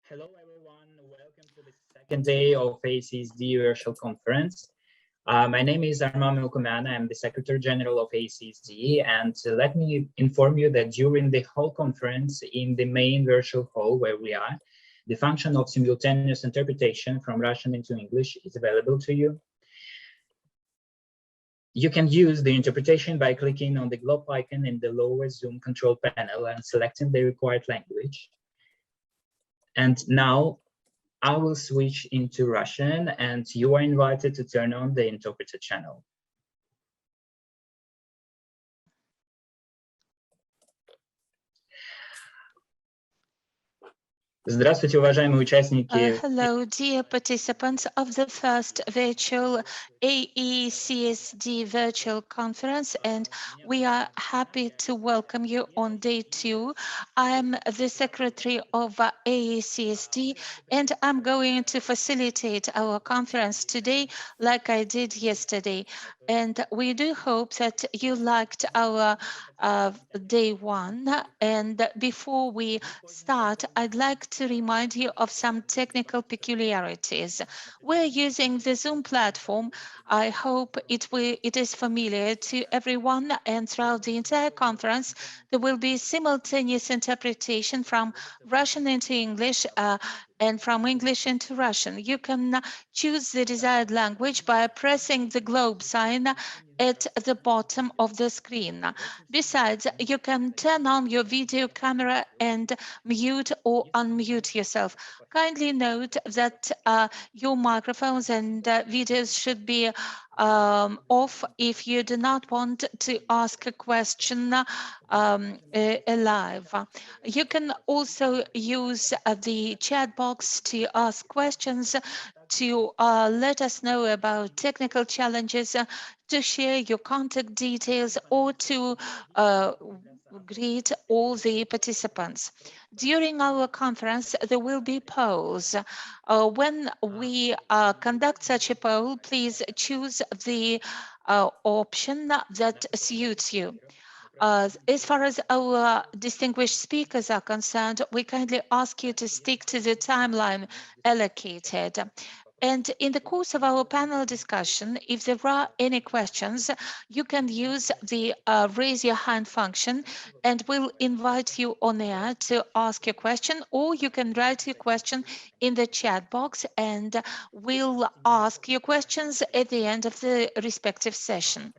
Hello, everyone. Welcome to the second day of AECSD Virtual Conference. My name is Armand Milkumana. I'm the Secretary General of AECSD, and let me inform you that during the whole conference in the main virtual hall where we are, the function of simultaneous interpretation from Russian into English is available to you. You can use the interpretation by clicking on the globe icon in the lower Zoom control panel and selecting the required language. And now I will switch into Russian, and you are invited to turn on the interpreter channel. Здравствуйте, уважаемые участники. Hello, dear participants of the first virtual AECSD virtual conference, and we are happy to welcome you on day 2. I'm the secretary of AECSD, and I'm going to facilitate our conference today like I did yesterday. And we do hope that you liked our day 1. And before we start, I'd like to remind you of some technical peculiarities. We're using the Zoom platform. I hope it is familiar to everyone, and throughout the entire conference, there will be simultaneous interpretation from Russian into English and from English into Russian. You can choose the desired language by pressing the globe sign at the bottom of the screen. Besides, you can turn on your video camera and mute or unmute yourself. Kindly note that your microphones and videos should be off if you do not want to ask a question live. You can also use the chat box to ask questions, to let us know about technical challenges, to share your contact details, or to greet all the participants. During our conference, there will be polls. When we conduct such a poll, please choose the option that suits you. As far as our distinguished speakers are concerned, we kindly ask you to stick to the timeline allocated. And in the course of our panel discussion, if there are any questions, you can use the raise your hand function, and we'll invite you on air to ask your question, or you can write your question in the chat box, and we'll ask your questions at the end of the respective session.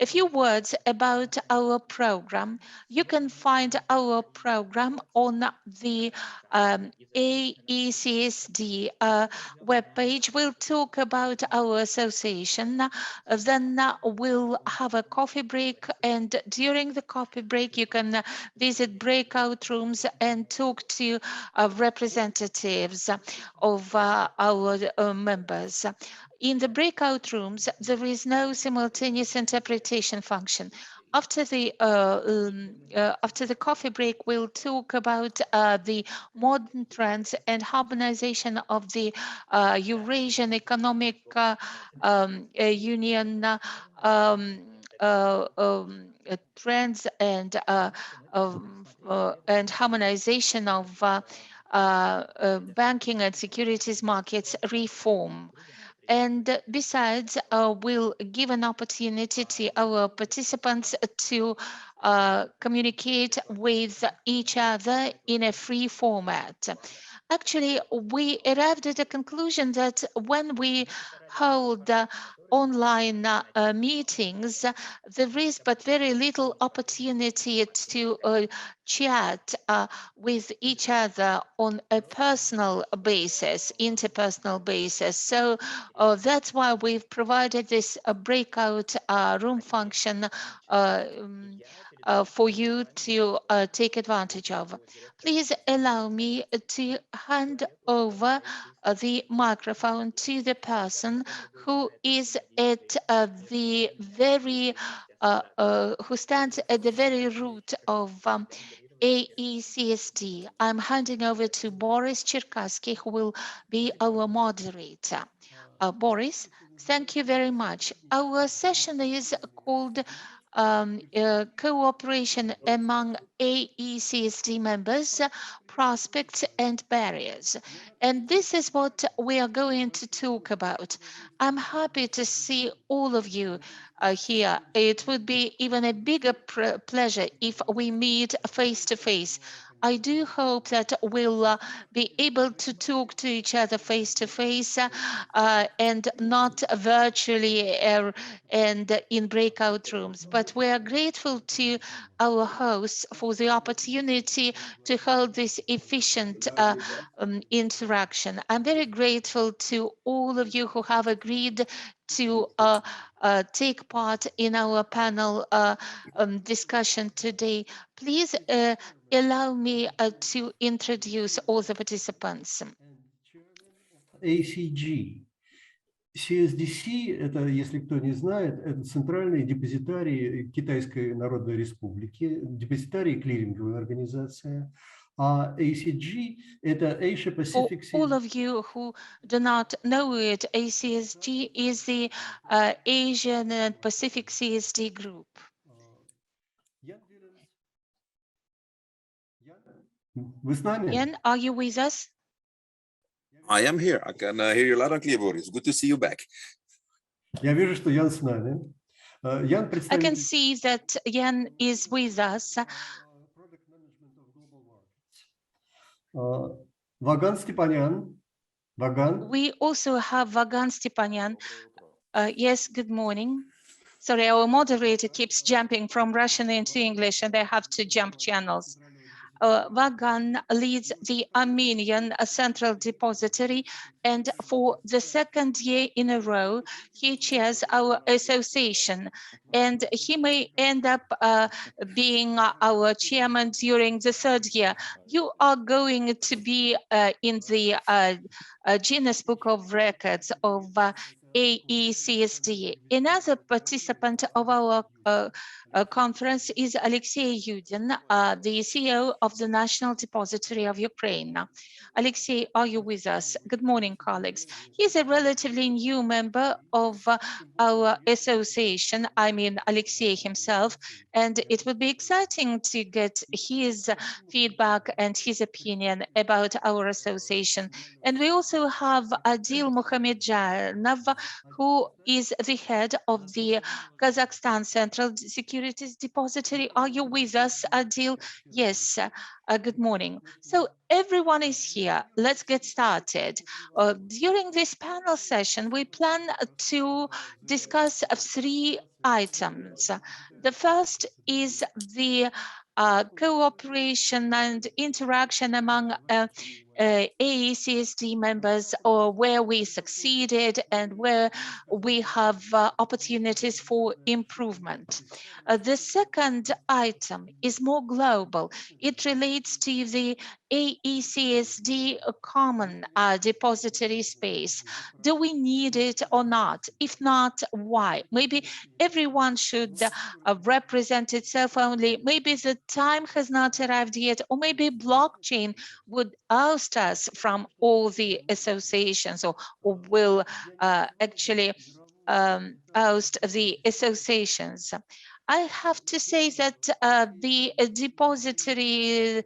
A few words about our program. You can find our program on the AECSD webpage. We'll talk about our association. Then we'll have a coffee break, and during the coffee break, you can visit breakout rooms and talk to representatives of our members. In the breakout rooms, there is no simultaneous interpretation function. After the coffee break, we'll talk about the modern trends and harmonization of the Eurasian Economic Union trends and harmonization of banking and securities markets reform. And besides, we'll give an opportunity to our participants to communicate with each other in a free format. Actually, we arrived at a conclusion that when we hold online meetings, there is but very little opportunity to chat with each other on a personal basis, interpersonal basis. So that's why we've provided this breakout room function for you to take advantage of. Please allow me to hand over the microphone to the person who is at the very who stands at the very root of AECSD. I'm handing over to Boris Cherkassky, who will be our moderator. Boris, thank you very much. Our session is called cooperation among AECSD members, prospects and barriers. And this is what we are going to talk about. I'm happy to see all of you here. It would be even a bigger pleasure if we meet face to face. I do hope that we'll be able to talk to each other face to face and not virtually and in breakout rooms. But we are grateful to our hosts for the opportunity to hold this efficient interaction. I'm very grateful to all of you who have agreed to take part in our panel discussion today. Please allow me to introduce all the participants. ACG. CSDC, это, если кто не знает, это центральный депозитарий Китайской Народной Республики, депозитарий клиринговая организация, а ACG – это Asia Pacific. For all of you who do not know it, ACSG is the Asian and Pacific CSD group. Вы с нами? Jan, are you with us? I am here. I can hear you loud and clear, Boris. Good to see you back. Я вижу, что Ян с нами. Ян I can see that Jan is with us. Ваган Степанян. Ваган. We also have Vagan Stepanyan. Yes, good morning. Sorry, our moderator keeps jumping from Russian into English and I have to jump channels. Vagan leads the Armenian Central Depository, and for the second year in a row, he chairs our association, and he may end up being our chairman during the third year. You are going to be in the Guinness Book of Records of AECSD. Another participant of our conference is Alexei Yudin, the CEO of the National Depository of Ukraine. Alexei, are you with us? Good morning, colleagues. He's a relatively new member of our association, I mean Alexei himself, and it would be exciting to get his feedback and his opinion about our association. And we also have Adil Muhamedjanov, who is the head of the Kazakhstan Central Securities Depository. Are you with us, Adil? Yes, good morning. So everyone is here. Let's get started. During this panel session, we plan to discuss three items. The first is the cooperation and interaction among AECSD members, or where we succeeded and where we have opportunities for improvement. The second item is more global. It relates to the AECSD common depository space. Do we need it or not? If not, why? Maybe everyone should represent itself only. Maybe the time has not arrived yet, or maybe blockchain would oust us from all the associations, or will actually oust the associations. I have to say that the depository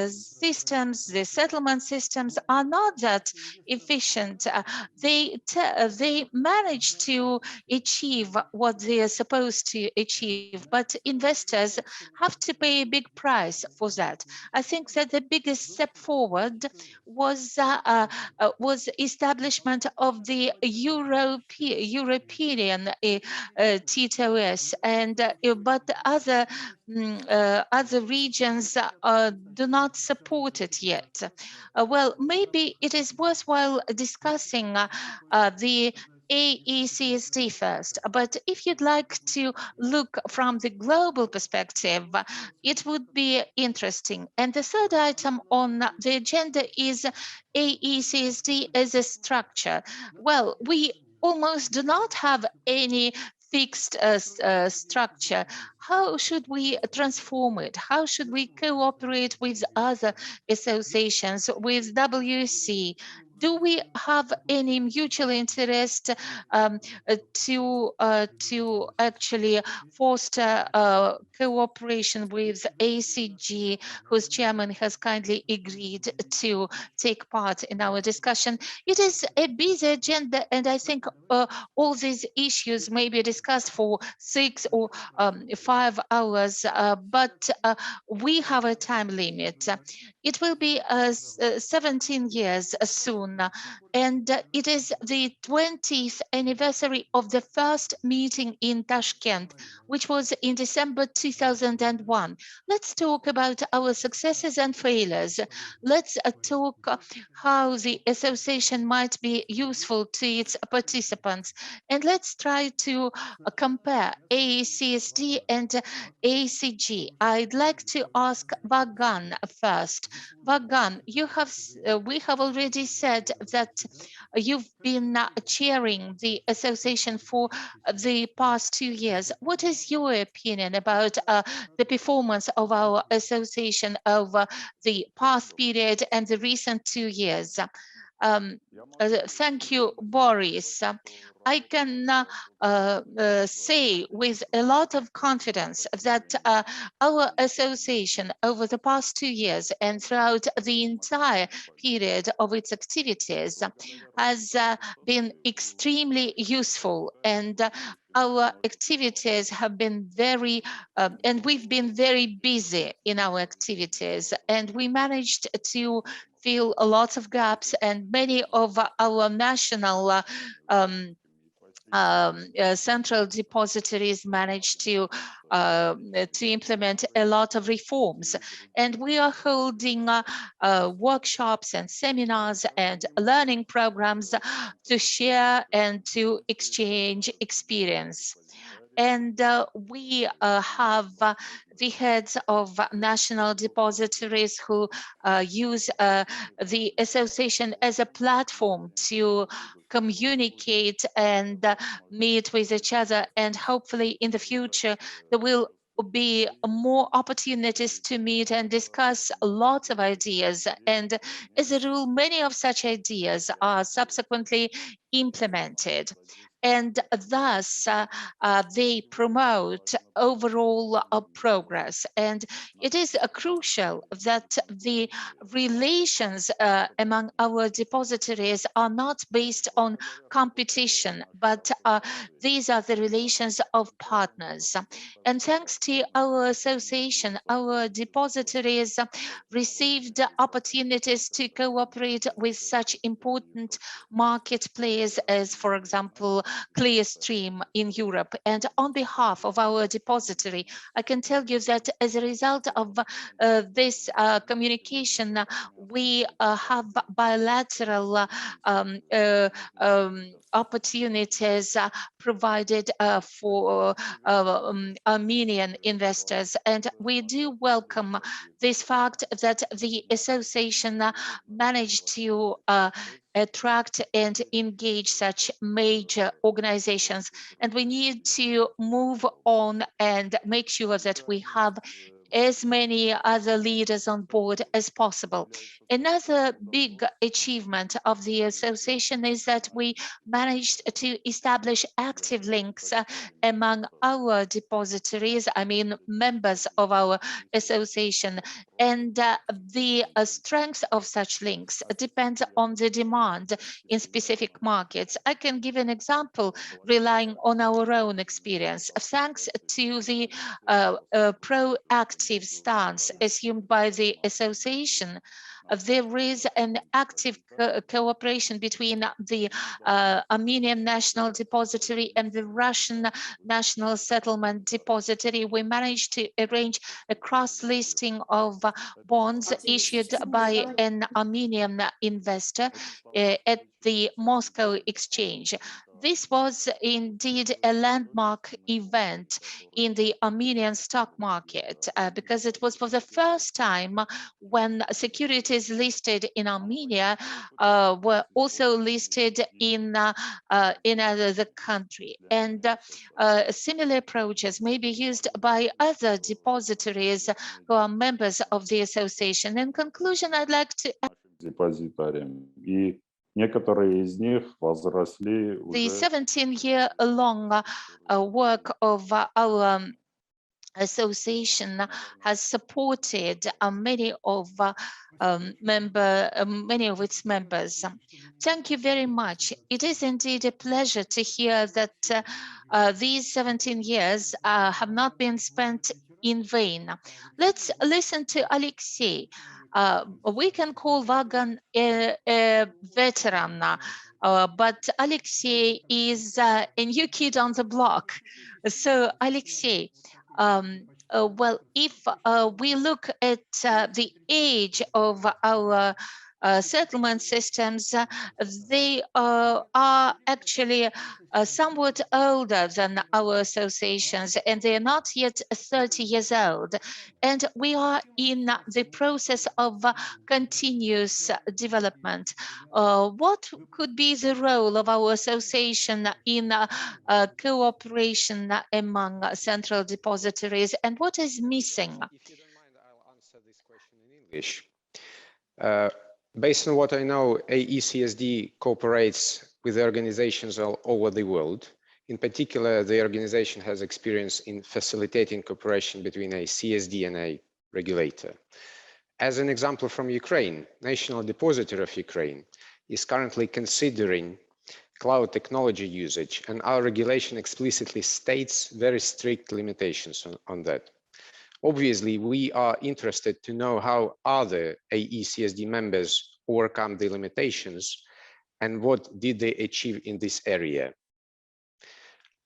systems, the settlement systems are not that efficient. They manage to achieve what they are supposed to achieve, but investors have to pay a big price for that. I think that the biggest step forward was establishment of the European TTOS, and but other regions do not support it yet. Well, maybe it is worthwhile discussing the AECSD first, but if you'd like to look from the global perspective, it would be interesting. And the third item on the agenda is AECSD as a structure. Well, we almost do not have any fixed structure. How should we transform it? How should we cooperate with other associations, with WC? do we have any mutual interest to actually foster cooperation with ACG, whose chairman has kindly agreed to take part in our discussion? It is a busy agenda, and I think all these issues may be discussed for 6 or 5 hours, but we have a time limit. It will be 17 years soon, and it is the 20th anniversary of the first meeting in Tashkent, which was in December 2001. Let's talk about our successes and failures. Let's talk how the association might be useful to its participants. And let's try to compare AECSD and ACG. I'd like to ask Vagan first. Vagan, we have already said that you've been chairing the association for the past 2 years. What is your opinion about the performance of our association over the past period and the recent 2 years? Thank you, Boris. I can say with a lot of confidence that our association over the past 2 years and throughout the entire period of its activities has been extremely useful, and our activities have been very, and we've been very busy in our activities, and we managed to fill a lot of gaps, and many of our national central depositories managed to implement a lot of reforms. And we are holding workshops and seminars and learning programs to share and to exchange experience. And we have the heads of national depositories who use the association as a platform to communicate and meet with each other. And hopefully in the future, there will be more opportunities to meet and discuss lots of ideas. And as a rule, many of such ideas are subsequently implemented. And thus, they promote overall progress. And it is crucial that the relations among our depositories are not based on competition, but these are the relations of partners. And thanks to our association, our depositories received opportunities to cooperate with such important market players as, for example, Clearstream in Europe. And on behalf of our depository, I can tell you that as a result of this communication, we have bilateral opportunities provided for Armenian investors. And we do welcome this fact that the association managed to attract and engage such major organizations. And we need to move on and make sure that we have as many other leaders on board as possible. Another big achievement of the association is that we managed to establish active links among our depositories, I mean members of our association. And the strength of such links depends on the demand in specific markets. I can give an example relying on our own experience. Thanks to the proactive stance assumed by the association, there is an active cooperation between the Armenian National Depository and the Russian National Settlement Depository. We managed to arrange a cross-listing of bonds issued by an Armenian investor at the Moscow exchange. This was indeed a landmark event in the Armenian stock market because it was for the first time when securities listed in Armenia were also listed in another country. And similar approaches may be used by other depositories who are members of the association. In conclusion, I'd like to Некоторые из них возросли The уже 17-year-long work of our association has supported many of its members. Thank you very much. It is indeed a pleasure to hear that these 17 years have not been spent in vain. Let's listen to Alexei. We can call Vagan a veteran, but Alexei is a new kid on the block. So Alexei, well, if we look at the age of our settlement systems, they are actually somewhat older than our associations, and they are not yet 30 years old. And we are in the process of continuous development. What could be the role of our association in cooperation among central depositories, and what is missing? If you don't mind, I'll answer this question in English. Based on what I know, AECSD cooperates with organizations all over the world. In particular, the organization has experience in facilitating cooperation between a CSD and a regulator. As an example from Ukraine, National Depository of Ukraine is currently considering cloud technology usage, and our regulation explicitly states very strict limitations on that. Obviously, we are interested to know how other AECSD members overcome the limitations and what did they achieve in this area.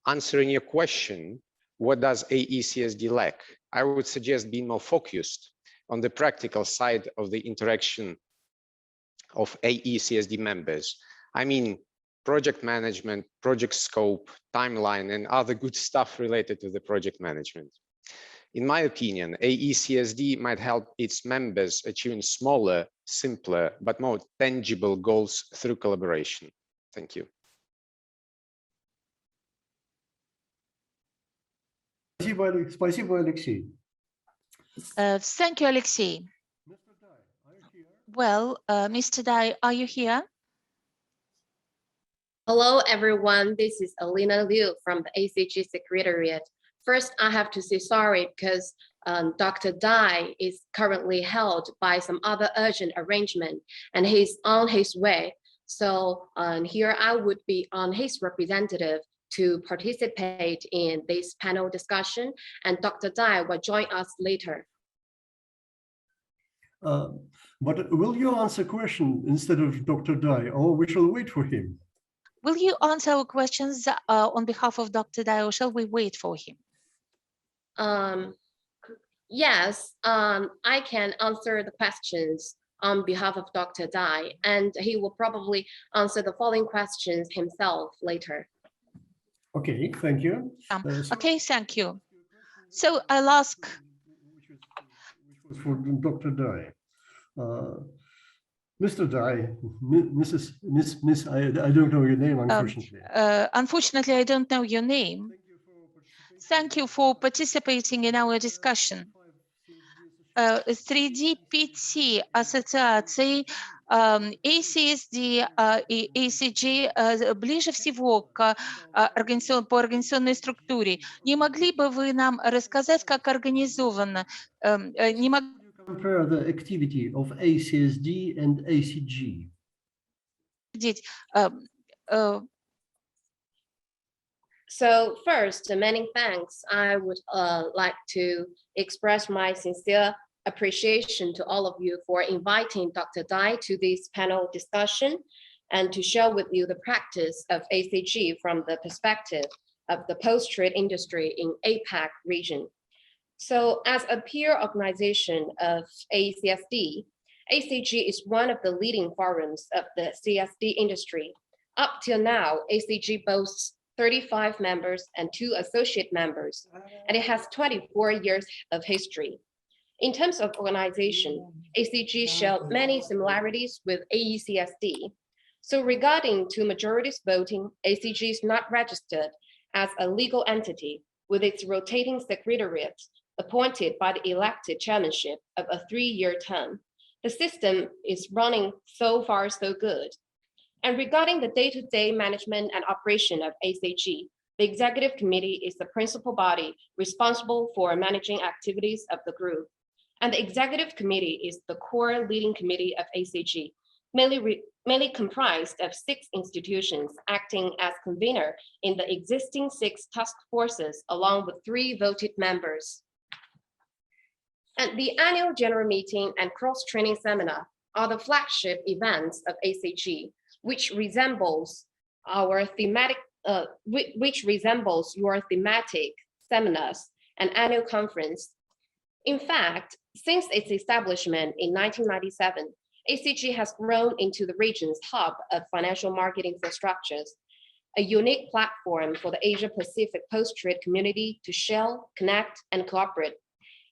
Answering your question, what does AECSD lack? I would suggest being more focused on the practical side of the interaction of AECSD members. I mean, project management, project scope, timeline, and other good stuff related to the project management. In my opinion, AECSD might help its members achieving smaller, simpler, but more tangible goals through collaboration. Thank you. Спасибо, Алексей. Thank you, Alexei. Well, Mr. Dai, are you here? Hello, everyone. This is Alina Liu from the ACG Secretariat. First, I have to say sorry because Dr. Dai is currently held by some other urgent arrangement and he's on his way. So here I would be on his representative to participate in this panel discussion, and Dr. Dai will join us later. But will you answer question instead of Dr. Dai, or we shall wait for him? Will you answer our questions on behalf of Dr. Dai, or shall we wait for him? Yes, I can answer the questions on behalf of Dr. Dai, and he will probably answer the following questions himself later. Okay, thank you. Okay, thank you. So I'll ask. Which was for Dr. Dai. Mr. Dai, Miss, I don't know your name, unfortunately. Unfortunately, I don't know your name. Thank you for participating in our discussion. 3D-PT ассоциаций ACSD и ACG ближе всего к по организационной структуре. Не могли бы вы нам рассказать, как организовано? Compare the activity of ACSD and ACG. So first, many thanks. I would like to express my sincere appreciation to all of you for inviting Dr. Dai to this panel discussion and to share with you the practice of ACG from the perspective of the post-trade industry in APAC region. So as a peer organization of AECSD, ACG is one of the leading forums of the CSD industry. Up till now, ACG boasts 35 members and 2 associate members, and it has 24 years of history. In terms of organization, ACG shares many similarities with AECSD. So regarding to majorities voting, ACG is not registered as a legal entity with its rotating secretariat appointed by the elected chairmanship of a 3-year term. The system is running so far so good. And regarding the day-to-day management and operation of ACG, the Executive Committee is the principal body responsible for managing activities of the group. And the Executive Committee is the core leading committee of ACG, mainly comprised of 6 institutions acting as convener in the existing 6 task forces, along with 3 voted members. And the annual general meeting and cross-training seminar are the flagship events of ACG, which resembles your thematic seminars and annual conference. In fact, since its establishment in 1997, ACG has grown into the region's hub of financial market infrastructures, a unique platform for the Asia-Pacific post-trade community to share, connect, and cooperate.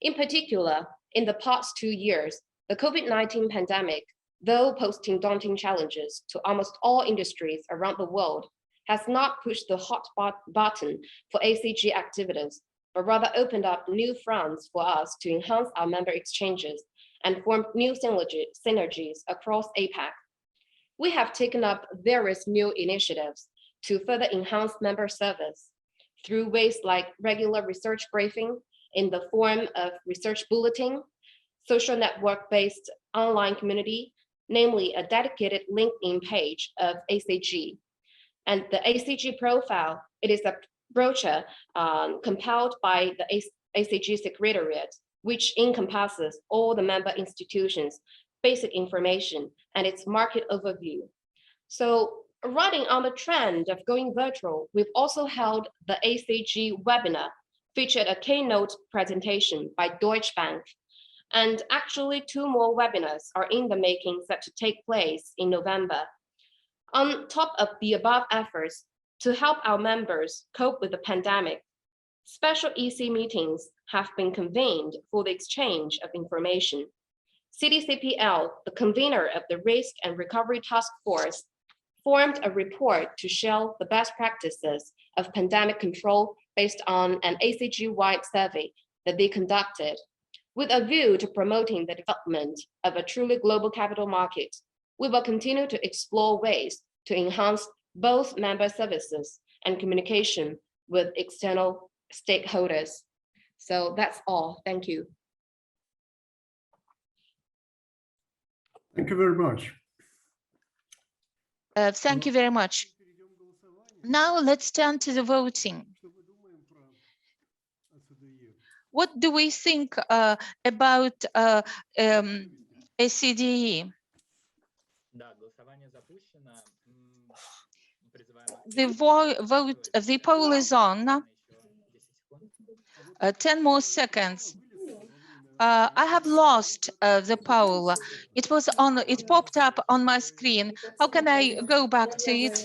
In particular, in the past 2 years, the COVID-19 pandemic, though posing daunting challenges to almost all industries around the world, has not pushed the hot button for ACG activities, but rather opened up new fronts for us to enhance our member exchanges and form new synergies across APAC. We have taken up various new initiatives to further enhance member service through ways like regular research briefing in the form of research bulletin, social network-based online community, namely a dedicated LinkedIn page of ACG. And the ACG profile, it is a brochure compiled by the ACG Secretariat, which encompasses all the member institutions, basic information, and its market overview. So riding on the trend of going virtual, we've also held the ACG webinar, featured a keynote presentation by Deutsche Bank. And actually 2 more webinars are in the making, set to take place in November. On top of the above efforts to help our members cope with the pandemic, special EC meetings have been convened for the exchange of information. CDCPL, the convener of the Risk and Recovery Task Force, formed a report to share the best practices of pandemic control based on an ACG-wide survey that they conducted. With a view to promoting the development of a truly global capital market, we will continue to explore ways to enhance both member services and communication with external stakeholders. So that's all. Thank you. Thank you very much. Thank you very much. Now let's turn to the voting. What do we think about ACDE? The poll is on. 10 more seconds. I have lost the poll. It was on. It popped up on my screen. How can I go back to it?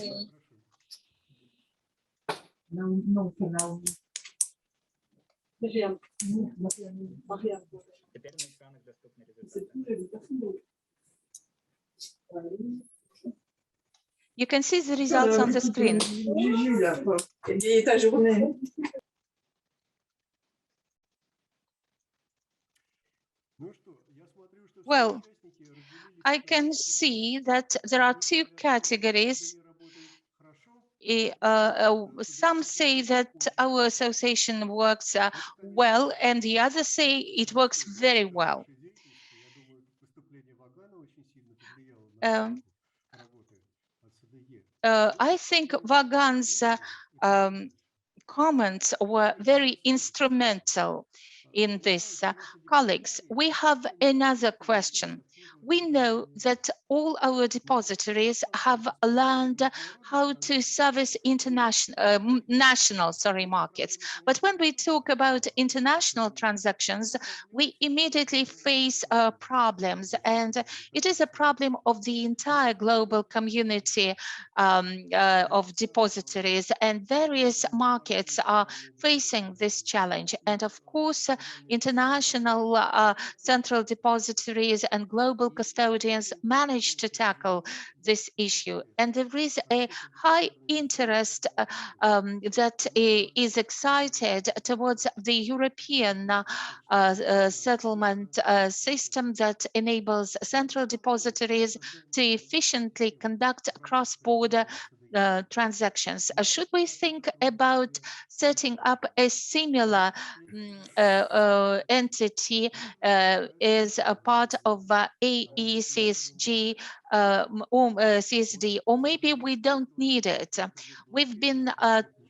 You can see the results on the screen. Well, I can see that there are 2 categories. Some say that our association works well, and the others say it works very well. I think Vagan's comments were very instrumental in this. Colleagues, we have another question. We know that all our depositories have learned how to service national markets. But when we talk about international transactions, we immediately face problems. And it is a problem of the entire global community of depositories, and various markets are facing this challenge. And of course, international central depositories and global global custodians manage to tackle this issue. And there is a high interest that is excited towards the European settlement system that enables central depositories to efficiently conduct cross-border transactions. Should we think about setting up a similar entity as a part of AECSG CSD, or maybe we don't need it? We've been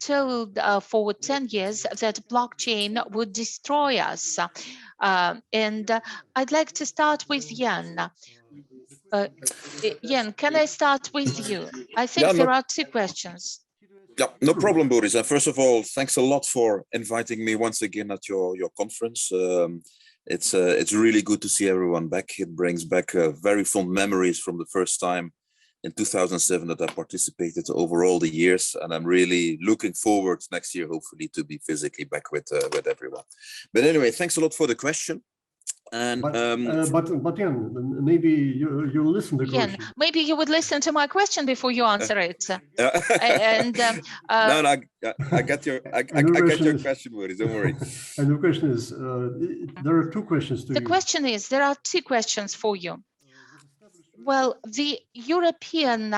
told for 10 years that blockchain would destroy us. And I'd like to start with Jan. Jan, can I start with you? I think there are two questions. Yeah, no problem, Boris. First of all, thanks a lot for inviting me once again at your conference. It's really good to see everyone back. It brings back very fond memories from the first time in 2007 that I participated over all the years, and I'm really looking forward next year, hopefully, to be physically back with everyone. But anyway, thanks a lot for the question. And but Jan, maybe you listen to the question. Jan, maybe you would listen to my question before you answer it. And no, I got your question, Boris. Don't worry. And the question is, there are two questions to you. The question is, there are two questions for you. Well, the European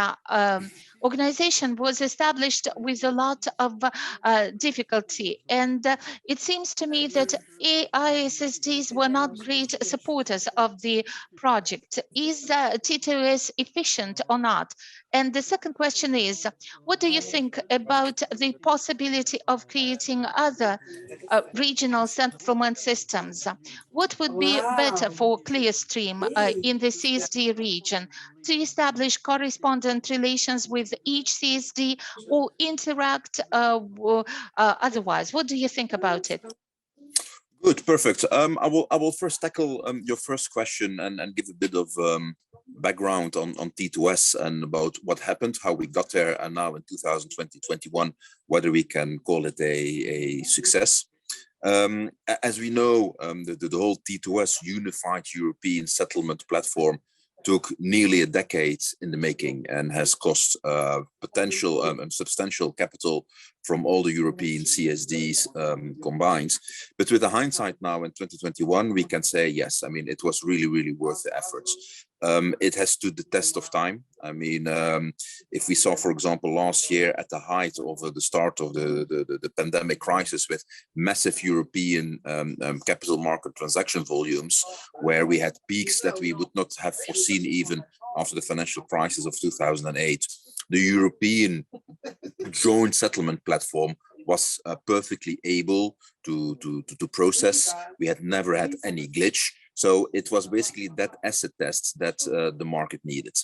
organization was established with a lot of difficulty, and it seems to me that AECSDs were not great supporters of the project. Is T2S efficient or not? And the second question is, what do you think about the possibility of creating other regional settlement systems? What would be better for Clearstream in the CSD region? To establish correspondent relations with each CSD or interact otherwise? What do you think about it? Good, perfect. I will first tackle your first question and give a bit of background on T2S and about what happened, how we got there, and now in 2020-21, whether we can call it a success. As we know, the whole T2S unified European settlement platform took nearly a decade in the making and has cost potential and substantial capital from all the European CSDs combined. But with the hindsight now in 2021, we can say, yes, I mean, it was really, really worth the efforts. It has stood the test of time. I mean, if we saw, for example, last year at the height of the start of the pandemic crisis with massive European capital market transaction volumes, where we had peaks that we would not have foreseen even after the financial crisis of 2008, the European joint settlement platform was perfectly able to process. We had never had any glitch. So it was basically that asset test that the market needed.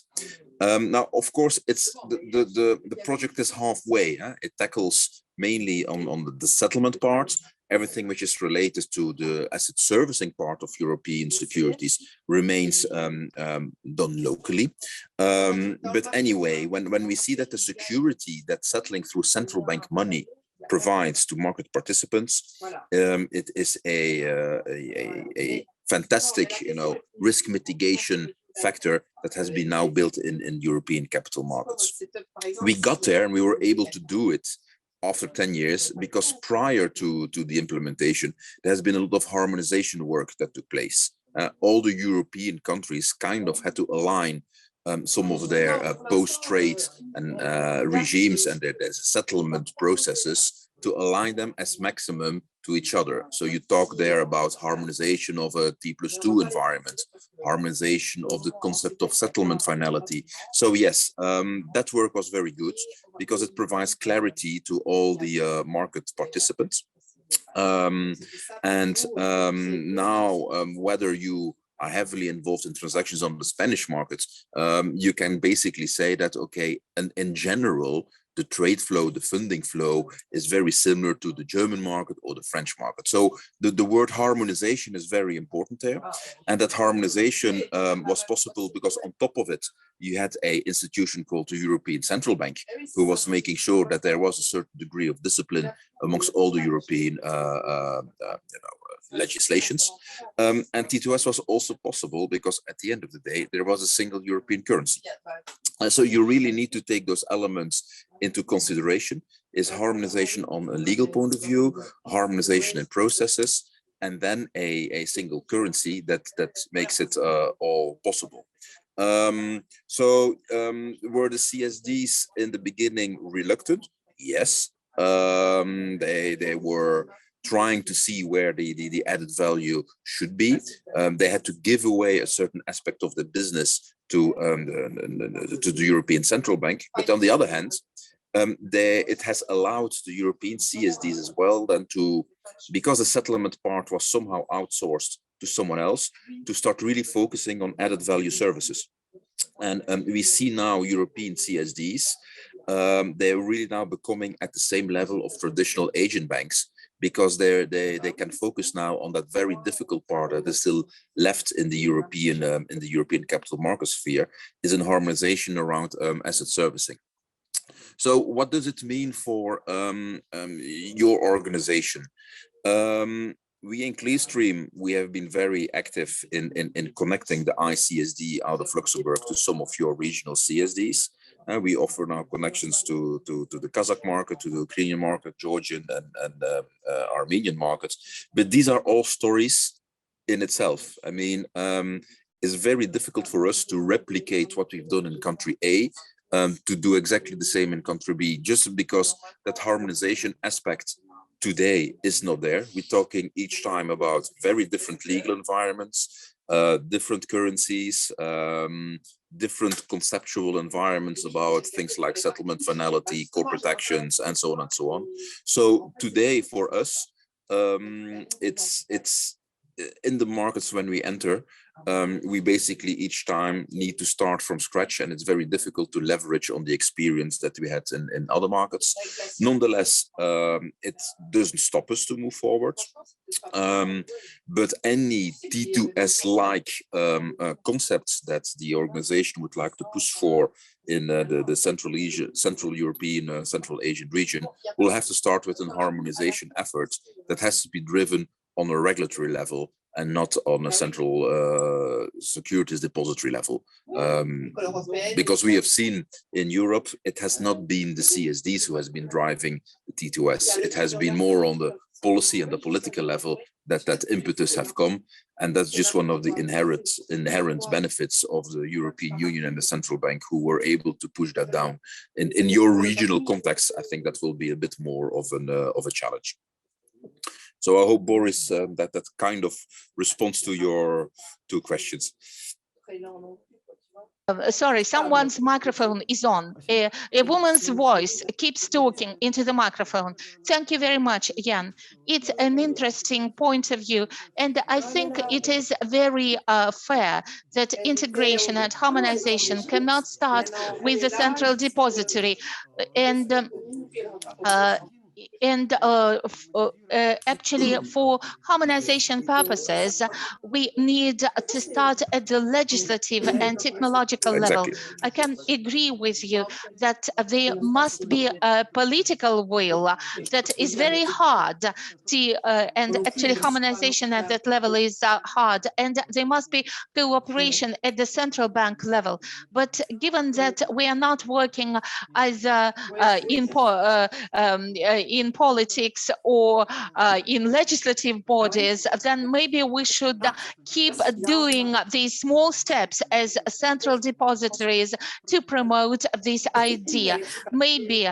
Now, of course, it's the project is halfway. It tackles mainly on the settlement part. Everything which is related to the asset servicing part of European securities remains done locally. But anyway, when we see that the security that settling through central bank money provides to market participants, it is a fantastic, risk mitigation factor that has been now built in European capital markets. We got there and we were able to do it after 10 years, because prior to the implementation, there has been a lot of harmonization work that took place. All the European countries kind of had to align some of their post-trade and regimes and their settlement processes to align them as maximum to each other. So you talk there about harmonization of a T+2 environment, harmonization of the concept of settlement finality. So yes, that work was very good because it provides clarity to all the market participants. Now, whether you are heavily involved in transactions on the Spanish markets, you can basically say that, okay, and in general, the trade flow, the funding flow is very similar to the German market or the French market. So the word harmonization is very important there. And that harmonization was possible because on top of it, you had an institution called the European Central Bank, who was making sure that there was a certain degree of discipline amongst all the European legislations. And T2S was also possible because at the end of the day, there was a single European currency. So you really need to take those elements into consideration. Is harmonization on a legal point of view, harmonization in processes, and then a single currency that makes it all possible. Were the CSDs in the beginning reluctant? Yes. They were trying to see where the added value should be. They had to give away a certain aspect of the business to the European Central Bank. But on the other hand, it has allowed the European CSDs as well then to, because the settlement part was somehow outsourced to someone else, to start really focusing on added value services. And we see now European CSDs, they're really now becoming at the same level of traditional agent banks, because they can focus now on that very difficult part that is still left in the European capital market sphere, is in harmonization around asset servicing. So what does it mean for your organization? We in Clearstream, we have been very active in connecting the AECSD out of Luxembourg to some of your regional CSDs. We offer now connections to the Kazakh market, to the Ukrainian market, Georgian and Armenian markets. But these are all stories in itself. I mean, it's very difficult for us to replicate what we've done in country A, to do exactly the same in country B, just because that harmonization aspect today is not there. We're talking each time about very different legal environments, different currencies, different conceptual environments about things like settlement finality, corporate actions, and so on and so on. So today for us, it's in the markets when we enter, we basically each time need to start from scratch, and it's very difficult to leverage on the experience that we had in other markets. Nonetheless, it doesn't stop us to move forward. But any T2S-like concepts that the organization would like to push for in the Central European, Central Asian region will have to start with an harmonization effort that has to be driven on a regulatory level and not on a central securities depository level. Because we have seen in Europe, it has not been the CSDs who has been driving the T2S. It has been more on the policy and the political level that impetus have come. And that's just one of the inherent benefits of the European Union and the central bank, who were able to push that down. In your regional context, I think that will be a bit more of a challenge. So I hope, Boris, that kind of responds to your two questions. Sorry, someone's microphone is on. A woman's voice keeps talking into the microphone. Thank you very much, Jan. It's an interesting point of view, and I think it is very fair that integration and harmonization cannot start with the central depository. Actually, for harmonization purposes, we need to start at the legislative and technological level. I can agree with you that there must be a political will that is very hard to, and actually harmonization at that level is hard, and there must be cooperation at the central bank level. But given that we are not working as in politics or in legislative bodies, then maybe we should keep doing these small steps as central depositories to promote this idea. Maybe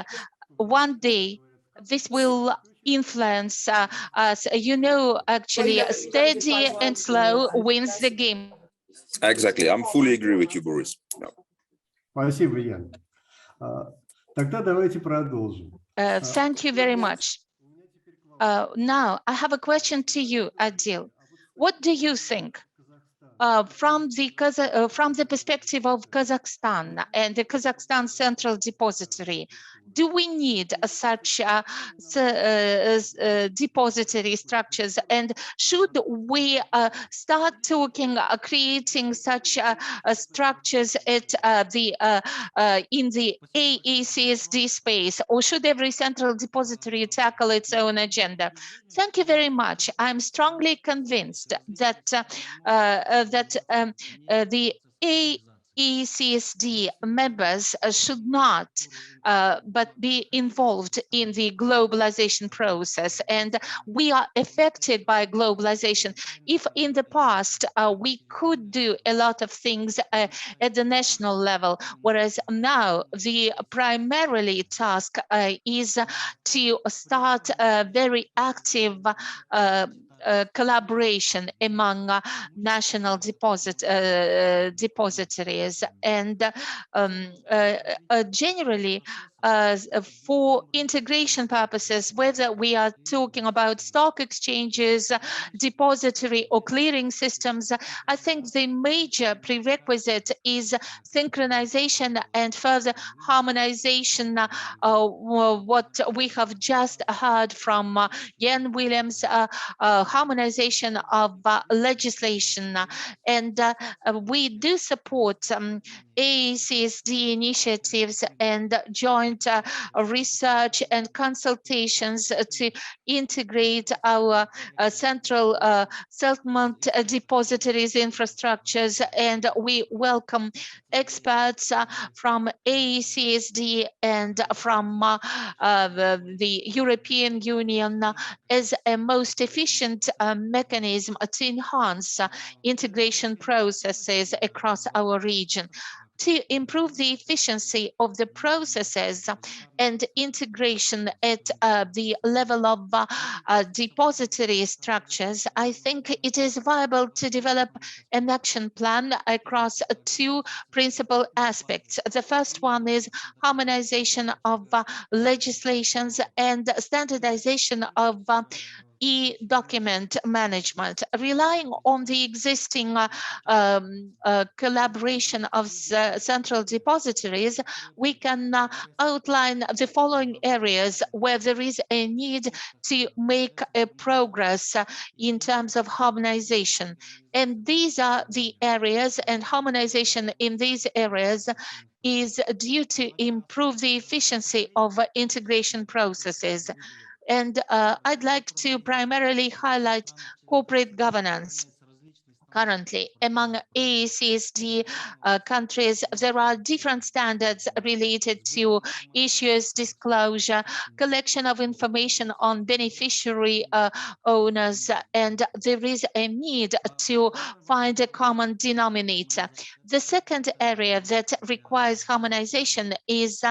one day this will influence us. You know, actually, steady and slow wins the game. Exactly. I'm fully agree with you, Boris. No. Спасибо, Ян. Тогда давайте продолжим. Thank you very much. Now, I have a question to you, Adil. What do you think from the perspective of Kazakhstan and the Kazakhstan Central Depository? do we need such depository structures, and should we start talking, creating such structures at in the AECSD space, or should every central depository tackle its own agenda? Thank you very much. I'm strongly convinced that the AECSD members should not but be involved in the globalization process, and we are affected by globalization. If in the past we could do a lot of things at the national level, whereas now the primarily task is to start a very active collaboration among national depositories, and generally for integration purposes, whether we are talking about stock exchanges, depository or clearing systems, I think the major prerequisite is synchronization and further harmonization. What we have just heard from Jan Williams, harmonization of legislation, and we do support AECSD initiatives and joint research and consultations to integrate our central settlement depositories infrastructures, and we welcome experts from AECSD and from the European Union as a most efficient mechanism to enhance integration processes across our region. To improve the efficiency of the processes and integration at the level of depository structures, I think it is viable to develop an action plan across two principal aspects. The first one is harmonization of legislations and standardization of e-document management. Relying on the existing collaboration of central depositories, we can outline the following areas where there is a need to make a progress in terms of harmonization. And these are the areas, and harmonization in these areas is due to improve the efficiency of integration processes. And I'd like to primarily highlight corporate governance. Currently, among AECSD countries, there are different standards related to issuers disclosure, collection of information on beneficiary owners, and there is a need to find a common denominator. The second area that requires harmonization is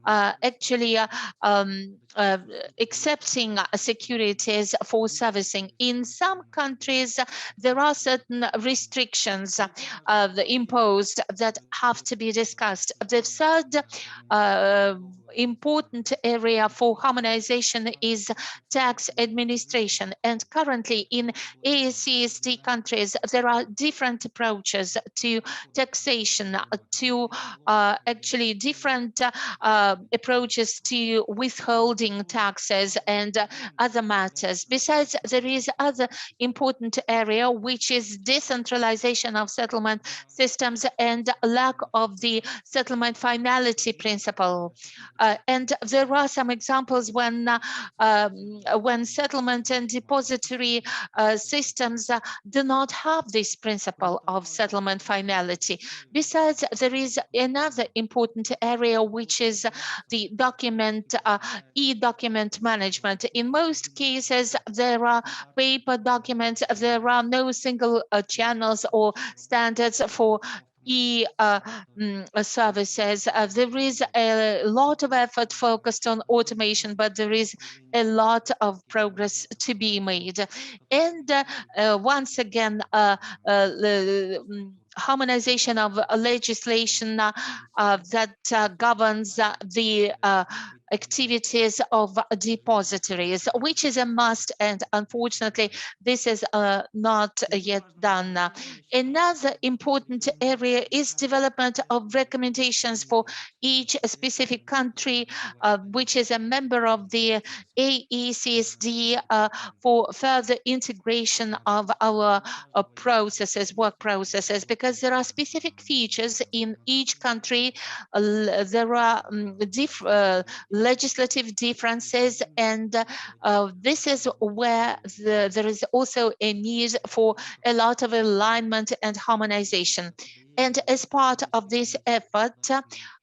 actually accepting securities for servicing. In some countries, there are certain restrictions imposed that have to be discussed. The third important area for harmonization is tax administration. And currently in AECSD countries, there are different approaches to taxation, to actually different approaches to withholding taxes and other matters. Besides, there is other important area, which is decentralization of settlement systems and lack of the settlement finality principle. And there are some examples when settlement and depository systems do not have this principle of settlement finality. Besides, there is another important area, which is the e-document management. In most cases, there are paper documents, there are no single channels or standards for services. There is a lot of effort focused on automation, but there is a lot of progress to be made. And once again, harmonization of legislation that governs the activities of depositories, which is a must, and unfortunately this is not yet done. Another important area is development of recommendations for each specific country which is a member of the AECSD for further integration of our processes, work processes, because there are specific features in each country. There are legislative differences, and this is where there is also a need for a lot of alignment and harmonization. And as part of this effort,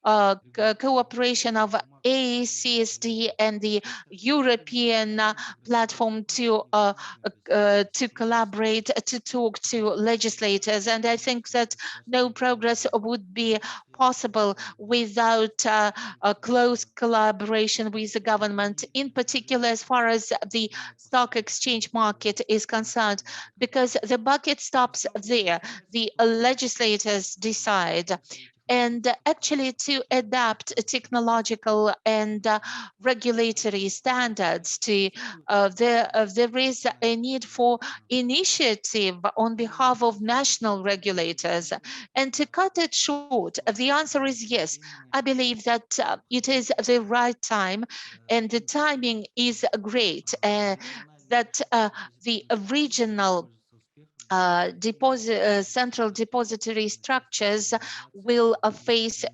cooperation of AECSD and the European platform to collaborate, to talk to legislators. And I think that no progress would be possible without a close collaboration with the government, in particular as far as the stock exchange market is concerned, because the bucket stops there. The legislators decide. And actually to adapt technological and regulatory standards to there is a need for initiative on behalf of national regulators. And to cut it short, the answer is yes. I believe that it is the right time, and the timing is great, that the original central depository structures will face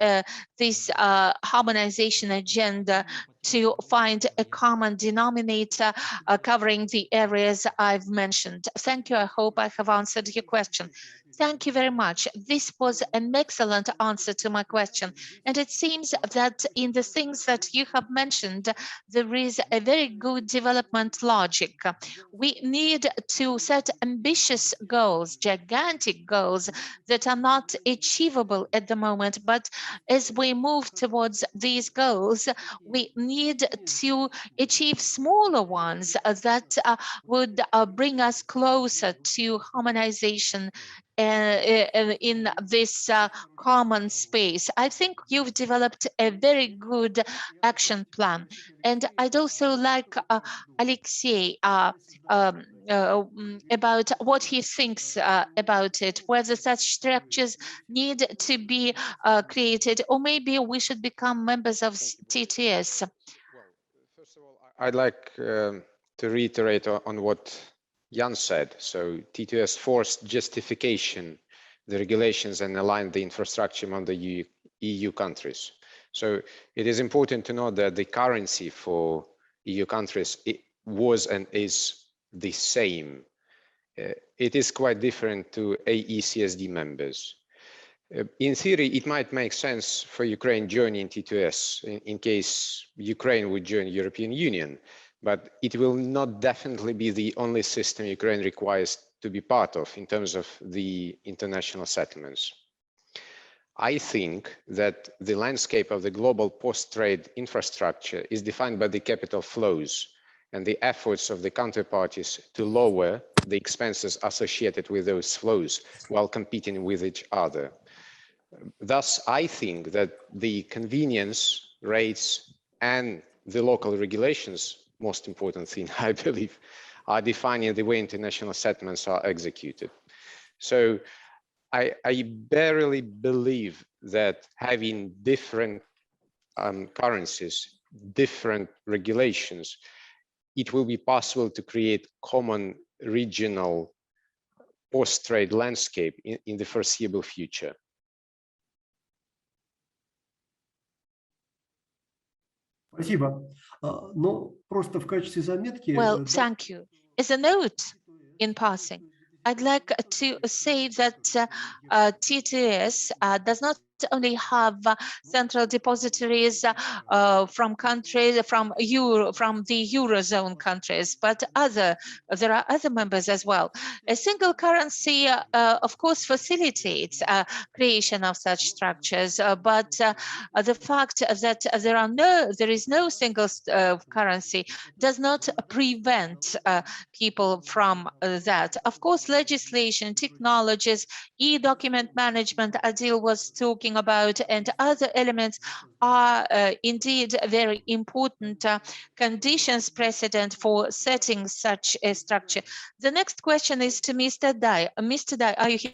this harmonization agenda to find a common denominator covering the areas I've mentioned. Thank you. I hope I have answered your question. Thank you very much. This was an excellent answer to my question. And it seems that in the things that you have mentioned, there is a very good development logic. We need to set ambitious goals, gigantic goals that are not achievable at the moment. But as we move towards these goals, we need to achieve smaller ones that would bring us closer to harmonization in this common space. I think you've developed a very good action plan. And I'd also like Alexei about what he thinks about it, whether such structures need to be created, or maybe we should become members of TTS. Well, first of all, I'd like to reiterate on what Jan said. So TTS forced justification, the regulations, and aligned the infrastructure among the EU countries. So it is important to note that the currency for EU countries was and is the same. It is quite different to AECSD members. In theory, it might make sense for Ukraine joining T2S in case Ukraine would join the European Union, but it will not definitely be the only system Ukraine requires to be part of in terms of the international settlements. I think that the landscape of the global post-trade infrastructure is defined by the capital flows and the efforts of the counterparties to lower the expenses associated with those flows while competing with each other. Thus, I think that the convenience rates and the local regulations, most important thing, I believe, are defining the way international settlements are executed. So I barely believe that having different currencies, different regulations, it will be possible to create common regional post-trade landscape in the foreseeable future. Спасибо. Но просто в качестве заметки. Well, thank you. As a note in passing, I'd like to say that TTS does not only have central depositories from countries from the Eurozone countries, but there are other members as well. A single currency, of course, facilitates creation of such structures, but the fact that there is no single currency does not prevent people from that. Of course, legislation, technologies, e-document management, Adil was talking talking about and other elements are indeed very important conditions precedent for setting such a structure. The next question is to Mr. Dai. Mr. Dai, are you here?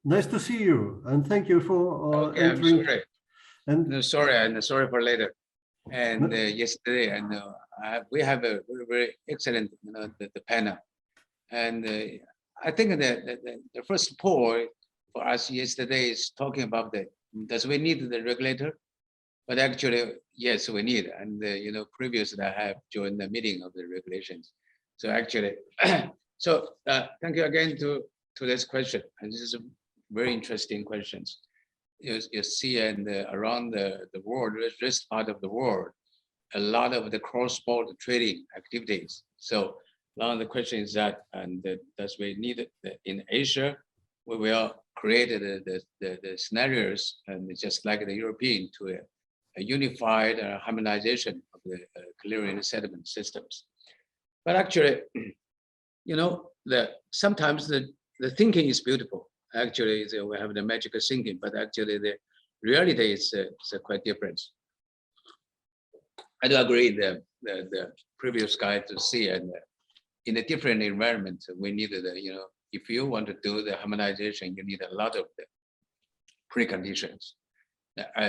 Nice to see you, and thank you for Okay, entering. I'm sorry. And No, sorry, and sorry for later. And yesterday, and we have a very, very excellent, the panel. And I think that the first point for us yesterday is talking about does we need the regulator? But actually, yes, we need. And previously I have joined the meeting of the regulations. So actually, so thank you again to this question. And this is a very interesting questions. You see, and around the world, this part of the world, a lot of the cross-border trading activities. So now the question is that, and does we need it in Asia? We will create the scenarios, and just like the European, to a unified harmonization of the clearing and settlement systems. But actually, sometimes the thinking is beautiful. Actually, we have the magical thinking, but actually the reality is quite different. I do agree the previous guy to see, and in a different environment, we need if you want to do the harmonization, you need a lot of the preconditions.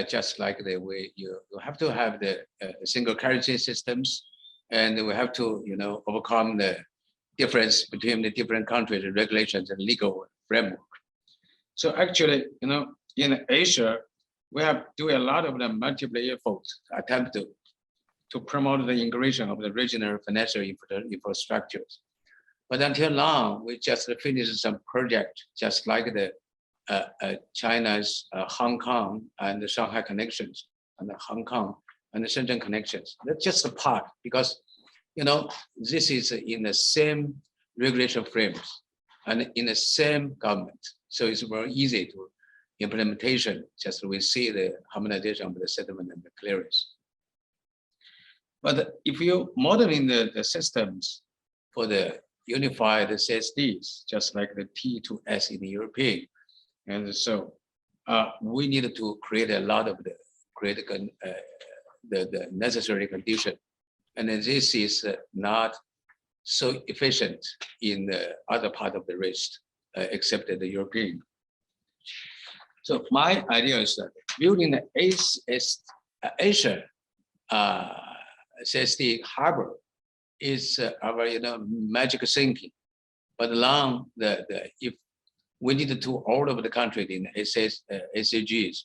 Just like the way you have to have the single currency systems, and we have to overcome the difference between the different countries, regulations, and legal framework. So actually, in Asia, we have do a lot of the multiple efforts attempt to promote the integration of the regional financial infrastructures. But until now, we just finished some project, just like the China's Hong Kong and the Shanghai connections, and the Hong Kong and the Shenzhen connections. That's just a part, because this is in the same regulation frames and in the same government. So it's very easy to implementation, just we see the harmonization of the settlement and the clearance. But if you modeling the systems for the unified CSDs, just like the T2S in the European, and so we need to create a lot of the necessary condition, and this is not so efficient in the other part of the rest, except the European. So my idea is that building the Asia CSD harbor is our magic thinking. But now if we need to all over the country in ACGs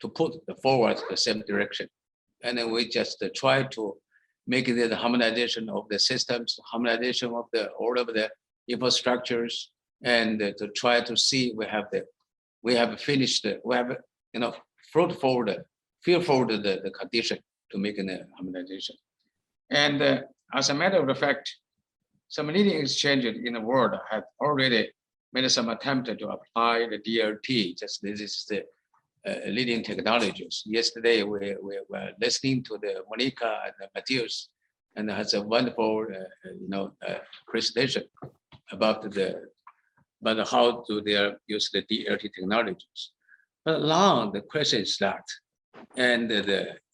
to put forward the same direction, and then we just try to make it the harmonization of the systems, harmonization of all of the infrastructures, and to try to see we have finished, we have feel forward the condition to make the harmonization. And as a matter of fact, some leading exchanges in the world have already made some attempt to apply the DLT. Just this is the leading technologies. Yesterday we were listening to the Monica and Matthias, and has a wonderful presentation about how do they use the DLT technologies. But now the question is that, and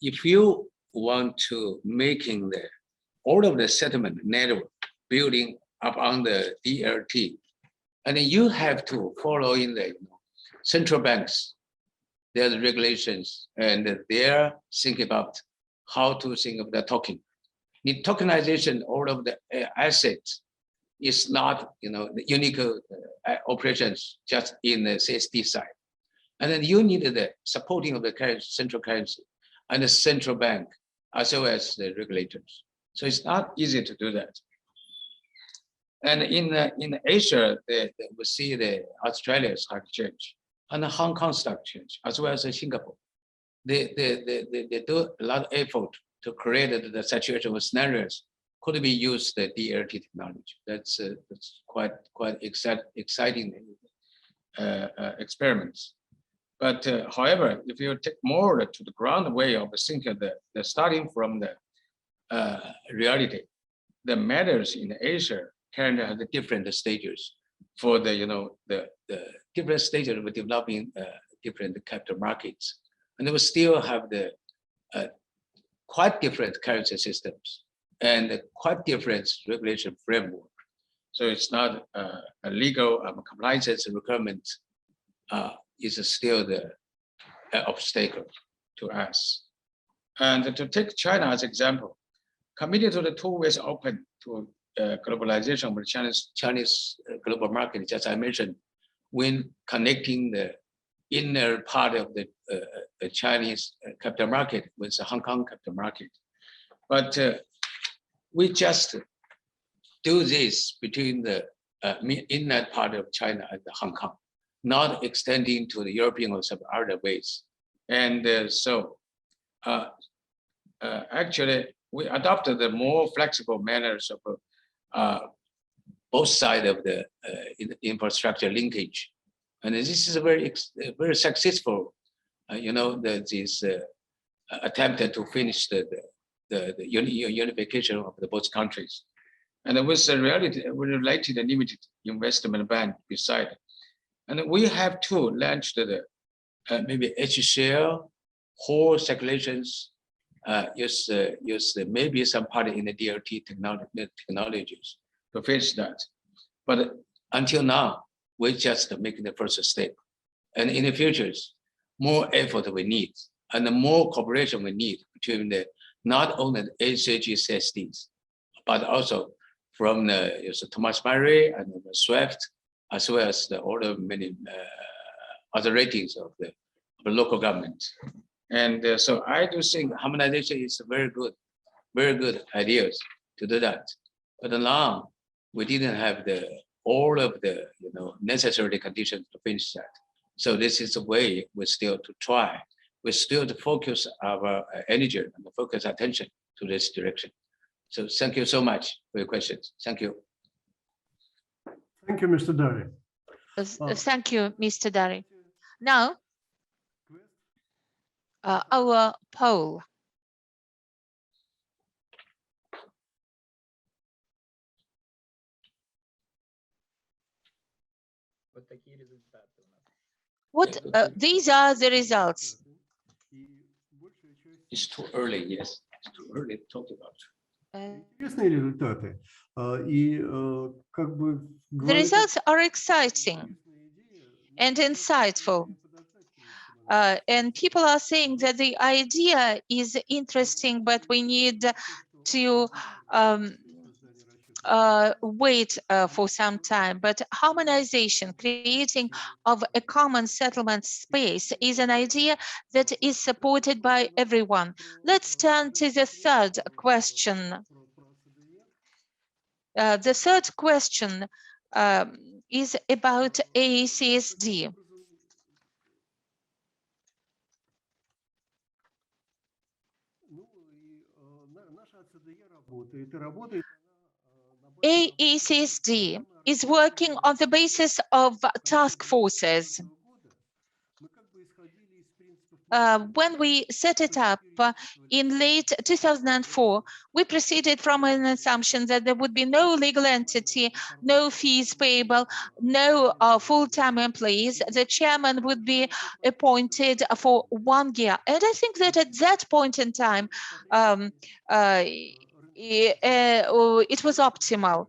if you want to making all of the settlement network building upon the DLT, and then you have to follow in the central banks, their regulations, and they're thinking about how to think of the token. The tokenization, all of the assets is not the unique operations just in the CSD side. And then you need the supporting of the central currency and the central bank, as well as the regulators. So it's not easy to do that. And in Asia, we see the Australia Stock Exchange and the Hong Kong Stock Exchange, as well as Singapore. They do a lot of effort to create the situation with scenarios could be used the DLT technology. That's quite exciting experiments. But however, if you take more to the ground way of thinking, the starting from the reality, the matters in Asia can have the different stages for the different stages of developing different capital markets, and we still have the quite different currency systems and quite different regulation framework. So it's not a legal compliance requirement is still the obstacle to us. And to take China as example, committed to the 2 ways open to globalization of the Chinese global market, just I mentioned, when connecting the inner part of the Chinese capital market with the Hong Kong capital market. But we just do this between the inner part of China and the Hong Kong, not extending to the European or some other ways. And so actually, we adopted the more flexible manners of both sides of the infrastructure linkage. And this is a very successful, this attempt to finish the unification of the both countries. And with the related limited investment ban beside. And we have to launch the maybe HCL, whole circulations, use maybe some part in the DLT technologies to finish that. But until now, we're just making the first step. And in the futures, more effort we need and the more cooperation we need between not only the AECSDs, but also from the Thomas Murray and the SWIFT, as well as all the many other ratings of the local government. And so I do think harmonization is a very good ideas to do that. But now we didn't have all of the necessary conditions to finish that. So this is a way we're still to try. We're still to focus our energy and focus attention to this direction. So thank you so much for your questions. Thank you. Thank you, Mr. Dari. Thank you, Mr. Dari. Now, our poll. These are the results. It's too early, yes. It's too early to talk about. Интересные результаты. И как бы The results are exciting and insightful. And people are saying that the idea is interesting, but we need to wait for some time. But harmonization, creating of a common settlement space is an idea that is supported by everyone. Let's turn to the third question. The third question is about AECSD. AECSD is working on the basis of task forces. When we set it up in late 2004, we proceeded from an assumption that there would be no legal entity, no fees payable, no full-time employees. The chairman would be appointed for 1 year. And I think that at that point in time, it was optimal.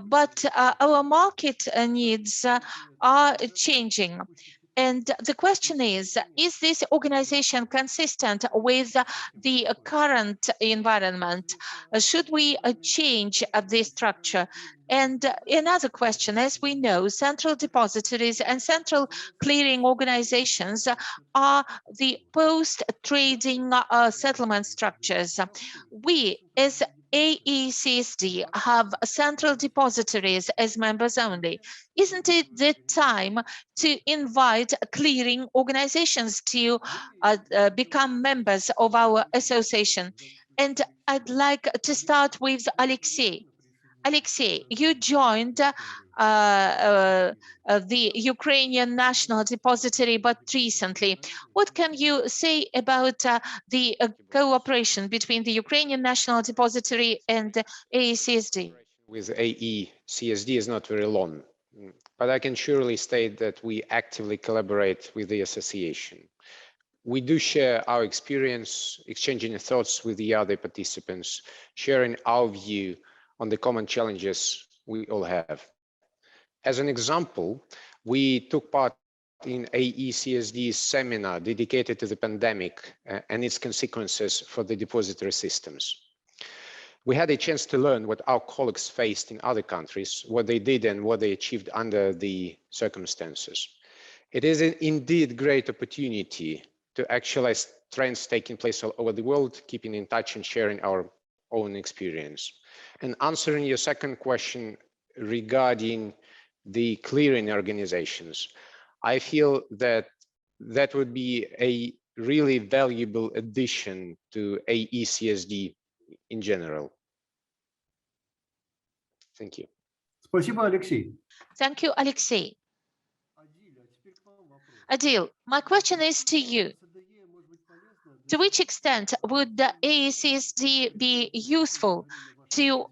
But our market needs are changing. And the question is this organization consistent with the current environment? Should we change the structure? And another question, as we know, central depositories and central clearing organizations are the post-trading settlement structures. We, as AECSD, have central depositories as members only. Isn't it the time to invite clearing organizations to become members of our association? And I'd like to start with Alexei. Alexei, you joined the Ukrainian National Depository but recently. What can you say about the cooperation between the Ukrainian National Depository and AECSD? With AECSD is not very long. but I can surely state that we actively collaborate with the association. We do share our experience, exchanging thoughts with the other participants, sharing our view on the common challenges we all have. As an example, we took part in AECSD seminar dedicated to the pandemic and its consequences for the depository systems. We had a chance to learn what our colleagues faced in other countries, what they did and what they achieved under the circumstances. It is indeed a great opportunity to actualize trends taking place all over the world, keeping in touch and sharing our own experience. And answering your second question regarding the clearing organizations, I feel that that would be a really valuable addition to AECSD in general. Thank you. Спасибо, Алексей. Thank you, Alexei. Adil, my question is to you. To which extent would the AECSD be useful to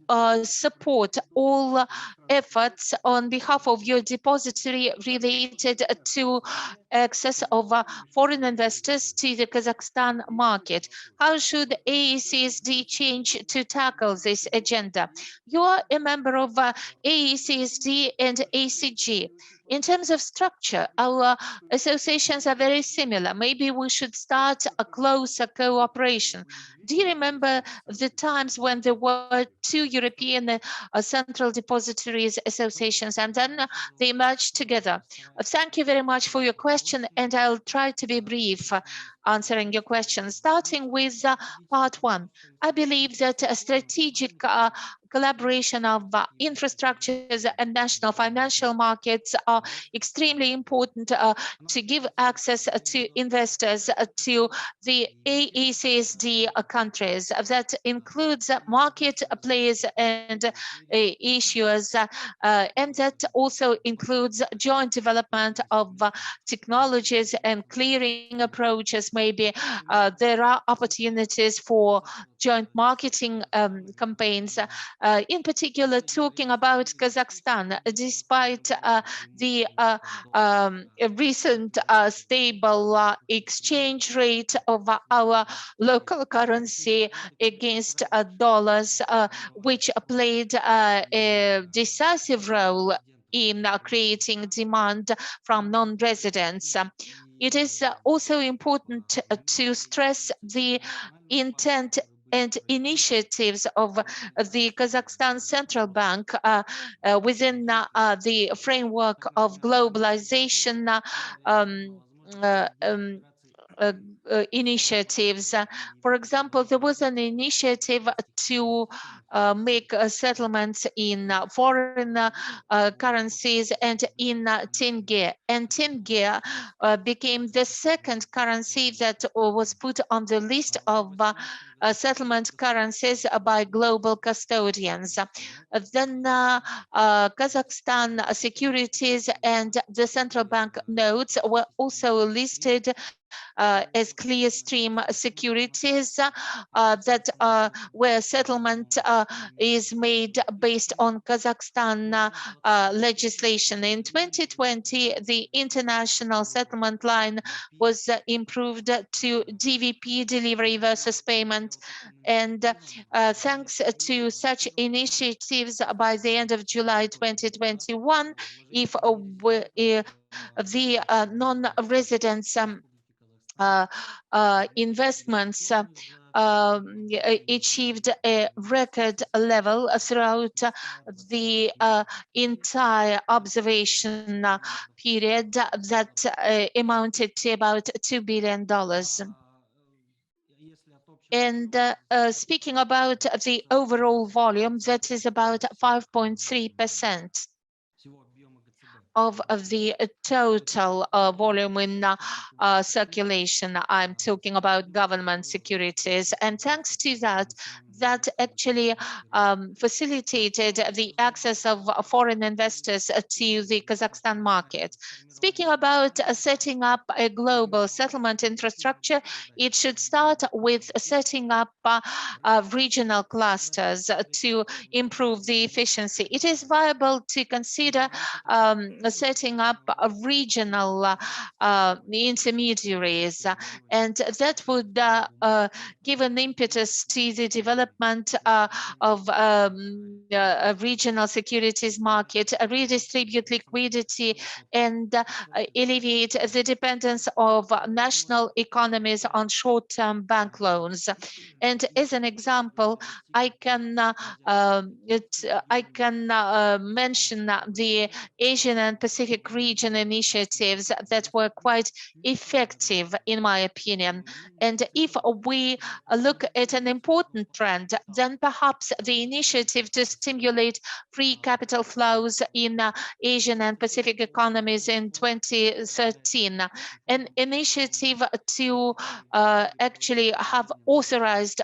support all efforts on behalf of your depository related to access of foreign investors to the Kazakhstan market? How should AECSD change to tackle this agenda? You are a member of AECSD and ACG. In terms of structure, our associations are very similar. Maybe we should start a closer cooperation. Do you remember the times when there were two European central depositories associations and then they merged together? Thank you very much for your question, and I'll try to be brief answering your question. Starting with part one, I believe that a strategic collaboration of infrastructures and national financial markets are extremely important to give access to investors to the AECSD countries. That includes market players and issuers, and that also includes joint development of technologies and clearing approaches. Maybe there are opportunities for joint marketing campaigns. In particular, talking about Kazakhstan, despite the recent stable exchange rate of our local currency against dollars, which played a decisive role in creating demand from non-residents. It is also important to stress the intent and initiatives of the Kazakhstan Central Bank within the framework of globalization initiatives. For example, there was an initiative to make settlements in foreign currencies and in tenge. And tenge became the second currency that was put on the list of settlement currencies by global custodians. Then Kazakhstan securities and the central bank notes were also listed as Clearstream securities that where settlement is made based on Kazakhstan legislation. In 2020, the international settlement line was improved to DVP, delivery versus payment. And thanks to such initiatives, by the end of July 2021, if the non-residents investments achieved a record level throughout the entire observation period that amounted to about $2 billion. And speaking about the overall volume, that is about 5.3% of the total volume in circulation. I'm talking about government securities. And thanks to that, that actually facilitated the access of foreign investors to the Kazakhstan market. Speaking about setting up a global settlement infrastructure, it should start with setting up regional clusters to improve the efficiency. It is viable to consider setting up a regional intermediaries, and that would give an impetus to the development of regional securities market, redistribute liquidity, and alleviate the dependence of national economies on short-term bank loans. And as an example, I can mention the Asian and Pacific region initiatives that were quite effective, in my opinion. And if we look at an important trend, then perhaps the initiative to stimulate free capital flows in Asian and Pacific economies in 2013, an initiative to actually have authorized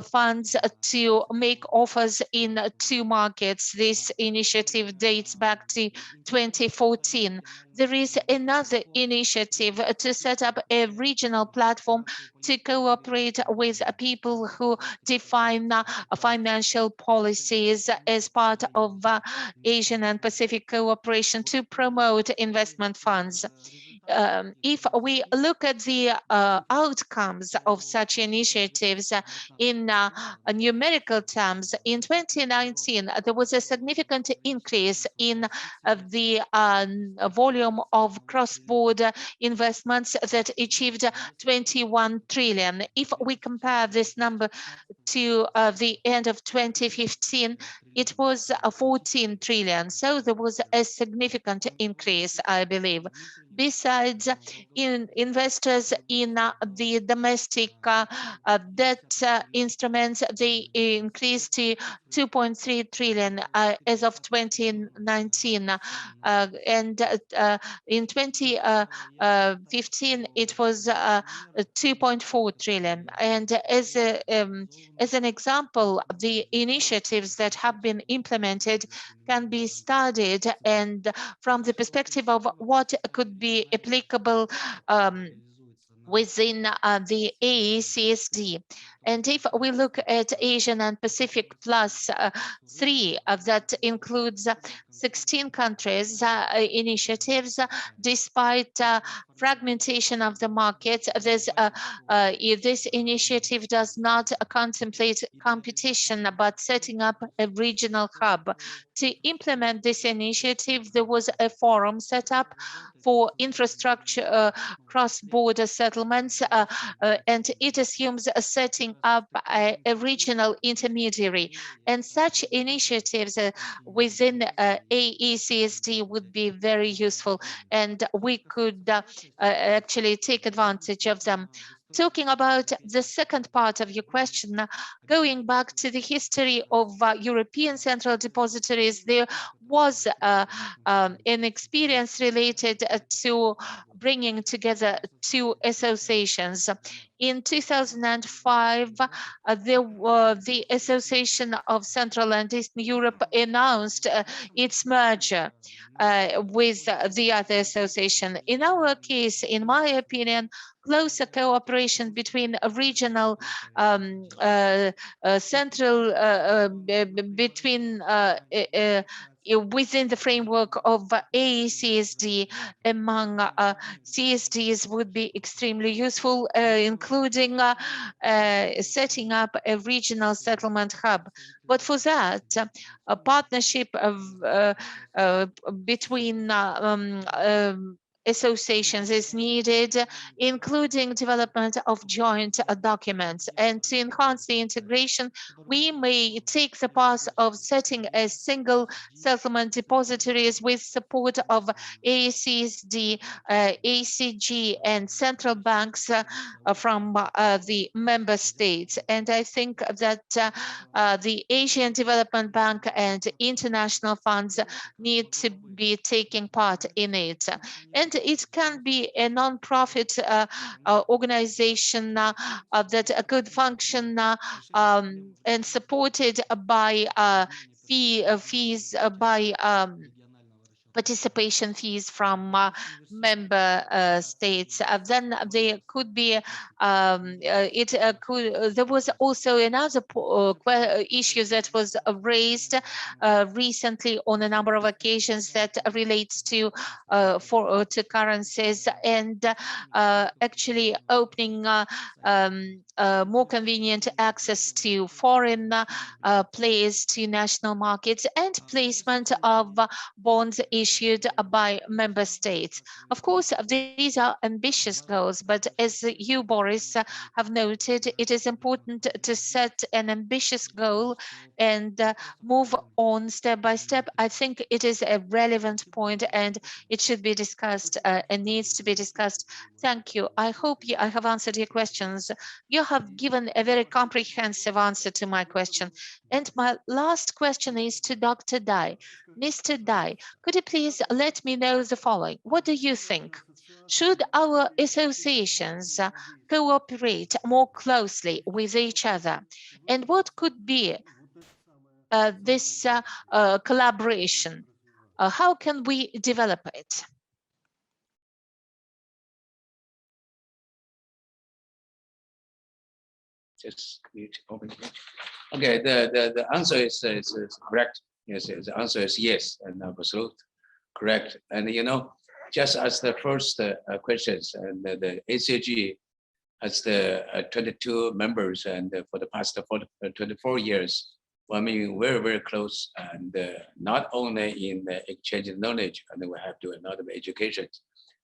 funds to make offers in 2 markets. This initiative dates back to 2014. There is another initiative to set up a regional platform to cooperate with people who define financial policies as part of Asian and Pacific cooperation to promote investment funds. If we look at the outcomes of such initiatives in numerical terms, in 2019, there was a significant increase in the volume of cross-border investments that achieved 21 trillion. If we compare this number to the end of 2015, it was 14 trillion. So there was a significant increase, I believe. Besides, investors in the domestic debt instruments, they increased to 2.3 trillion as of 2019. And in 2015, it was 2.4 trillion. And as an example, the initiatives that have been implemented can be studied, and from the perspective of what could be applicable within the AECSD. And if we look at Asian and Pacific plus 3, that includes 16 countries initiatives, despite fragmentation of the market, this initiative does not contemplate competition, but setting up a regional hub. To implement this initiative, there was a forum set up for infrastructure cross-border settlements, and it assumes setting up a regional intermediary. And such initiatives within AECSD would be very useful, and we could actually take advantage of them. Talking about the second part of your question, going back to the history of European central depositories, there was an experience related to bringing together 2 associations. In 2005, the Association of Central and Eastern Europe announced its merger with the other association. In our case, in my opinion, closer cooperation between regional central between within the framework of AECSD among CSDs would be extremely useful, including setting up a regional settlement hub. But for that, a partnership of between associations is needed, including development of joint documents. And to enhance the integration, we may take the path of setting a single settlement depositories with support of AECSD, ACG, and central banks from the member states. And I think that the Asian Development Bank and international funds need to be taking part in it. And it can be a non-profit organization that could function and supported by fees by participation fees from member states. Then there could be there was also another issue that was raised recently on a number of occasions that relates to currencies and actually opening more convenient access to foreign players to national markets and placement of bonds issued by member states. Of course, these are ambitious goals, but as you, Boris, have noted, it is important to set an ambitious goal and move on step by step. I think it is a relevant point and it should be discussed and needs to be discussed. Thank you. I hope I have answered your questions. You have given a very comprehensive answer to my question. And my last question is to Dr. Dai. Mr. Dai, could you please let me know the following? What do you think? Should our associations cooperate more closely with each other? And what could be this collaboration? How can we develop it? Just open. Okay, the answer is correct. Yes, the answer is yes, and absolute correct. And you know, just as the first questions, and the ACG has the 22 members, and for the past 24 years, I mean, very close, and not only in exchanging knowledge, and then we have to do a lot of education,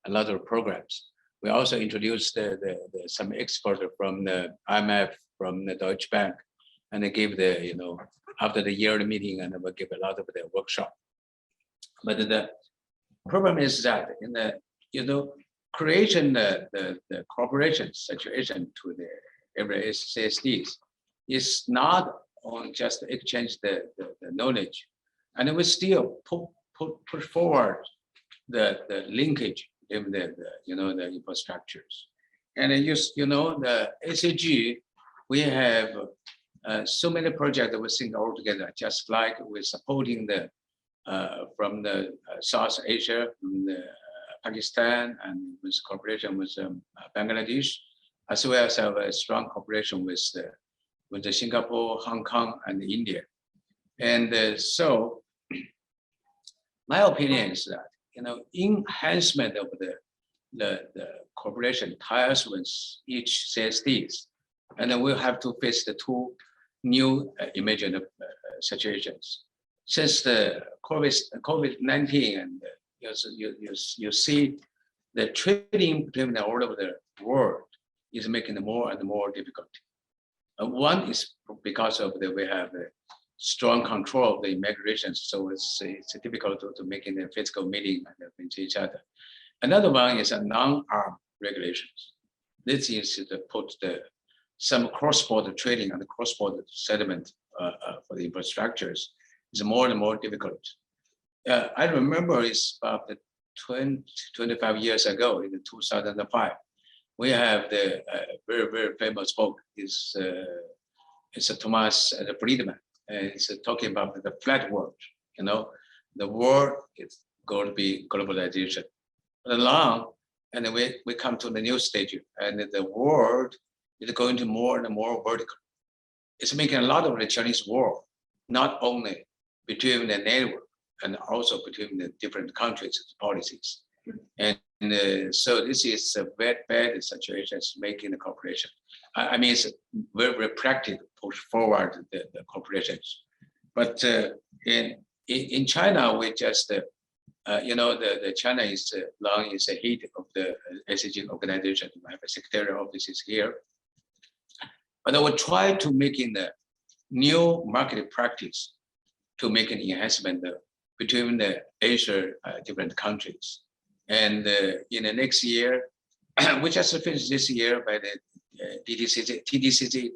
a lot of programs. We also introduced some experts from the IMF, from the Deutsche Bank, and they gave the, you know, after the yearly meeting, and we give a lot of the workshop. But the problem is that in the, you know, creation the cooperation situation to the every AECSDs is not on just exchange the knowledge, and we still put forward the linkage in the you know, the infrastructures. And you know, the ACG, we have so many projects that we think all together, just like we're supporting the from the South Asia, from the Pakistan, and with cooperation with Bangladesh, as well as have a strong cooperation with the Singapore, Hong Kong, and India. And so my opinion is that, you know, enhancement of the cooperation ties with each CSDs, and then we'll have to face the two new emergent situations. Since the COVID-19, and you see the trading between all over the world is making it more and more difficult. One is because of we have a strong control of the immigration, so it's difficult to make a physical meeting with each other. Another one is a non-armed regulations. This is to put some cross-border trading and cross-border settlement for the infrastructures is more and more difficult. I remember it's about 25 years ago, in 2005, we have the very famous book. It's a Thomas Friedman, and it's talking about the flat world. You know, the world is going to be globalization. Along, and then we come to the new stage, and the world is going to more and more vertical. It's making a lot of the Chinese war, not only between the network and also between the different countries' policies. And so this is a bad situation, making the cooperation. I mean, it's very practical, push forward the cooperations. But in China, we just, you know, the China is long is the head of the ACG organization. We have a secretarial offices here. But I will try to make in the new market practice to make an enhancement between the Asia different countries. And in the next year, we just finished this year by the TDCC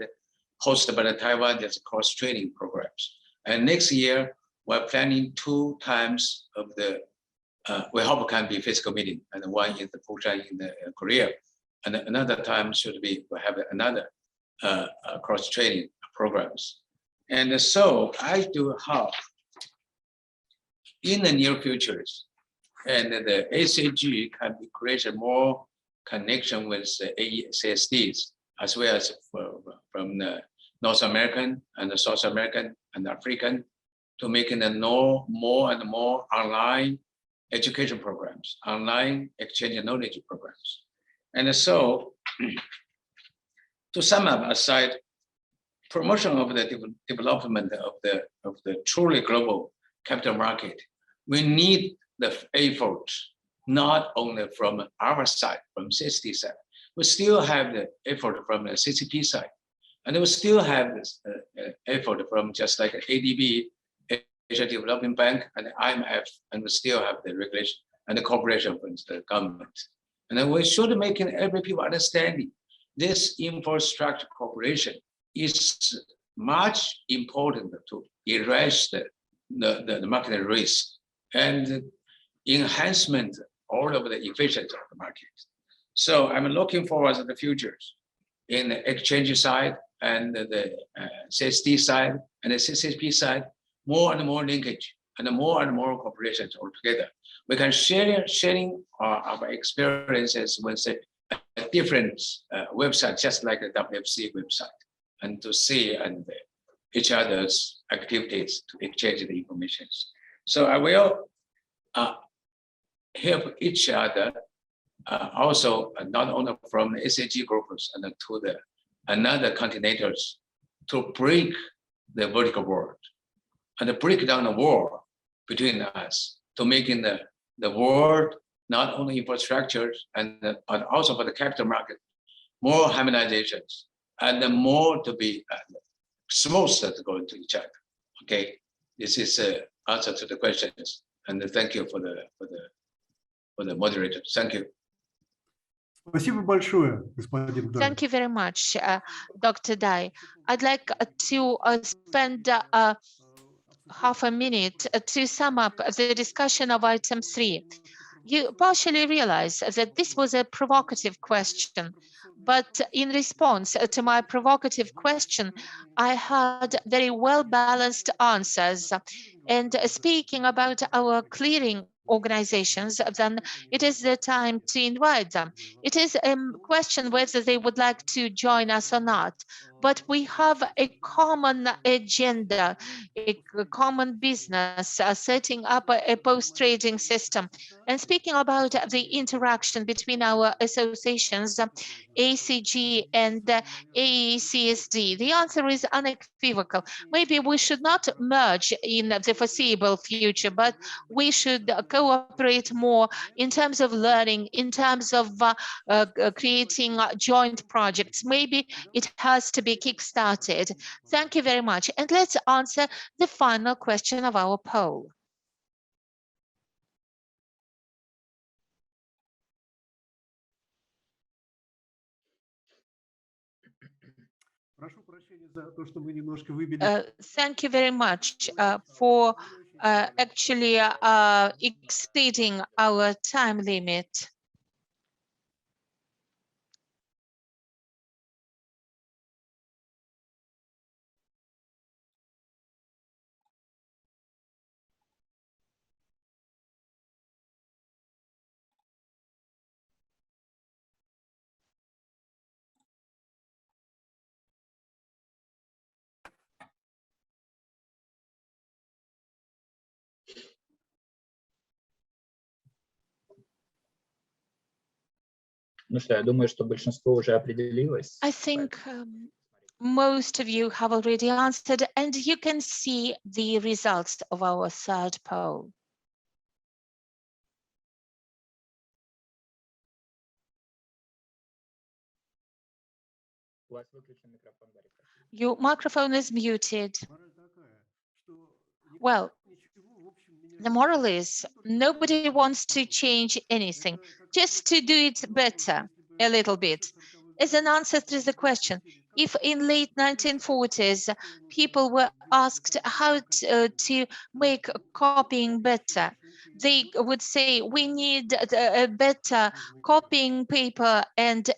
hosted by the Taiwan just cross-training programs. And next year, we're planning 2 times of the we hope can be physical meeting, and one in the Busan in the Korea, and another time should be we have another cross training programs. And so I do hope in the near futures, and the ACG can be create more connection with the AECSDs, as well as from the North American and the South American and African, to making the more and more online education programs, online exchange knowledge programs. And so, to sum up, aside promotion of the development of the truly global capital market, we need the effort not only from our side, from CSD side, we still have the effort from the CCP side, and we still have this effort from just like ADB, Asia Development Bank, and IMF, and we still have the regulation and the cooperation with the government. And then we should make every people understanding this infrastructure cooperation is much important to erase the market risk and enhancement all of the efficiency of the market. So I'm looking forward to the futures in the exchange side and the CSD side and the CCP side, more and more linkage and more cooperation altogether. We can sharing our experiences with a different website, just like the WFC website, and to see and each other's activities to exchange the information. So I will help each other also not only from the SAG groups and to the another continentals to break the vertical world and break down the wall between us to making the world not only infrastructure but also for the capital market more harmonizations and more to be smooth to go into each other. Okay, this is answer to the questions, and thank you for the moderator. Thank you. Спасибо большое, господин Дай. Thank you very much, Dr. Dai. I'd like to spend half a minute to sum up the discussion of item 3. You partially realize that this was a provocative question, but in response to my provocative question, I had very well-balanced answers. And speaking about our clearing organizations, then it is the time to invite them. It is a question whether they would like to join us or not, but we have a common agenda, a common business, setting up a post-trading system. And speaking about the interaction between our associations, ACG and AECSD, the answer is unequivocal. Maybe we should not merge in the foreseeable future, but we should cooperate more in terms of learning, in terms of creating joint projects. Maybe it has to be kick-started. Thank you very much. And let's answer the final question of our poll. Thank you very much for actually exceeding our time limit. Ну что, я думаю, что большинство уже определилось. I think most of you have already answered, and you can see the results of our third poll. Your microphone is muted. Well, the moral is nobody wants to change anything, just to do it better a little bit. As an answer to the question, If in late 1940s people were asked how to make copying better, they would say we need a better copying paper and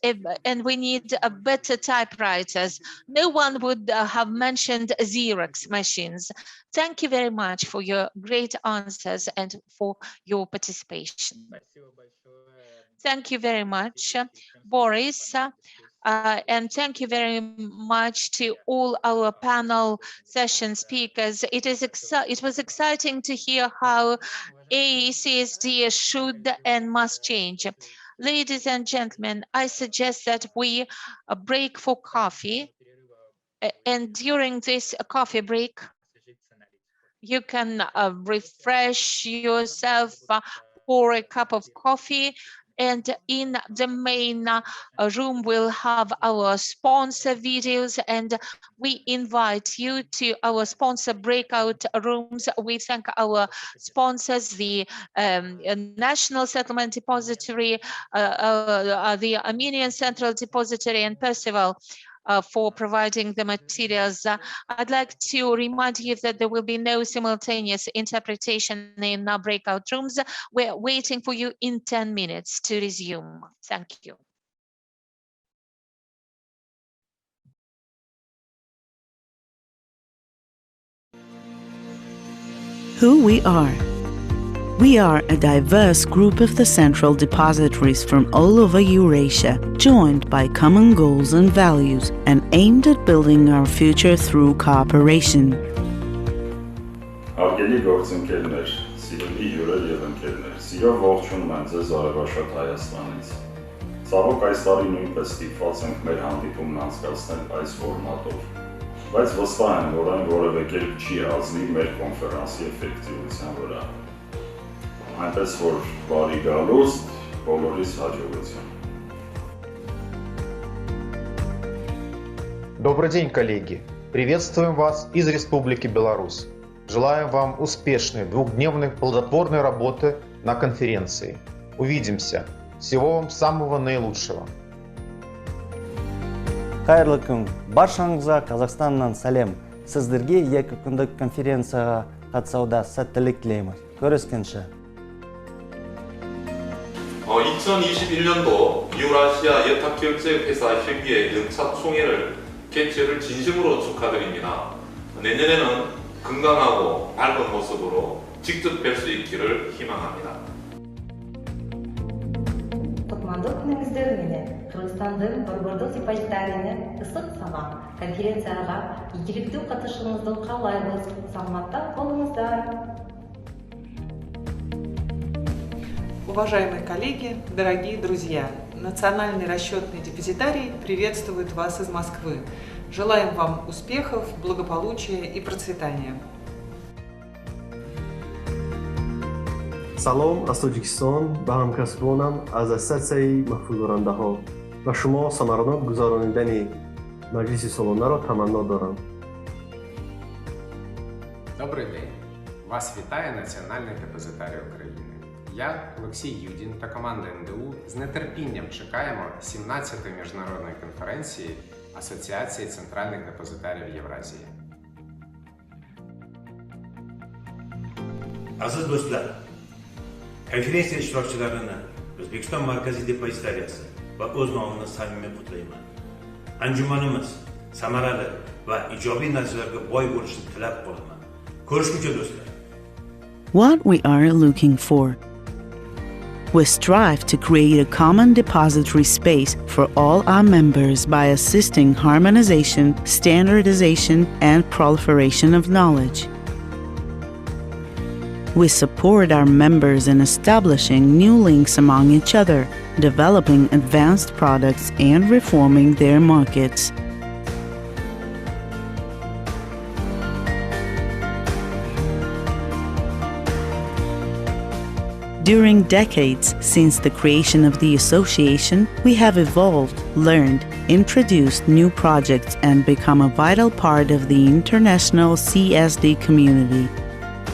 we need a better typewriters. No one would have mentioned Xerox machines. Thank you very much for your great answers and for your participation. Thank you very much, Boris. And thank you very much to all our panel session speakers. It was exciting to hear how AECSD should and must change. Ladies and gentlemen, I suggest that we break for coffee. And during this coffee break, you can refresh yourself, pour a cup of coffee, and in the main room we'll have our sponsor videos, and we invite you to our sponsor breakout rooms. We thank our sponsors, the National Settlement Depository, the Armenian Central Depository, and Percival for providing the materials. I'd like to remind you that there will be no simultaneous interpretation in our breakout rooms. We're waiting for you in 10 minutes to resume. Thank you. Who we are. We are a diverse group of the central depositories from all over Eurasia, joined by common goals and values, and aimed at building our future through cooperation. Հարգելի գործընկերներ, սիրելի հյուրեր եւ ընկերներ, սիրով ողջունում եմ ձեզ Արևաշատ Հայաստանից։ Ցավոք այս տարի նույնպես ստիպված ենք մեր հանդիպումն անցկացնել այս ֆորմատով, բայց վստահ եմ, որ այն որևէ կերպ չի ազնի մեր կոնֆերանսի էֆեկտիվության վրա։ Այնպես որ բարի գալուստ, բոլորիս հաջողություն։ Добрый день, коллеги! Приветствуем вас из Республики Беларусь. Желаем вам успешной двухдневной плодотворной работы на конференции. Увидимся. Всего вам самого наилучшего. Қайырлы күн. Баршаңызға Қазақстаннан сәлем. Сіздерге 2 күндік конференцияға қатысуда сәттілік тілейміз. Көріскенше. 2021년도 유라시아 예탁결제회사 협의회 영차 총회를 개최를 진심으로 축하드립니다. 내년에는 건강하고 밝은 모습으로 직접 뵐 수 있기를 희망합니다. Кутмандык нигездеги менен Кыргызстандын борбордук депозитарийине ысык салам. Конференцияга ийгиликтүү катышууңузду каалайбыз. Саламатта болуңуздар. Уважаемые коллеги, дорогие друзья, Национальный расчетный депозитарий приветствует вас из Москвы. Желаем вам успехов, благополучия и процветания. سلام از تاجیکستان به همکسبانم از اساتید محفوظ ها و شما ثمرات گذراندن مجلس салоне را تمنا дорам. Добрий день! Вас вітає Національний депозитарій України. Я, Олексій Юдін та команда НДУ з нетерпінням чекаємо 17-ї міжнародної конференції Асоціації центральних депозитарів Євразії. Aziz dostlar, konferensiya ishtirokchilarini O'zbekiston Markaziy depozitariyasi va o'z nomimdan samimiy qutlayman. Anjumanimiz samarali va ijobiy natijalarga boy bo'lishini tilab qolaman. Ko'rishguncha do'stlar. What we are looking for. We strive to create a common depository space for all our members by assisting harmonization, standardization, and proliferation of knowledge. We support our members in establishing new links among each other, developing advanced products, and reforming their markets. During decades since the creation of the association, we have evolved, learned, introduced new projects, and become a vital part of the international CSD community.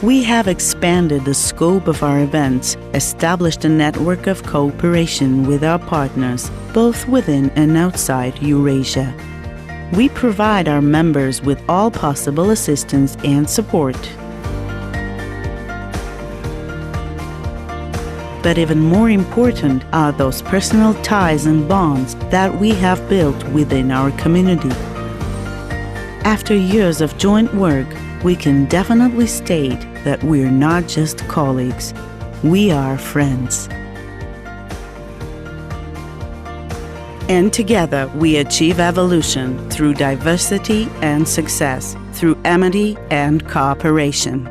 We have expanded the scope of our events, established a network of cooperation with our partners, both within and outside Eurasia. We provide our members with all possible assistance and support. But even more important are those personal ties and bonds that we have built within our community. After years of joint work, we can definitely state that we're not just colleagues, we are friends. And together we achieve evolution through diversity and success, through amity and cooperation.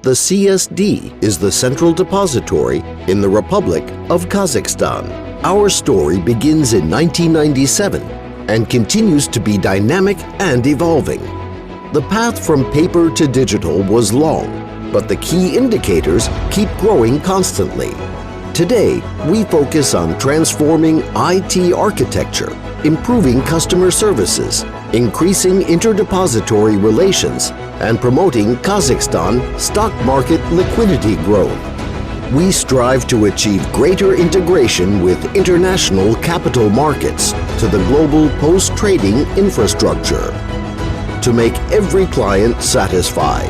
The CSD is the central depository in the Republic of Kazakhstan. Our story begins in 1997 and continues to be dynamic and evolving. The path from paper to digital was long, but the key indicators keep growing constantly. Today, we focus on transforming IT architecture, improving customer services, increasing interdepository relations, and promoting Kazakhstan stock market liquidity growth. We strive to achieve greater integration with international capital markets to the global post-trading infrastructure to make every client satisfied.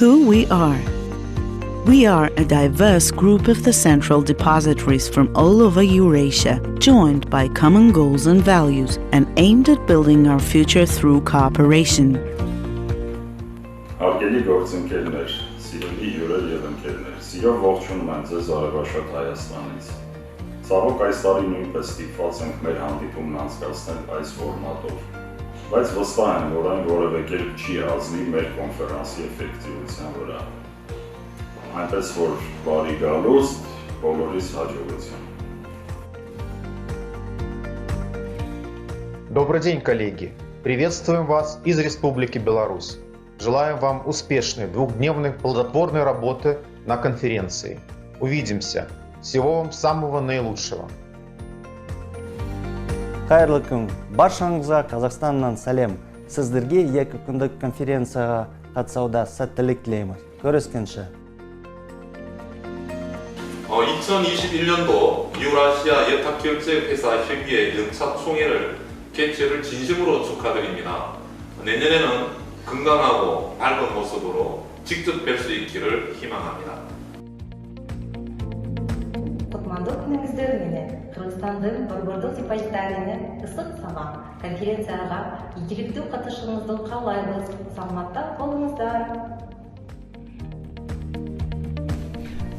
Who we are. We are a diverse group of the central depositories from all over Eurasia, joined by common goals and values, and aimed at building our future through cooperation. Հարգելի գործընկերներ, սիրելի հյուրեր եւ ընկերներ, սիրով ողջունում եմ ձեզ Արևաշատ Հայաստանից։ Ցավոք այս տարի նույնպես ստիպված ենք մեր հանդիպումն անցկացնել այս ֆորմատով, բայց վստահ եմ, որ այն որևէ կերպ չի ազնի մեր կոնֆերանսի էֆեկտիվության վրա։ Այնպես որ բարի գալուստ, բոլորիս հաջողություն։ Добрый день, коллеги! Приветствуем вас из Республики Беларусь. Желаем вам успешной двухдневной плодотворной работы на конференции. Увидимся. Всего вам самого наилучшего. Қайырлы күн. Баршаңызға Қазақстаннан сәлем. Сіздерге 2 күндік конференцияға қатысуда сәттілік тілейміз. Көріскенше. 2021년도 유라시아 예탁결제회사 협의회 영차 총회를 개최를 진심으로 축하드립니다. 내년에는 건강하고 밝은 모습으로 직접 뵐 수 있기를 희망합니다. Кутмандык күнүңүздөр менен Кыргызстандын борбордук сыйпаттарыны ысык сабак конференцияга ийгиликтүү катышууңузду каалайбыз. Саламатта болуңуздар.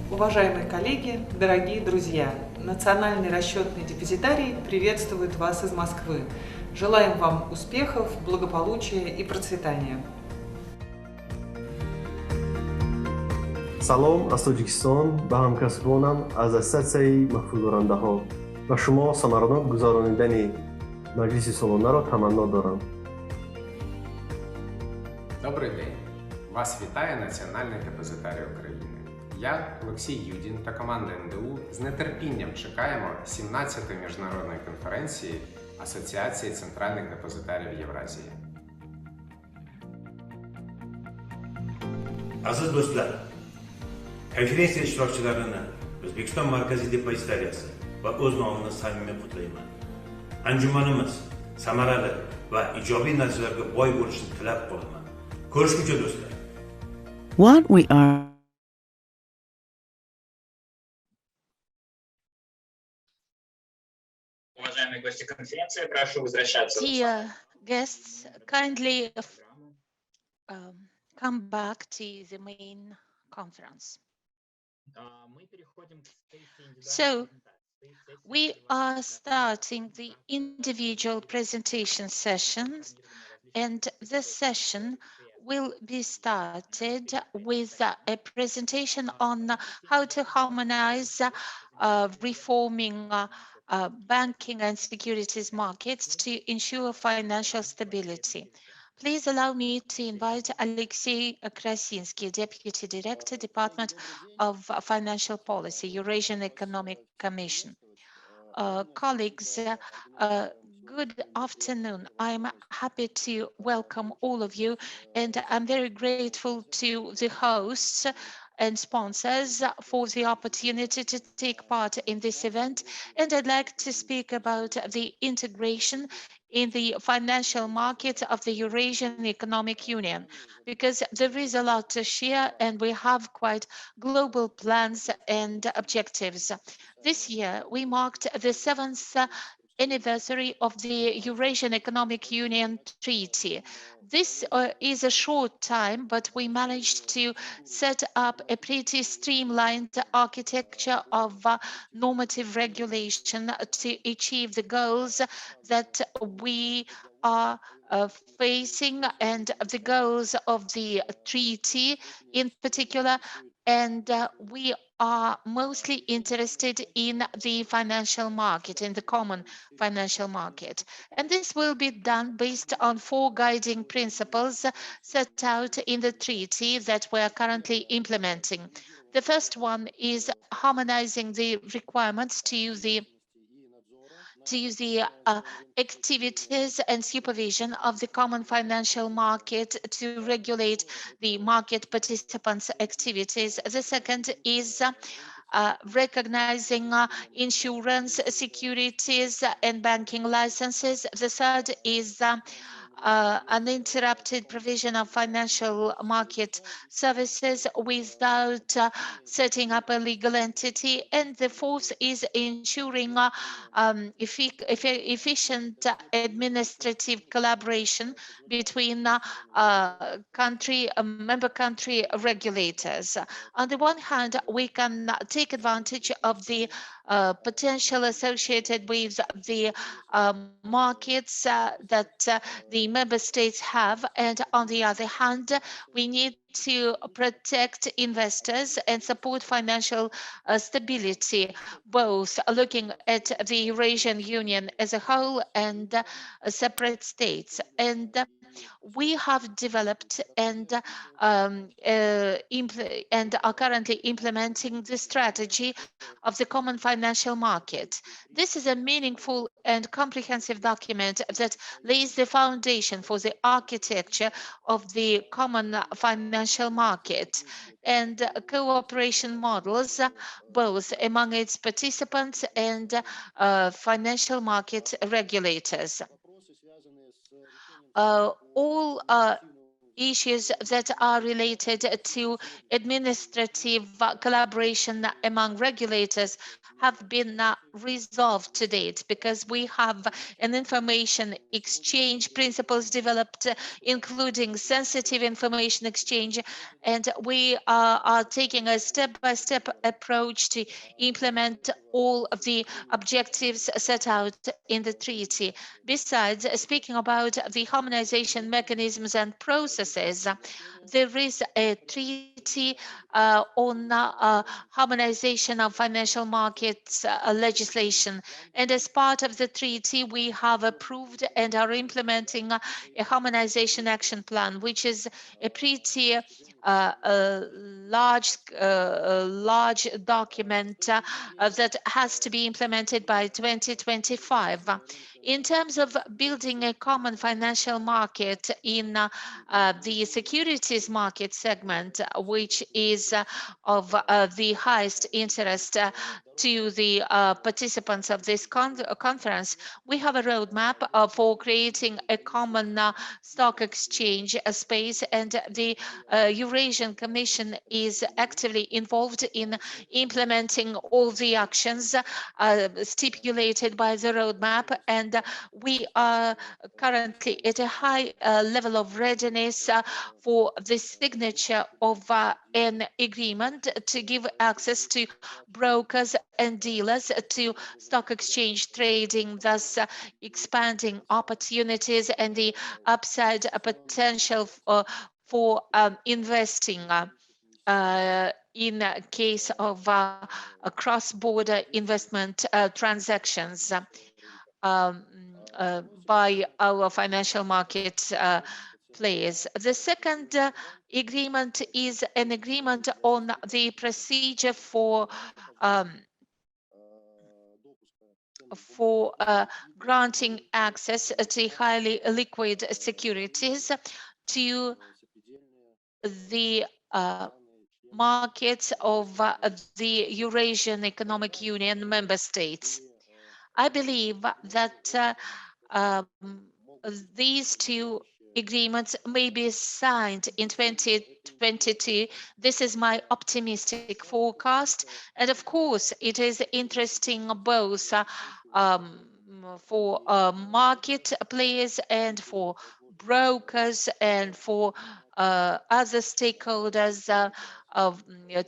Уважаемые коллеги, дорогие друзья, Национальный расчетный депозитарий приветствует вас из Москвы. Желаем вам успехов, благополучия и процветания. سلام از تاجیکستان به همکسبانم از اساتید محفوظ ها و شما ثمرات گذراندن مجلس سالانه را تمنا дорам. Добрий день! Вас вітає Національний депозитарій України. Я, Олексій Юдін та команда НДУ з нетерпінням чекаємо 17-ї міжнародної конференції Асоціації центральних депозитарів Євразії. Aziz do'stlar, konferensiya ishtirokchilarini O'zbekiston Markaziy depozitariyasi va o'z nomimdan samimiy qutlayman. Anjumanimiz samarali va ijobiy natijalarga boy bo'lishini tilab qolaman. Ko'rishguncha do'stlar. What we are. Уважаемые гости конференции, прошу возвращаться. Dear guests, kindly come back to the main conference. So, we are starting the individual presentation sessions, and this session will be started with a presentation on how to harmonize reforming banking and securities markets to ensure financial stability. Please allow me to invite Alexey Krasinsky, Deputy Director, Department of Financial Policy, Eurasian Economic Commission. Colleagues, good afternoon. I'm happy to welcome all of you, and I'm very grateful to the hosts and sponsors for the opportunity to take part in this event. And I'd like to speak about the integration in the financial market of the Eurasian Economic Union, because there is a lot to share and we have quite global plans and objectives. This year, we marked the 7th anniversary of the Eurasian Economic Union Treaty. This is a short time, but we managed to set up a pretty streamlined architecture of normative regulation to achieve the goals that we are facing and the goals of the treaty in particular, and we are mostly interested in the financial market, in the common financial market. And this will be done based on 4 guiding principles set out in the treaty that we are currently implementing. The first one is harmonizing the requirements to use the activities and supervision of the common financial market to regulate the market participants' activities. The second is recognizing insurance, securities, and banking licenses. The third is uninterrupted provision of financial market services without setting up a legal entity. And the fourth is ensuring efficient administrative collaboration between member country regulators. On the one hand, we can take advantage of the potential associated with the markets that the member states have, and on the other hand, we need to protect investors and support financial stability, both looking at the Eurasian Union as a whole and separate states. And we have developed and are currently implementing the strategy of the common financial market. This is a meaningful and comprehensive document that lays the foundation for the architecture of the common financial market and cooperation models, both among its participants and financial market regulators. All issues that are related to administrative collaboration among regulators have been resolved to date, because we have an information exchange principles developed, including sensitive information exchange, and we are taking a step-by-step approach to implement all of the objectives set out in the treaty. Besides, speaking about the harmonization mechanisms and processes, there is a treaty on harmonization of financial markets legislation. And as part of the treaty, we have approved and are implementing a harmonization action plan, which is a pretty large document that has to be implemented by 2025. In terms of building a common financial market in the securities market segment, which is of the highest interest to the participants of this conference, we have a roadmap for creating a common stock exchange space, and the Eurasian Commission is actively involved in implementing all the actions stipulated by the roadmap, and we are currently at a high level of readiness for the signature of an agreement to give access to brokers and dealers to stock exchange trading, thus expanding opportunities and the upside potential for investing in case of cross-border investment transactions by our financial market players. The second agreement is an agreement on the procedure for granting access to highly liquid securities to the markets of the Eurasian Economic Union member states. I believe that these two agreements may be signed in 2022. This is my optimistic forecast. And of course, it is interesting both for market players and for brokers and for other stakeholders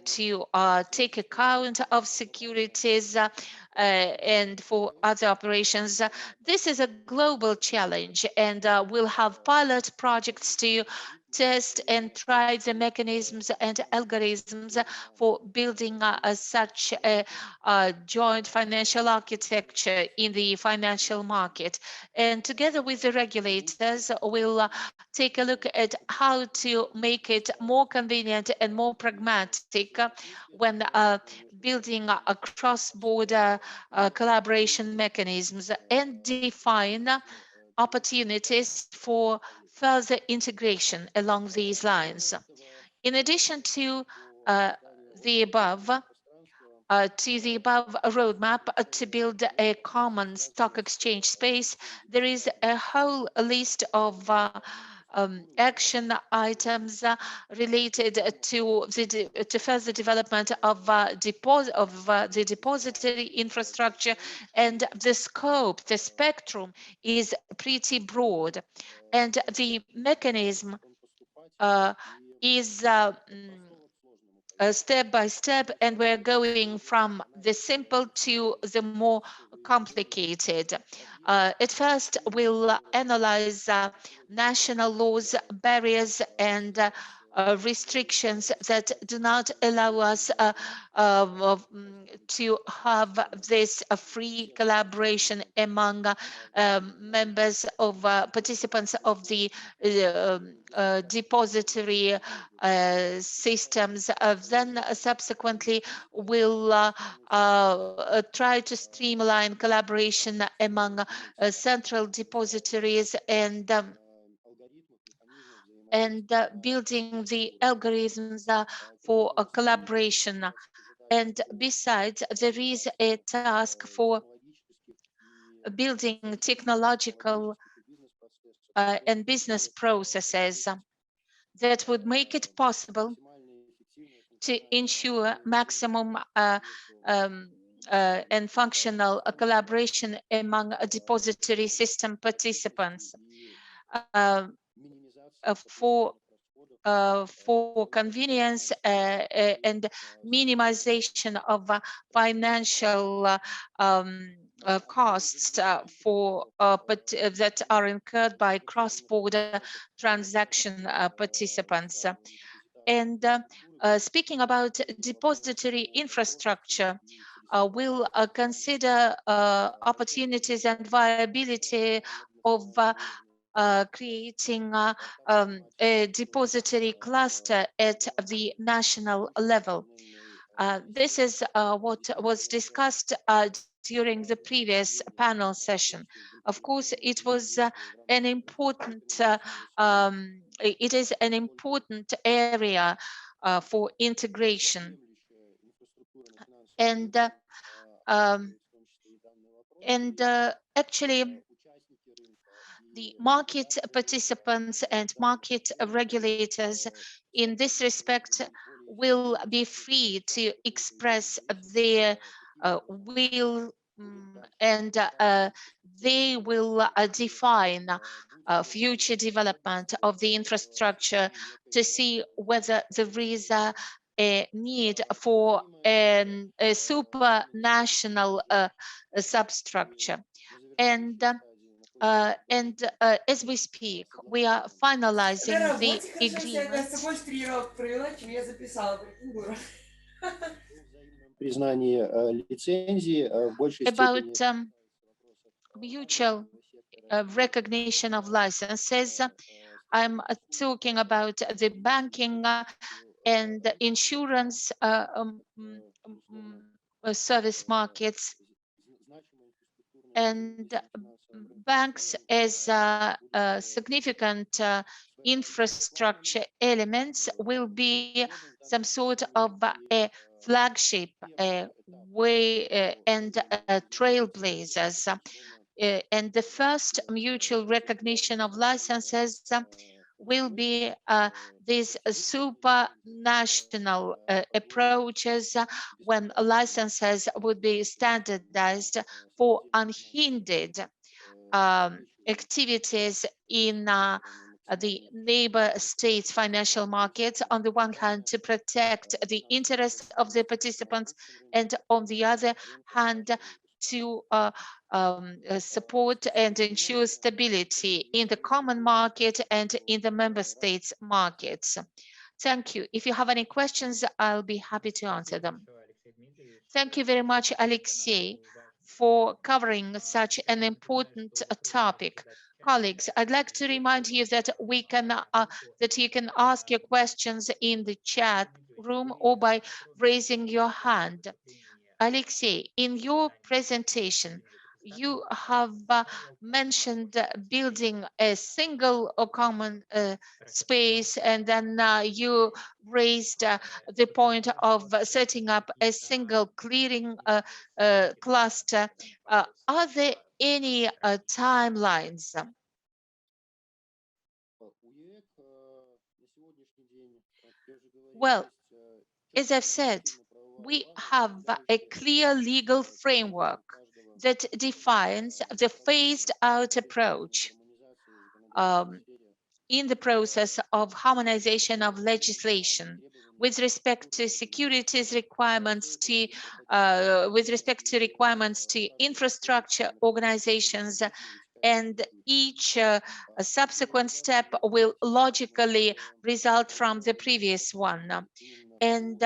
to take account of securities and for other operations. This is a global challenge, and we'll have pilot projects to test and try the mechanisms and algorithms for building such a joint financial architecture in the financial market. And together with the regulators, we'll take a look at how to make it more convenient and more pragmatic when building a cross-border collaboration mechanisms, and define opportunities for further integration along these lines. In addition to the above, to the above roadmap to build a common stock exchange space, there is a whole list of action items related to the further development of the depository infrastructure, and the scope, the spectrum is pretty broad, and the mechanism is step by step, and we're going from the simple to the more complicated. At first, we'll analyze national laws, barriers, and restrictions that do not allow us to have this free collaboration among members of participants of the depository systems. Then subsequently we'll try to streamline collaboration among central depositories and building the algorithms for collaboration. And besides, there is a task for building technological and business processes that would make it possible to ensure maximum and functional collaboration among depository system participants. For convenience and minimization of financial costs that are incurred by cross-border transaction participants. And speaking about depository infrastructure, we'll consider opportunities and viability of creating a depository cluster at the national level. This is what was discussed during the previous panel session. Of course, it was an important, it is an important area for integration. And actually, the market participants and market regulators in this respect will be free to express their will, and they will define future development of the infrastructure to see whether there is a need for a supranational substructure. And as we speak, we are finalizing the agreement about mutual recognition of licenses. I'm talking about the banking and insurance service markets, and banks as significant infrastructure elements will be some sort of a flagship way and trailblazers. And the first mutual recognition of licenses will be these supranational approaches when licenses would be standardized for unhindered activities in the neighbor states' financial markets, on the one hand, to protect the interests of the participants, and on the other hand, to support and ensure stability in the common market and in the member states' markets. Thank you. If you have any questions, I'll be happy to answer them. Thank you very much, Alexei, for covering such an important topic. Colleagues, I'd like to remind you that we can that you can ask your questions in the chat room or by raising your hand. Alexei, in your presentation, you have mentioned building a single or common space, and then you raised the point of setting up a single clearing cluster. Are there any timelines? Well, as I've said, we have a clear legal framework that defines the phased out approach in the process of harmonization of legislation with respect to securities requirements, with respect to requirements to infrastructure organizations, and each subsequent step will logically result from the previous one. And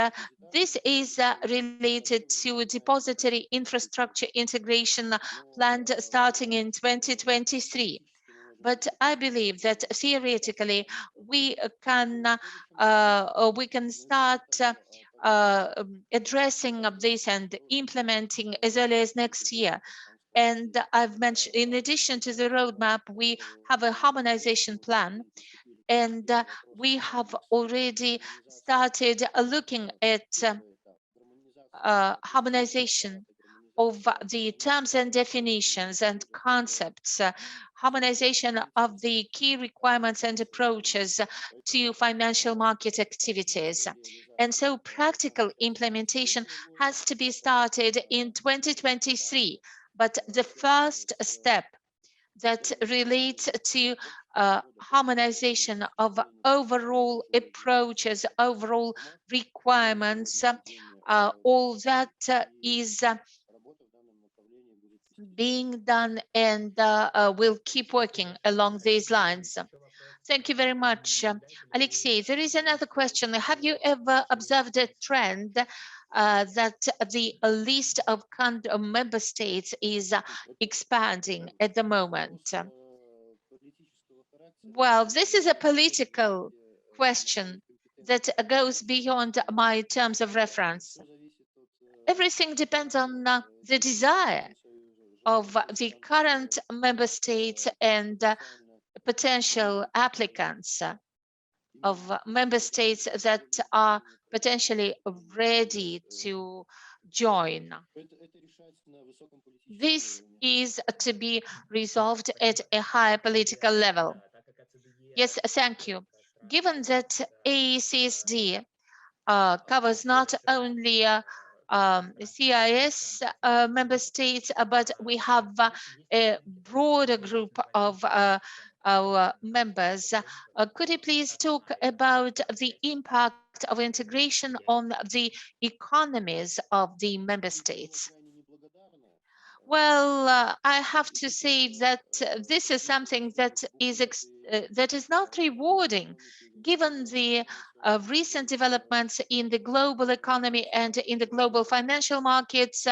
this is related to depository infrastructure integration planned starting in 2023. But I believe that theoretically we can start addressing this and implementing as early as next year. And I've mentioned, in addition to the roadmap, we have a harmonization plan, and we have already started looking at harmonization of the terms and definitions and concepts, harmonization of the key requirements and approaches to financial market activities. And so practical implementation has to be started in 2023. But the first step that relates to harmonization of overall approaches, overall requirements, all that is being done, and we'll keep working along these lines. Thank you very much. Alexei, there is another question. Have you ever observed a trend that the list of member states is expanding at the moment? Well, this is a political question that goes beyond my terms of reference. Everything depends on the desire of the current member states and potential applicants of member states that are potentially ready to join. This is to be resolved at a higher political level. Yes, thank you. Given that AECSD covers not only CIS member states, but we have a broader group of our members. Could you please talk about the impact of integration on the economies of the member states? Well, I have to say that this is something that is not rewarding, given the recent developments in the global economy and in the global financial markets.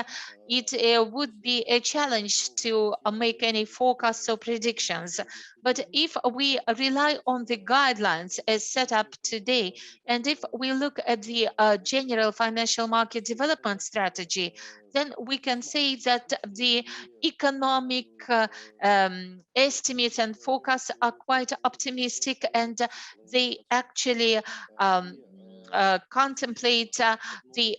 It would be a challenge to make any forecasts or predictions. But if we rely on the guidelines as set up today, and if we look at the general financial market development strategy, then we can say that the economic estimates and forecasts are quite optimistic, and they actually contemplate the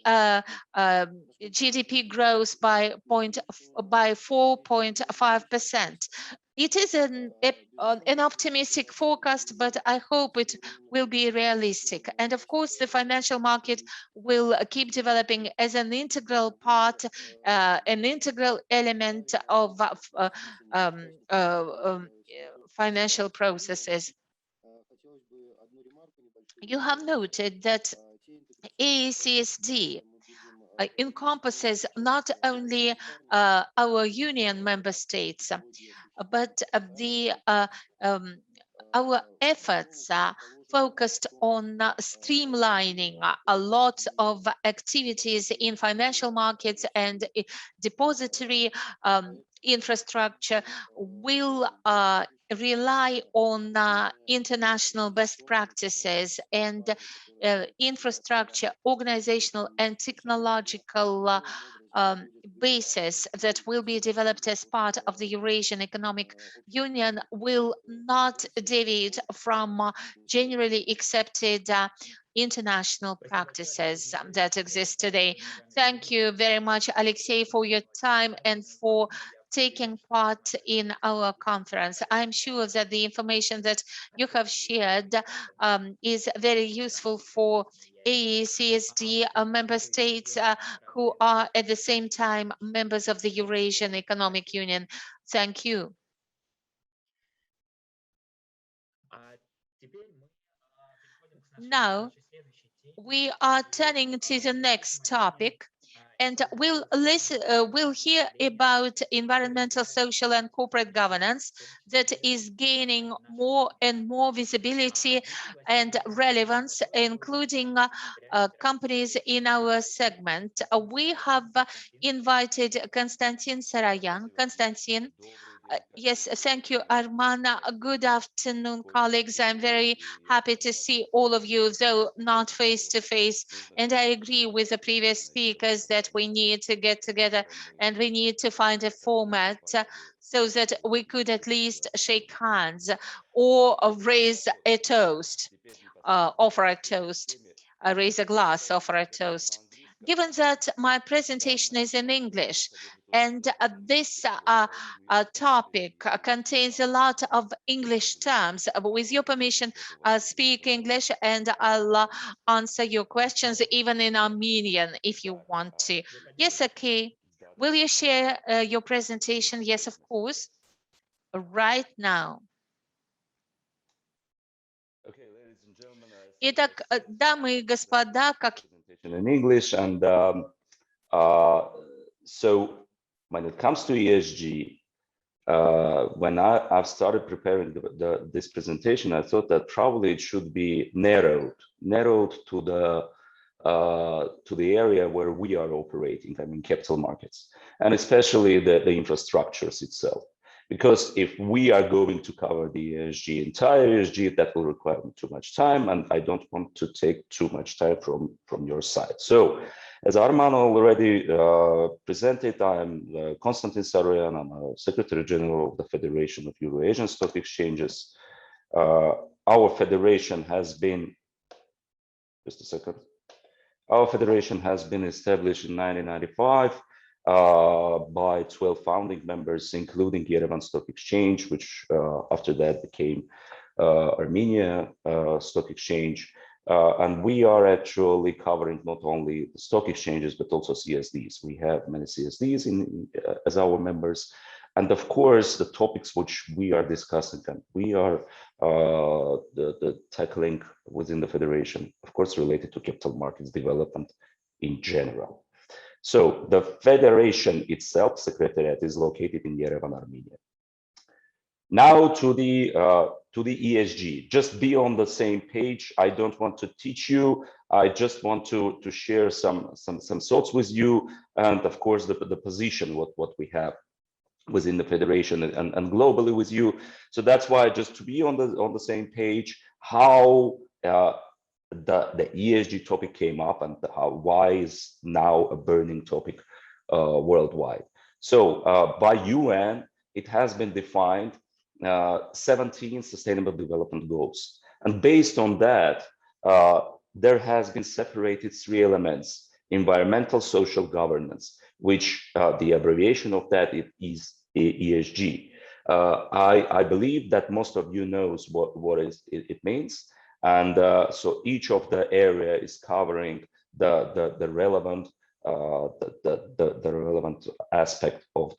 GDP growth by 4.5%. It is an optimistic forecast, but I hope it will be realistic. And of course, the financial market will keep developing as an integral part, an integral element of financial processes. You have noted that AECSD encompasses not only our union member states, but our efforts are focused on streamlining a lot of activities in financial markets, and depository infrastructure will rely on international best practices, and infrastructure, organizational and technological basis that will be developed as part of the Eurasian Economic Union will not deviate from generally accepted international practices that exist today. Thank you very much, Alexei, for your time and for taking part in our conference. I'm sure that the information that you have shared is very useful for AECSD member states who are at the same time members of the Eurasian Economic Union. Thank you. Now, we are turning to the next topic, and we'll hear about environmental, social, and corporate governance that is gaining more and more visibility and relevance, including companies in our segment. We have invited Konstantin Sarayan. Konstantin. Yes, thank you, Armana. Good afternoon, colleagues. I'm very happy to see all of you, though not face to face. And I agree with the previous speakers that we need to get together and we need to find a format so that we could at least shake hands or raise a toast, offer a toast, raise a glass, offer a toast. Given that my presentation is in English, and this topic contains a lot of English terms, with your permission, I'll speak English and I'll answer your questions even in Armenian if you want to. Yes, okay. Will you share your presentation? Yes, of course. Right now. Итак, дамы и господа, как in English, and so when it comes to ESG, when I've started preparing this presentation, I thought that probably it should be narrowed to the area where we are operating, I mean capital markets, and especially the infrastructures itself. Because if we are going to cover the ESG, entire ESG, that will require too much time, and I don't want to take too much time from your side. So, as Arman already presented, I'm Konstantin Saroyan. I'm a Secretary General of the Federation of Euro-Asian Stock Exchanges. Our federation has been, just a second. Our federation has been established in 1995. By 12 founding members, including Yerevan Stock Exchange, which after that became Armenia Stock Exchange. And we are actually covering not only the stock exchanges, but also CSDs. We have many CSDs as our members. And of course, the topics which we are discussing and we are tackling within the federation, of course, related to capital markets development in general. So the federation itself, Secretariat, is located in Yerevan, Armenia. Now to the ESG. Just be on the same page. I don't want to teach you. I just want to share some thoughts with you, and of course the position what we have within the federation and globally with you. So that's why, just to be on the same page, how the ESG topic came up and why is now a burning topic worldwide. So by UN, it has been defined 17 Sustainable Development Goals. And based on that, there has been separated 3 elements: environmental, social, governance, which the abbreviation of that is ESG. I believe that most of you knows what it means. And so each of the area is covering the relevant relevant aspect of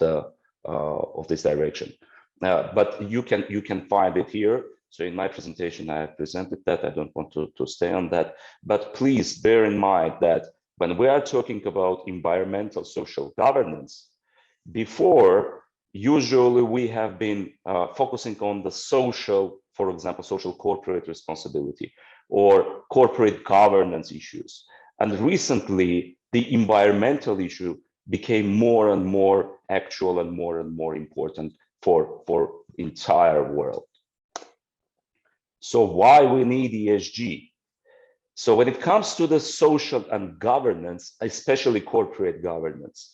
this direction. But you can find it here. So in my presentation, I have presented that. I don't want to stay on that. But please bear in mind that when we are talking about environmental social governance, before, usually we have been focusing on the social, for example, social corporate responsibility or corporate governance issues. And recently, the environmental issue became more and more actual and more important for entire world. So why we need ESG? So when it comes to the social and governance, especially corporate governance,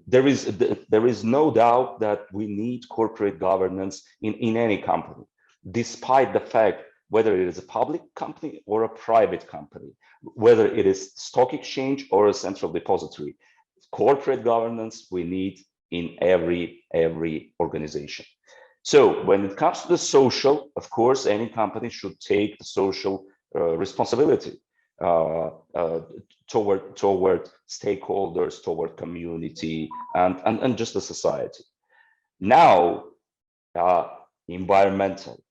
there is no doubt that we need corporate governance in any company, despite the fact whether it is a public company or a private company, whether it is stock exchange or a central depository. Corporate governance we need in every organization. So when it comes to the social, of course, any company should take the social responsibility toward stakeholders, toward community, and just the society. Now, environmental.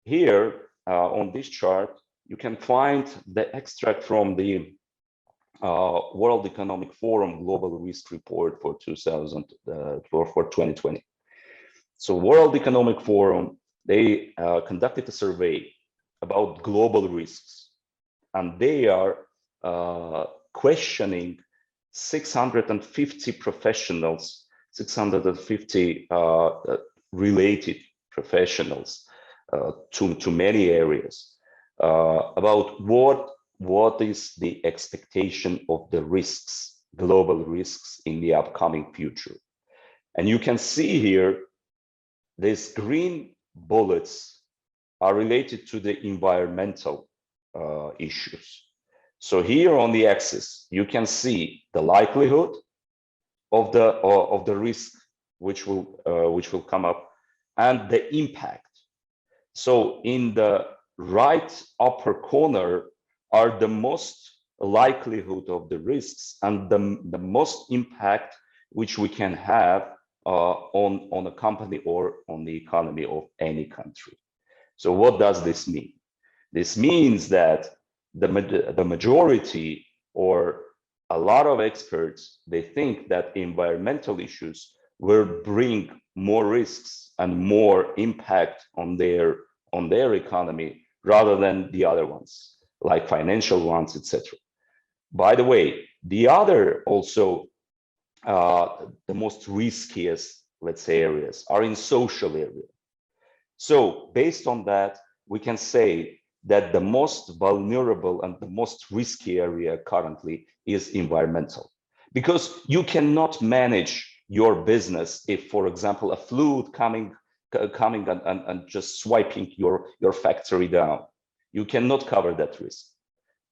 Here on this chart, you can find the extract from the World Economic Forum Global Risk Report for 2020. So World Economic Forum, they conducted a survey about global risks, and they are questioning 650 professionals, 650 related professionals to many areas about what is the expectation of the risks, global risks in the upcoming future. And you can see here, these green bullets are related to the environmental issues. So here on the axis, you can see the likelihood of the risk which will come up and the impact. So in the right upper corner are the most likelihood of the risks and the most impact which we can have on a company or on the economy of any country. So what does this mean? This means that the majority or a lot of experts, they think that environmental issues will bring more risks and more impact on their economy rather than the other ones, like financial ones, etc. By the way, the other also, the most riskiest, let's say, areas are in social area. So based on that, we can say that the most vulnerable and the most risky area currently is environmental, because you cannot manage your business if, for example, a flood coming and just swiping your factory down. You cannot cover that risk.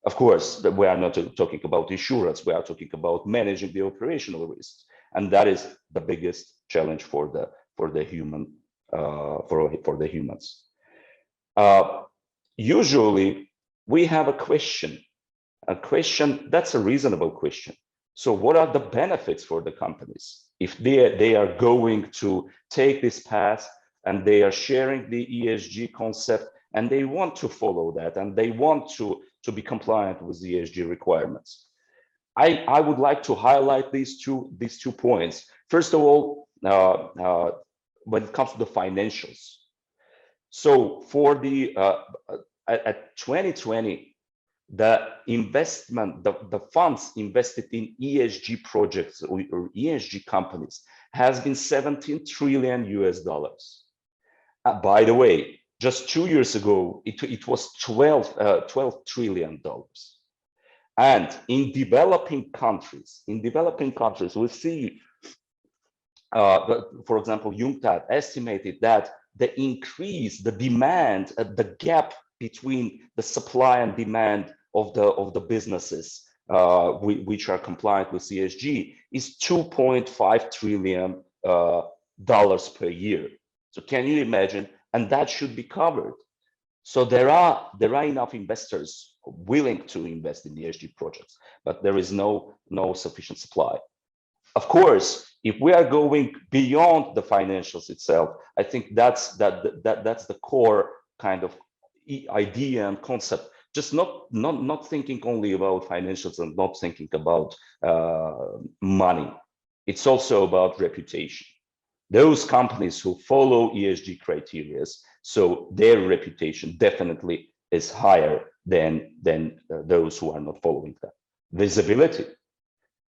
Of course, we are not talking about insurance, we are talking about managing the operational risks, and that is the biggest challenge for the humans. Usually, we have a question that's a reasonable question. So what are the benefits for the companies if they are going to take this path and they are sharing the ESG concept and they want to follow that and they want to be compliant with the ESG requirements? I would like to highlight these two points. First of all, when it comes to the financials. So for the at 2020, the investment, the funds invested in ESG projects or ESG companies has been $17 trillion US. By the way, just 2 years ago, it was $12 trillion. And in developing countries, we see, for example, UNCTAD estimated that the increase, the demand, the gap between the supply and demand of the businesses which are compliant with ESG is $2.5 trillion per year. So can you imagine? And that should be covered. So there are enough investors willing to invest in ESG projects, but there is no sufficient supply. Of course, if we are going beyond the financials itself, I think that's the core kind of idea and concept. Just not thinking only about financials and not thinking about money. It's also about reputation. Those companies who follow ESG criteria, so their reputation definitely is higher than those who are not following that. Visibility.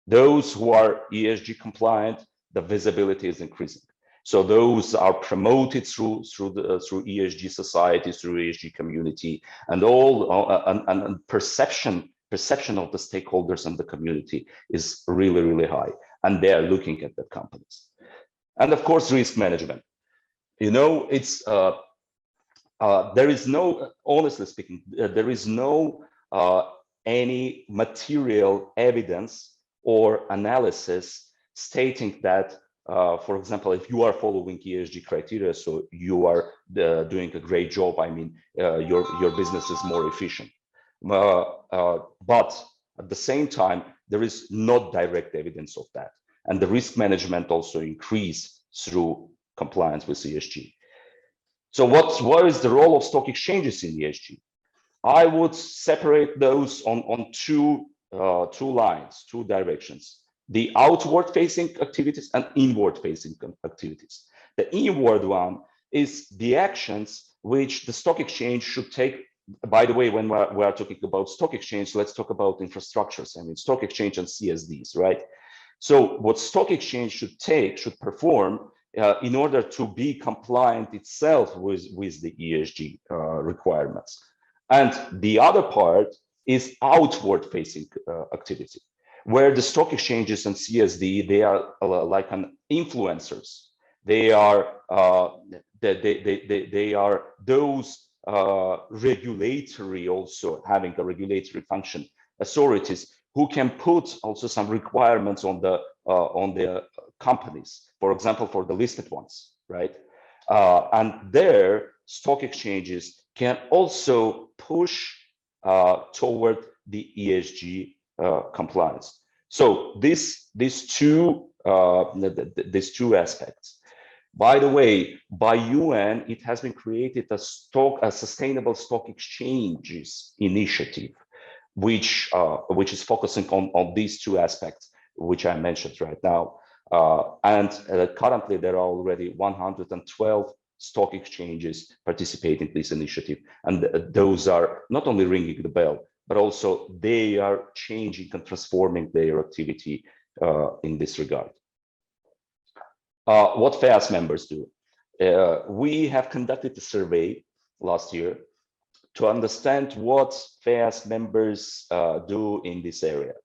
Those who are ESG compliant, the visibility is increasing. So those are promoted through ESG societies, through ESG community, and and perception of the stakeholders and the community is really high, and they are looking at the companies. And of course, risk management. You know, it's there is no, honestly speaking, there is no any material evidence or analysis stating that, for example, if you are following ESG criteria, so you are doing a great job. I mean, your business is more efficient. But at the same time, there is not direct evidence of that, and the risk management also increase through compliance with ESG. So what is the role of stock exchanges in ESG? I would separate those on two lines, two directions: the outward-facing activities and inward-facing activities. The inward one is the actions which the stock exchange should take. By the way, when we are talking about stock exchange, let's talk about infrastructures. I mean, stock exchange and CSDs, right? So what stock exchange should perform in order to be compliant itself with the ESG requirements. And the other part is outward-facing activity, where the stock exchanges and CSD, they are like an influencers. They are they are those regulatory, also having a regulatory function, authorities who can put also some requirements on the companies, for example, for the listed ones, right? And their stock exchanges can also push toward the ESG compliance. So these two aspects. By the way, by UN, it has been created a sustainable stock exchanges initiative, which is focusing on these two aspects, which I mentioned right now. And currently there are already 112 stock exchanges participating in this initiative. And those are not only ringing the bell, but also they are changing and transforming their activity in this regard. What FAS members do. We have conducted a survey last year to understand what FAS members do in this area.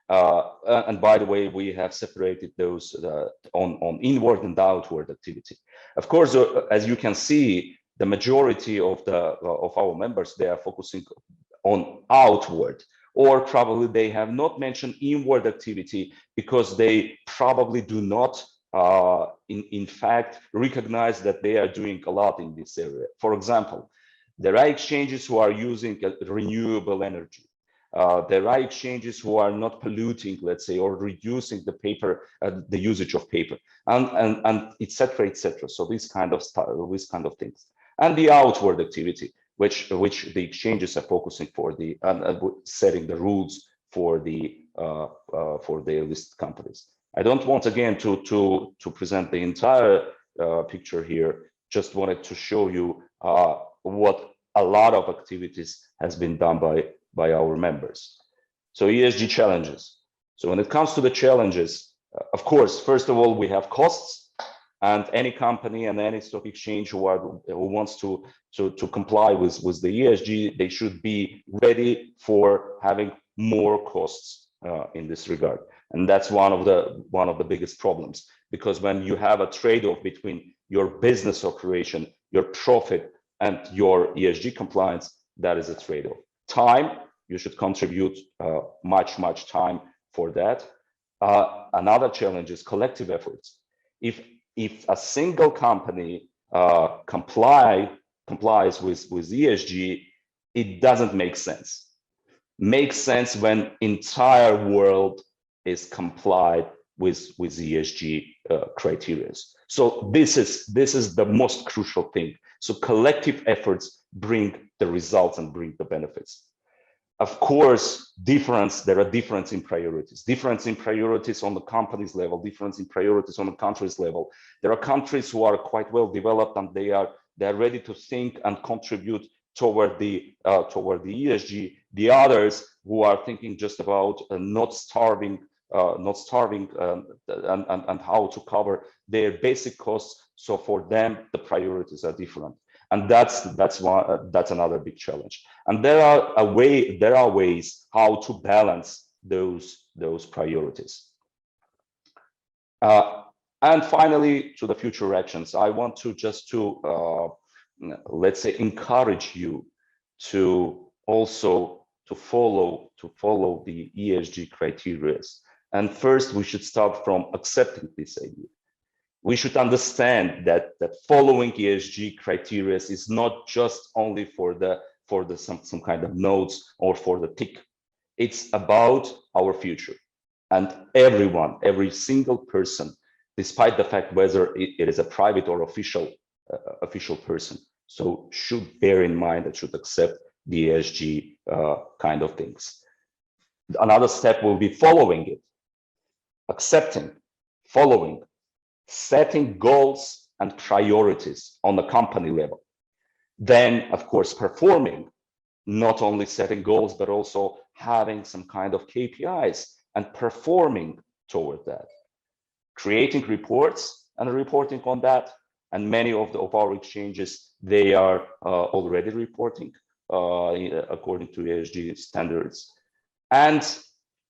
And by the way, we have separated those on inward and outward activity. Of course, as you can see, the majority of our members, they are focusing on outward, or probably they have not mentioned inward activity because they probably do not in fact recognize that they are doing a lot in this area. For example, there are exchanges who are using renewable energy. There are exchanges who are not polluting, let's say, or reducing the paper, the usage of paper, and etc., etc. So this kind of things, and the outward activity, which the exchanges are focusing for the setting the rules for the listed companies. I don't want again to present the entire picture here. Just wanted to show you what a lot of activities has been done by our members. So ESG challenges. So when it comes to the challenges, of course, first of all, we have costs, and any company and any stock exchange who wants to comply with the ESG, they should be ready for having more costs in this regard. And that's one of the biggest problems, because when you have a trade-off between your business operation, your profit, and your ESG compliance, that is a trade-off. Time, you should contribute much time for that. Another challenge is collective efforts. If a single company complies with ESG, it doesn't make sense. Makes sense when entire world is complied with ESG criteria. So this is the most crucial thing. So collective efforts bring the results and bring the benefits. Of course, there are differences in priorities. Difference in priorities on the company's level, difference in priorities on the country's level. There are countries who are quite well developed and they are ready to think and contribute toward the ESG. The others who are thinking just about not starving not starving, and how to cover their basic costs. So for them, the priorities are different, and that's another big challenge. And there are ways how to balance those priorities. And finally, to the future actions, I want to let's say, encourage you to also follow the ESG criteria. And first, we should start from accepting this idea. We should understand that following ESG criteria is not just only for some kind of notes or for the tick. It's about our future, and every single person, despite the fact whether it is a private or official person, so should bear in mind and should accept the ESG kind of things. Another step will be following it, accepting, following, setting goals and priorities on the company level. Then, of course, performing, not only setting goals, but also having some kind of KPIs and performing toward that. Creating reports and reporting on that. And many of our exchanges, they are already reporting according to ESG standards. And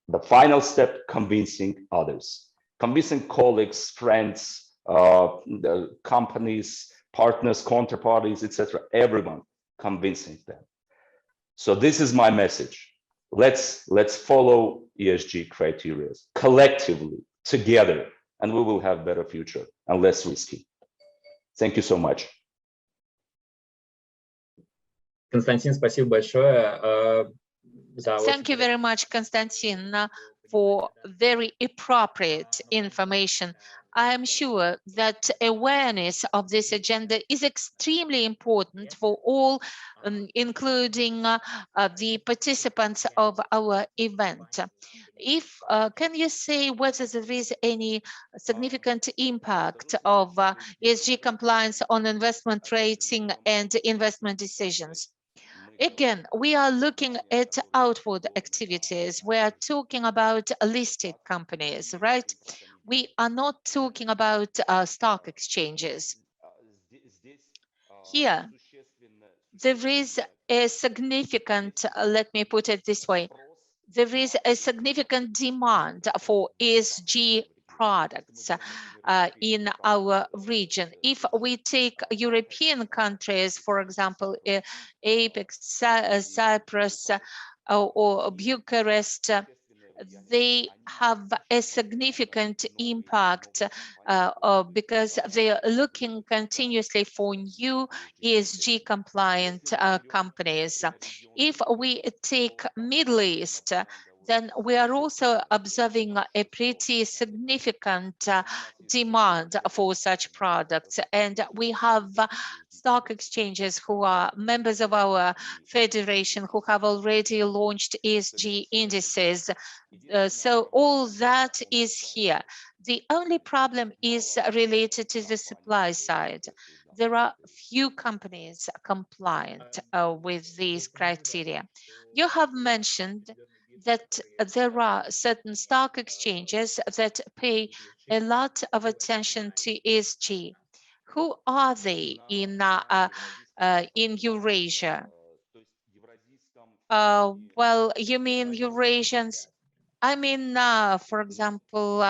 the final step, convincing others, convincing colleagues, friends, the companies, partners, counterparties, etc. Everyone, convincing them. So this is my message. Let's follow ESG criteria collectively, together, and we will have better future and less risky. Thank you so much. Константин, спасибо большое за Thank you very much, Konstantin, for very appropriate information. I am sure that awareness of this agenda is extremely important for all, including the participants of our event. Can you say whether there is any significant impact of ESG compliance on investment rating and investment decisions? Again, we are looking at outward activities. We are talking about listed companies, right? We are not talking about stock exchanges. Here, there is a significant, let me put it this way, there is a significant demand for ESG products in our region. If we take European countries, for example, Apex, Cyprus, or Bucharest, they have a significant impact because they are looking continuously for new ESG compliant companies. If we take Middle East, then we are also observing a pretty significant demand for such products. And we have stock exchanges who are members of our federation who have already launched ESG indices. So all that is here. The only problem is related to the supply side. There are few companies compliant with these criteria. You have mentioned that there are certain stock exchanges that pay a lot of attention to ESG. Who are they in Eurasia? Well, you mean Eurasians? I mean, for example,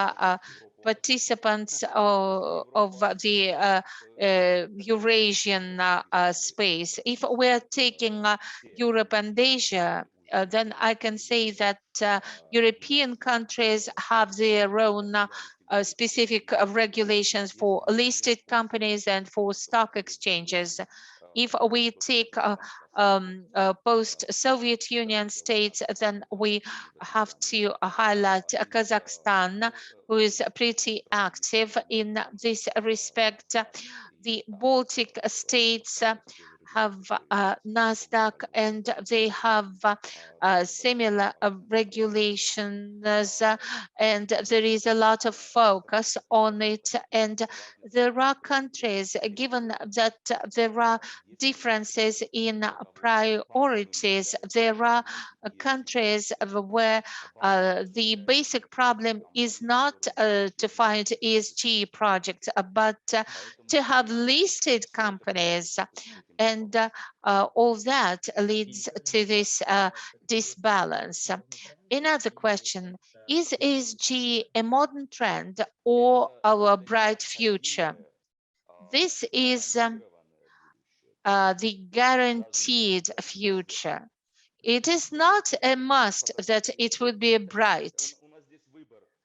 participants of the Eurasian space. If we're taking Europe and Asia, then I can say that European countries have their own specific regulations for listed companies and for stock exchanges. If we take post-Soviet Union states, then we have to highlight Kazakhstan, who is pretty active in this respect. The Baltic states have NASDAQ, and they have similar regulations, and there is a lot of focus on it. And there are countries, given that there are differences in priorities, there are countries where the basic problem is not to find ESG projects, but to have listed companies, and all that leads to this disbalance. Another question: is ESG a modern trend or our bright future? This is the guaranteed future. It is not a must that it would be bright,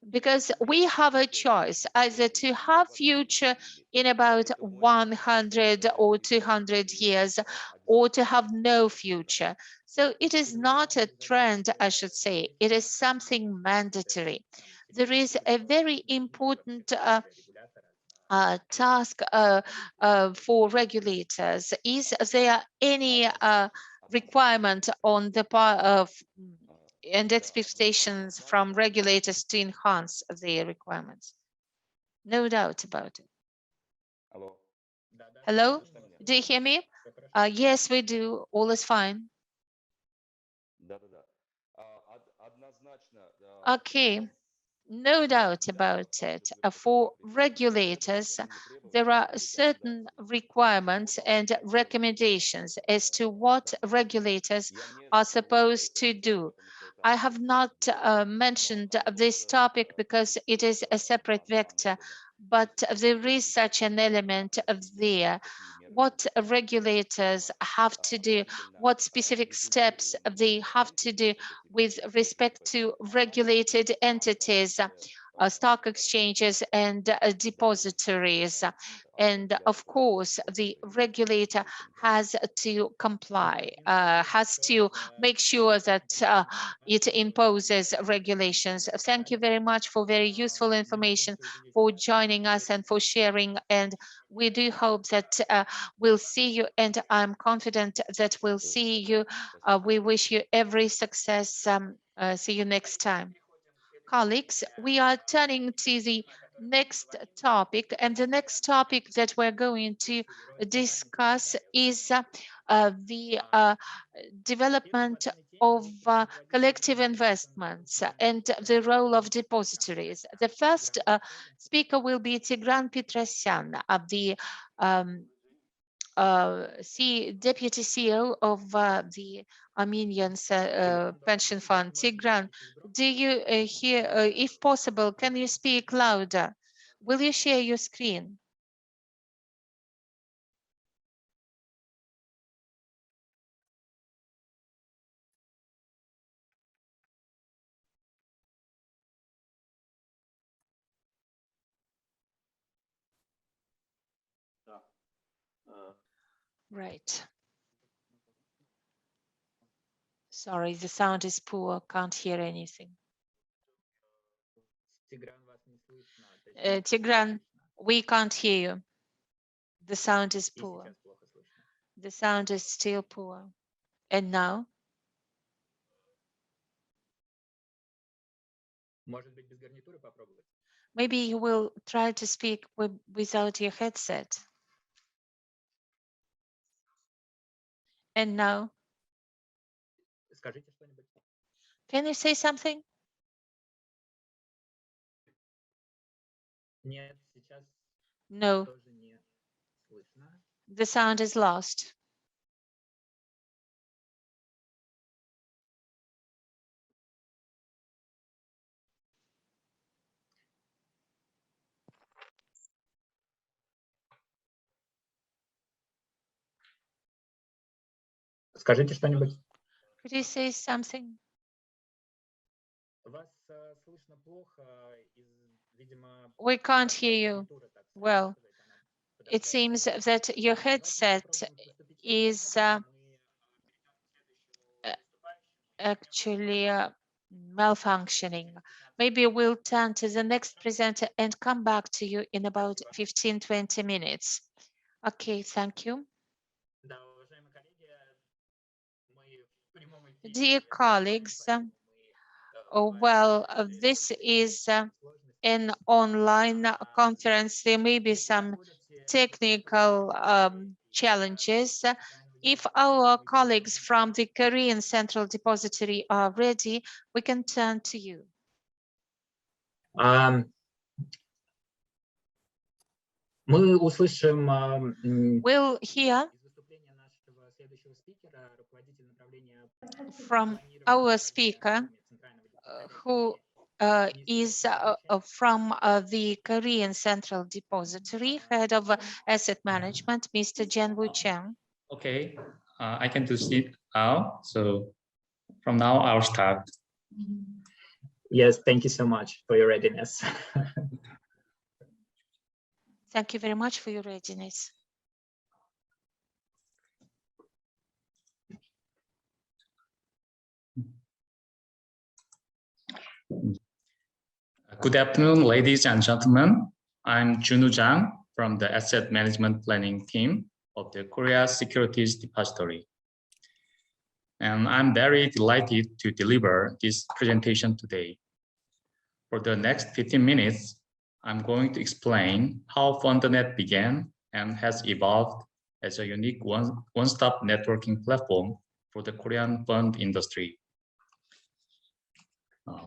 because we have a choice either to have future in about 100 or 200 years, or to have no future. So it is not a trend, I should say. It is something mandatory. There is a very important task for regulators. Is there any requirement on the part of and expectations from regulators to enhance their requirements? No doubt about it. Hello, do you hear me? Yes, we do. All is fine. Okay. No doubt about it. For regulators, there are certain requirements and recommendations as to what regulators are supposed to do. I have not mentioned this topic because it is a separate vector, but there is such an element there. What regulators have to do, what specific steps they have to do with respect to regulated entities, stock exchanges, and depositories. And of course, the regulator has to comply, has to make sure that it imposes regulations. Thank you very much for very useful information, for joining us and for sharing. And we do hope that we'll see you, and I'm confident that we'll see you. We wish you every success. See you next time. Colleagues, we are turning to the next topic, and the next topic that we're going to discuss is the development of collective investments and the role of depositories. The first speaker will be Tigran Petrosyan, the Deputy CEO of the Armenian Pension Fund. Tigran, do you hear? If possible, can you speak louder? Will you share your screen? Right. Sorry, the sound is poor. Can't hear anything. Tigran, we can't hear you. The sound is poor. The sound is still poor. And now? Maybe you will try to speak without your headset. And now? Can you say something? No. The sound is lost. Скажите что-нибудь. Could you say something? We can't hear you well. It seems that your headset is actually malfunctioning. Maybe we'll turn to the next presenter and come back to you in about 15-20 minutes. Okay, thank you. Dear colleagues, this is an online conference. There may be some technical challenges. If our colleagues from the Korean Central Depository are ready, we can turn to you. We'll hear from our speaker, who is from the Korean Central Depository, head of asset management, Mr. Janwoo Chang. Okay, I can do it now. So from now, I'll start. Yes, thank you so much for your readiness. Thank you very much for your readiness. Good afternoon, ladies and gentlemen. I'm Junwoo Jang from the Asset Management Planning team of the Korea Securities Depository. And I'm very delighted to deliver this presentation today. For the next 15 minutes, I'm going to explain how FundNet began and has evolved as a unique one-stop networking platform for the Korean fund industry.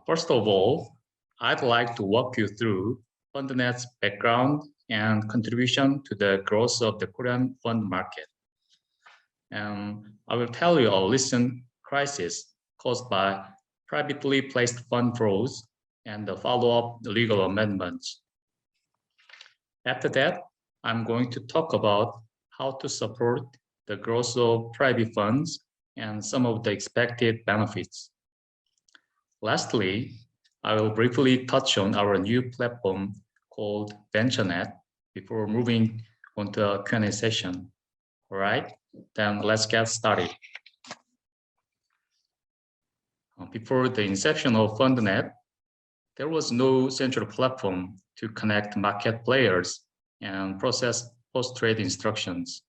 First of all, I'd like to walk you through FundNet's background and contribution to the growth of the Korean fund market. And I will tell you a recent crisis caused by privately placed fund frauds and the follow-up legal amendments. After that, I'm going to talk about how to support the growth of private funds and some of the expected benefits. Lastly, I will briefly touch on our new platform called VentureNet before moving on to a Q&A session. All right, then let's get started. Before the inception of FundNet, there was no central platform to connect market players and process post-trade instructions.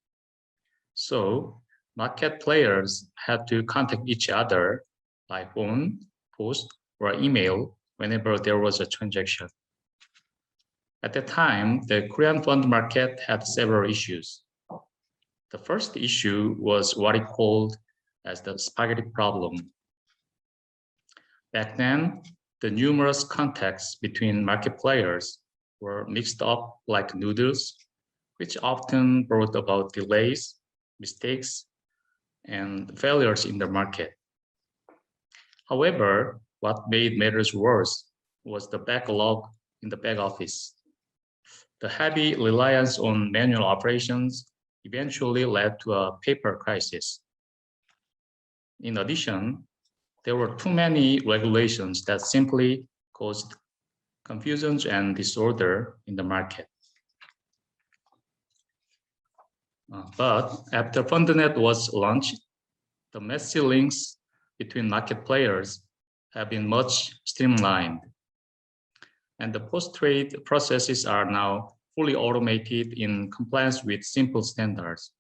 So market players had to contact each other by phone, post, or email whenever there was a transaction. At the time, the Korean fund market had several issues. The first issue was what it called as the spaghetti problem. Back then, the numerous contacts between market players were mixed up like noodles, which often brought about delays, mistakes, and failures in the market. However, what made matters worse was the backlog in the back office. The heavy reliance on manual operations eventually led to a paper crisis. In addition, there were too many regulations that simply caused confusion and disorder in the market. But after FundNet was launched, the messy links between market players have been much streamlined, and the post-trade processes are now fully automated in compliance with simple standards.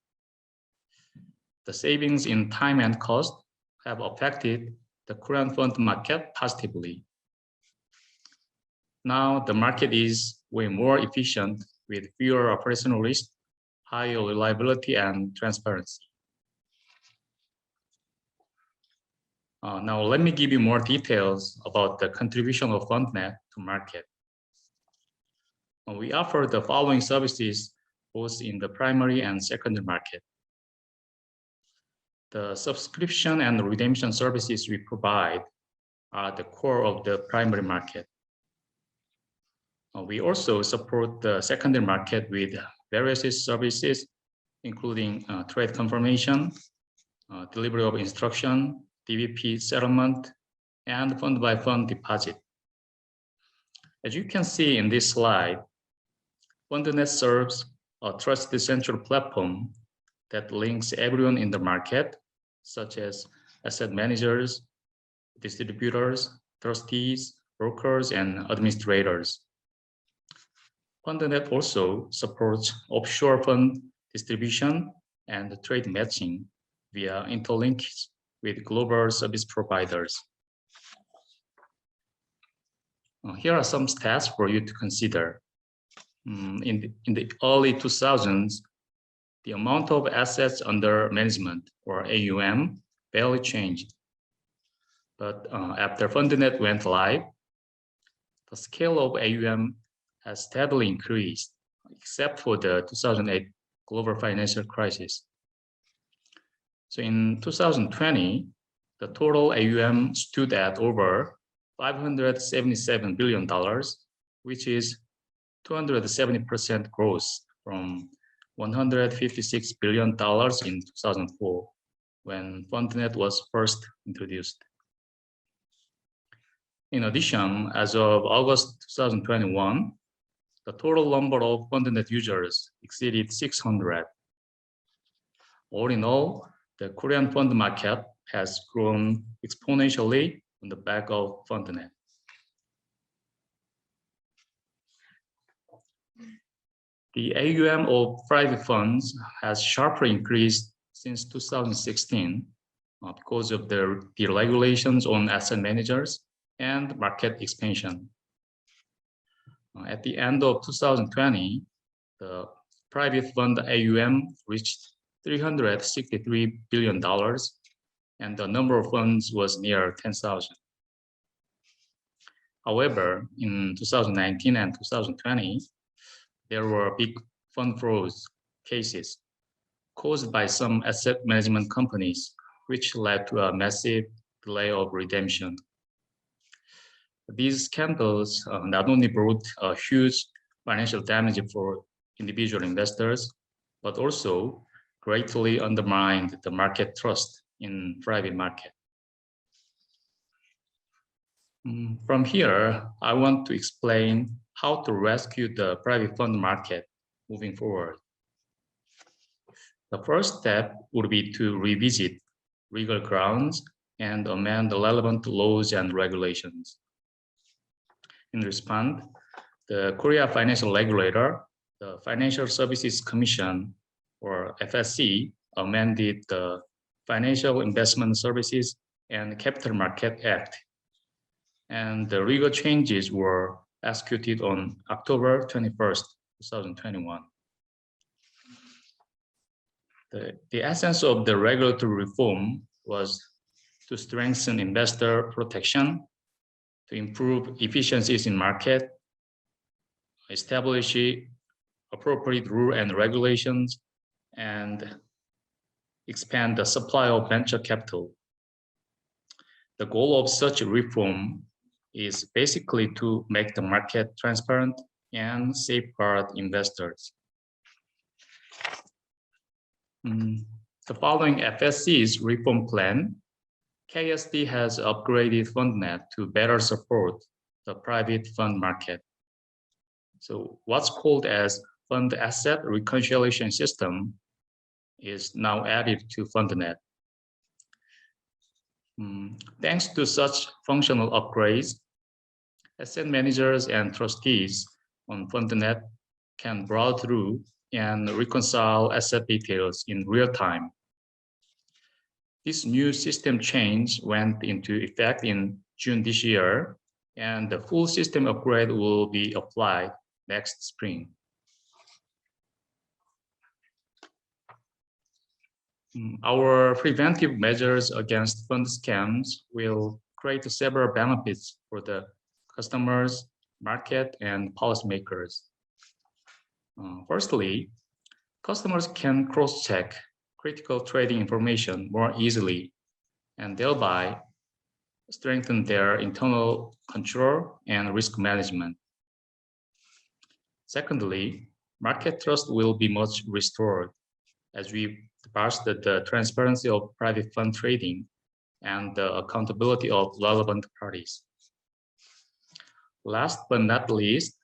The savings in time and cost have affected the Korean fund market positively. Now the market is way more efficient with fewer operational risks, higher reliability, and transparency. Now let me give you more details about the contribution of FundNet to market. We offer the following services both in the primary and secondary market. The subscription and redemption services we provide are the core of the primary market. We also support the secondary market with various services, including trade confirmation, delivery of instruction, DVP settlement, and fund-by-fund deposit. As you can see in this slide, FundNet serves a trusted central platform that links everyone in the market, such as asset managers, distributors, trustees, brokers, and administrators. FundNet also supports offshore fund distribution and trade matching via interlinkage with global service providers. Here are some stats for you to consider. In the early 2000s, the amount of assets under management, or AUM, barely changed. But after FundNet went live, the scale of AUM has steadily increased, except for the 2008 global financial crisis. So in 2020, the total AUM stood at over $577 billion, which is 270% growth from $156 billion in 2004, when FundNet was first introduced. In addition, as of August 2021, the total number of FundNet users exceeded 600. All in all, the Korean fund market has grown exponentially on the back of FundNet. The AUM of private funds has sharply increased since 2016 because of the regulations on asset managers and market expansion. At the end of 2020, the private fund AUM reached $363 billion, and the number of funds was near 10,000. However, in 2019 and 2020, there were big fund frauds cases caused by some asset management companies, which led to a massive delay of redemption. These scandals not only brought a huge financial damage for individual investors, but also greatly undermined the market trust in private market. From here, I want to explain how to rescue the private fund market moving forward. The first step would be to revisit legal grounds and amend the relevant laws and regulations. In response, the Korea Financial Regulator, the Financial Services Commission, or FSC, amended the Financial Investment Services and Capital Market Act, and the legal changes were executed on October 21st, 2021. The essence of the regulatory reform was to strengthen investor protection, to improve efficiencies in market, establish appropriate rules and regulations, and expand the supply of venture capital. The goal of such a reform is basically to make the market transparent and safeguard investors. The following FSC's reform plan, KSD has upgraded FundNet to better support the private fund market. So what's called as Fund Asset Reconciliation System is now added to FundNet. Thanks to such functional upgrades, asset managers and trustees on FundNet can browse through and reconcile asset details in real time. This new system change went into effect in June this year, and the full system upgrade will be applied next spring. Our preventive measures against fund scams will create several benefits for the customers, market, and policymakers. Firstly, customers can cross-check critical trading information more easily and thereby strengthen their internal control and risk management. Secondly, market trust will be much restored as we boost the transparency of private fund trading and the accountability of relevant parties. Last but not least,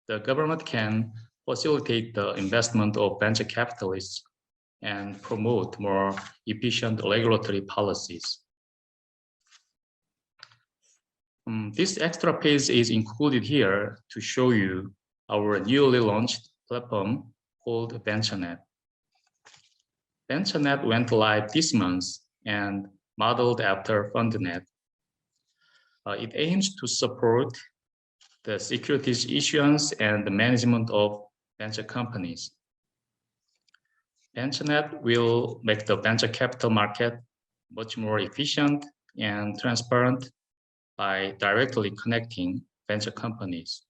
the government can facilitate the investment of venture capitalists and promote more efficient regulatory policies. This extra page is included here to show you our newly launched platform called VentureNet. VentureNet went live this month, and modeled after FundNet. It aims to support the securities issuance and the management of venture companies. VentureNet will make the venture capital market much more efficient and transparent by directly connecting venture companies.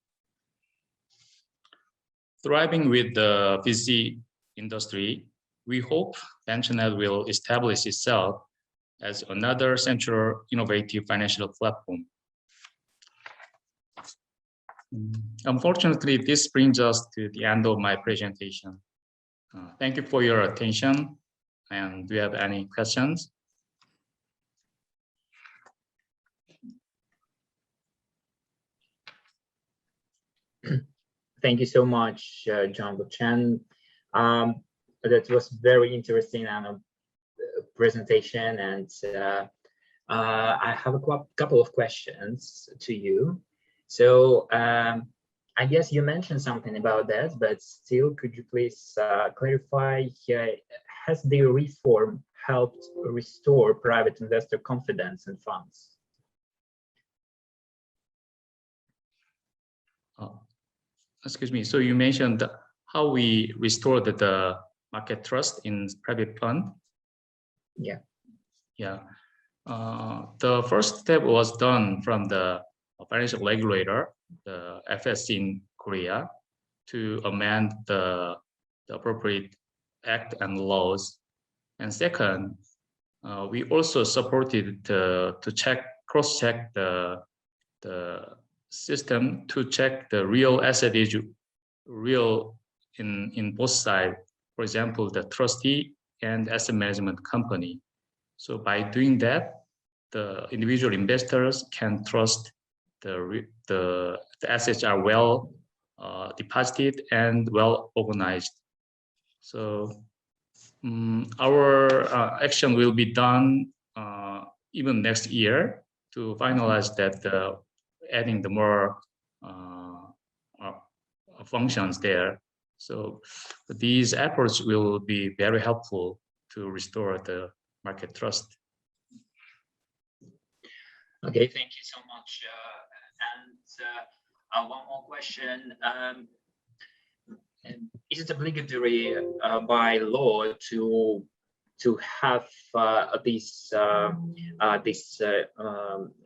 Thriving with the VC industry, we hope VentureNet will establish itself as another central innovative financial platform. Unfortunately, this brings us to the end of my presentation. Thank you for your attention. And do you have any questions? Thank you so much, John Chen. That was very interesting presentation, and I have a couple of questions to you. So I guess you mentioned something about that, but still, could you please clarify, has the reform helped restore private investor confidence in funds? Excuse me, so you mentioned how we restored the market trust in private fund? Yeah. Yeah. The first step was done from the financial regulator, the FSC in Korea, to amend the appropriate act and laws. And second, we also supported to cross-check the system to check the real asset is real in both sides. For example, the trustee and asset management company. So by doing that, the individual investors can trust the assets are well deposited and well organized. So our action will be done even next year to finalize that, adding the more functions there. So these efforts will be very helpful to restore the market trust. Okay, thank you so much. And one more question. Is it obligatory by law to have this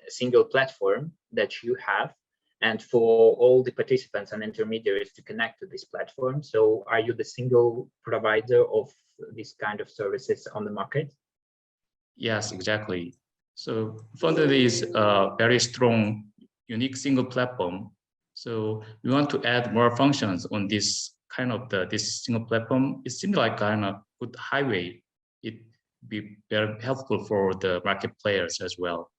single platform that you have, and for all the participants and intermediaries to connect to this platform? So are you the single provider of this kind of services on the market? Yes, exactly. So FundNet is a very strong, unique single platform. So we want to add more functions on this kind of this single platform. It seems like kind of good highway. It be very helpful for the market players as well.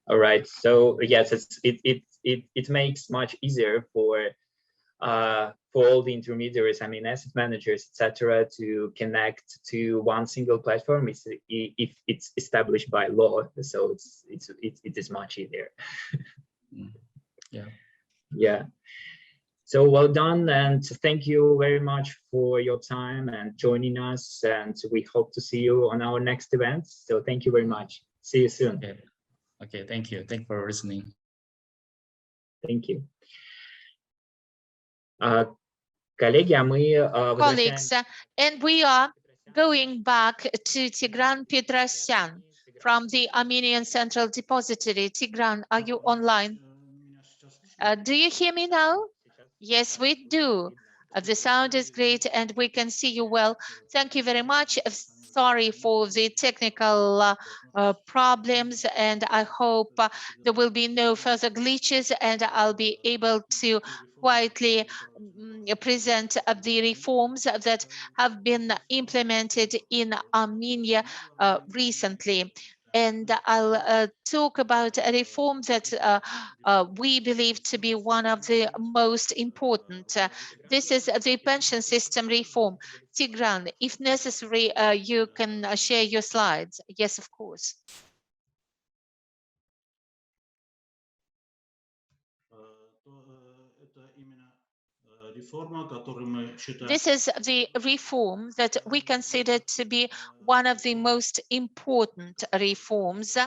All right. So yes, it makes much easier for all the intermediaries, I mean asset managers, etc., to connect to one single platform if it's established by law. So it is much easier. Yeah. Yeah. So well done, and thank you very much for your time and joining us, and we hope to see you on our next event. So thank you very much. See you soon. Okay, thank you. Thank you for listening. Thank you. Colleagues, and we are going back to Tigran Petrosyan from the Armenian Central Depository. Tigran, are you online? Do you hear me now? Yes, we do. The sound is great and we can see you well. Thank you very much. Sorry for the technical problems, and I hope there will be no further glitches and I'll be able to quietly present the reforms that have been implemented in Armenia recently. And I'll talk about a reform that we believe to be one of the most important. This is the pension system reform. Tigran, if necessary, you can share your slides. Yes, of course. This is the reform that we consider to be one of the most important reforms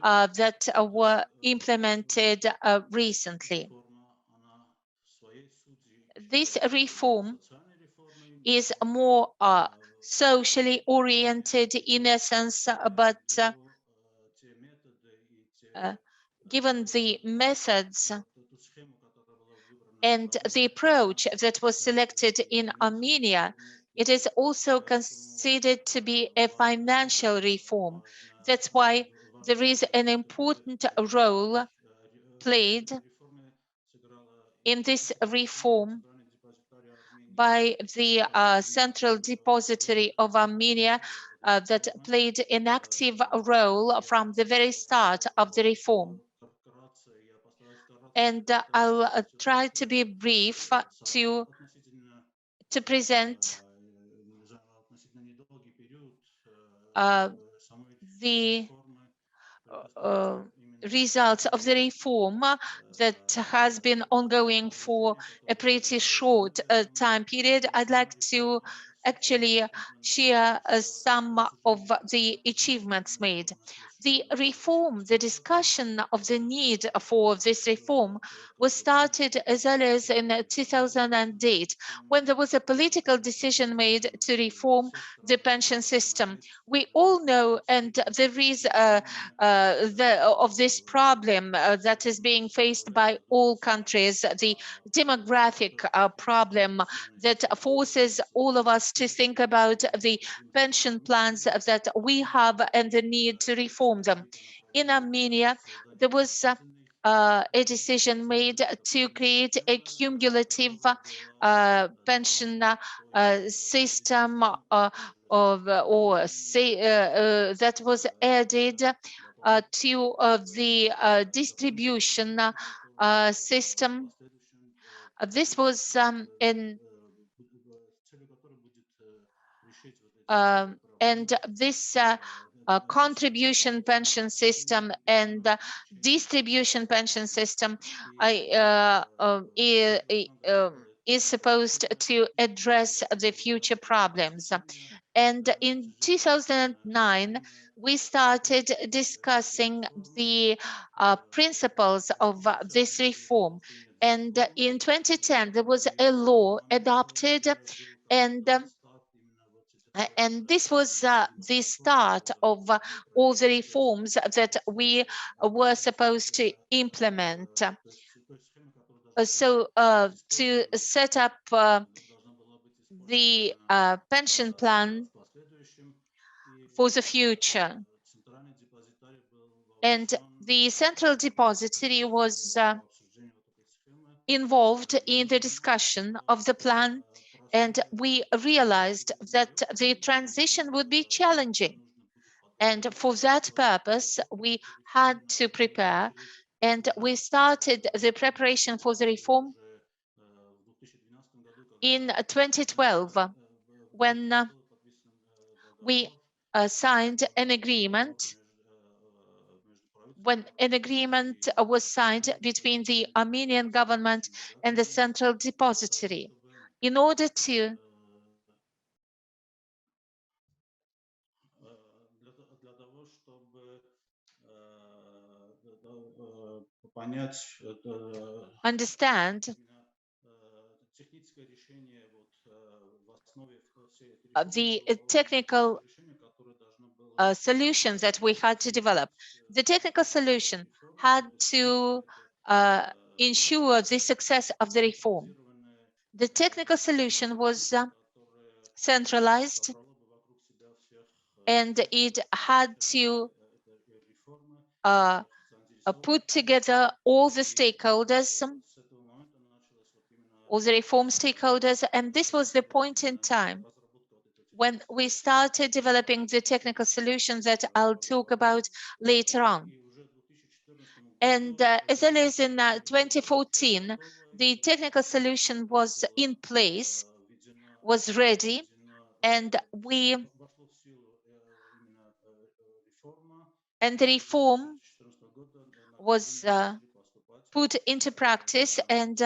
that were implemented recently. This reform is more socially oriented in essence, but given the methods and the approach that was selected in Armenia, it is also considered to be a financial reform. That's why there is an important role played in this reform by the Central Depository of Armenia that played an active role from the very start of the reform. And I'll try to be brief to present the results of the reform that has been ongoing for a pretty short time period. I'd like to actually share some of the achievements made. The reform, the discussion of the need for this reform was started as early as in 2008, when there was a political decision made to reform the pension system. We all know, and there is of this problem that is being faced by all countries, the demographic problem that forces all of us to think about the pension plans that we have and the need to reform them. In Armenia, there was a decision made to create a cumulative pension system that was added to the distribution system. This was and this contribution pension system and distribution pension system is supposed to address the future problems. And in 2009, we started discussing the principles of this reform. And in 2010, there was a law adopted, and this was the start of all the reforms that we were supposed to implement. So to set up the pension plan for the future. And the Central Depository was involved in the discussion of the plan, and we realized that the transition would be challenging. And for that purpose, we had to prepare, and we started the preparation for the reform in 2012, when we signed an agreement, when an agreement was signed between the Armenian government and the Central Depository in order to understand the technical solutions that we had to develop. The technical solution had to ensure the success of the reform. The technical solution was centralized, and it had to put together all the stakeholders, all the reform stakeholders, and this was the point in time when we started developing the technical solutions that I'll talk about later on. And as early as in 2014, the technical solution was in place, was ready, and the reform was put into practice, and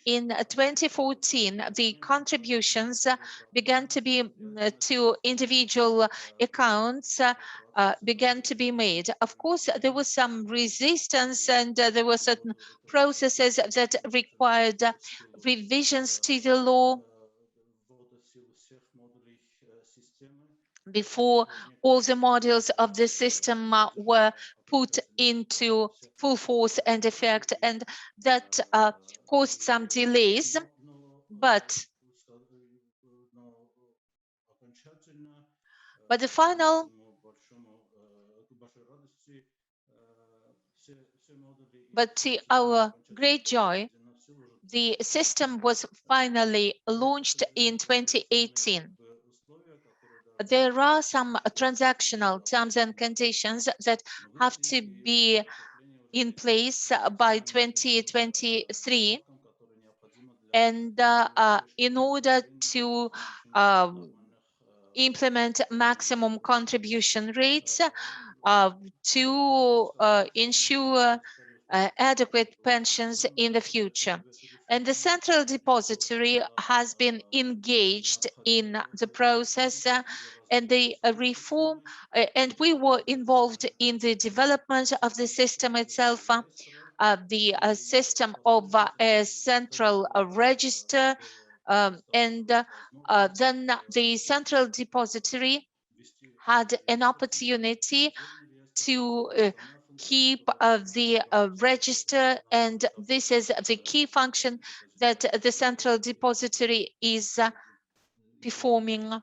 in 2014 the contributions began to be to individual accounts began to be made. Of course, there was some resistance, and there were certain processes that required revisions to the law before all the modules of the system were put into full force and effect, and that caused some delays. But the final to our great joy, the system was finally launched in 2018. There are some transactional terms and conditions that have to be in place by 2023. And in order to implement maximum contribution rates to ensure adequate pensions in the future. And the Central Depository has been engaged in the process and the reform, and we were involved in the development of the system itself. The system of a central register, and then the Central Depository had an opportunity to keep the register, and this is the key function that the Central Depository is performing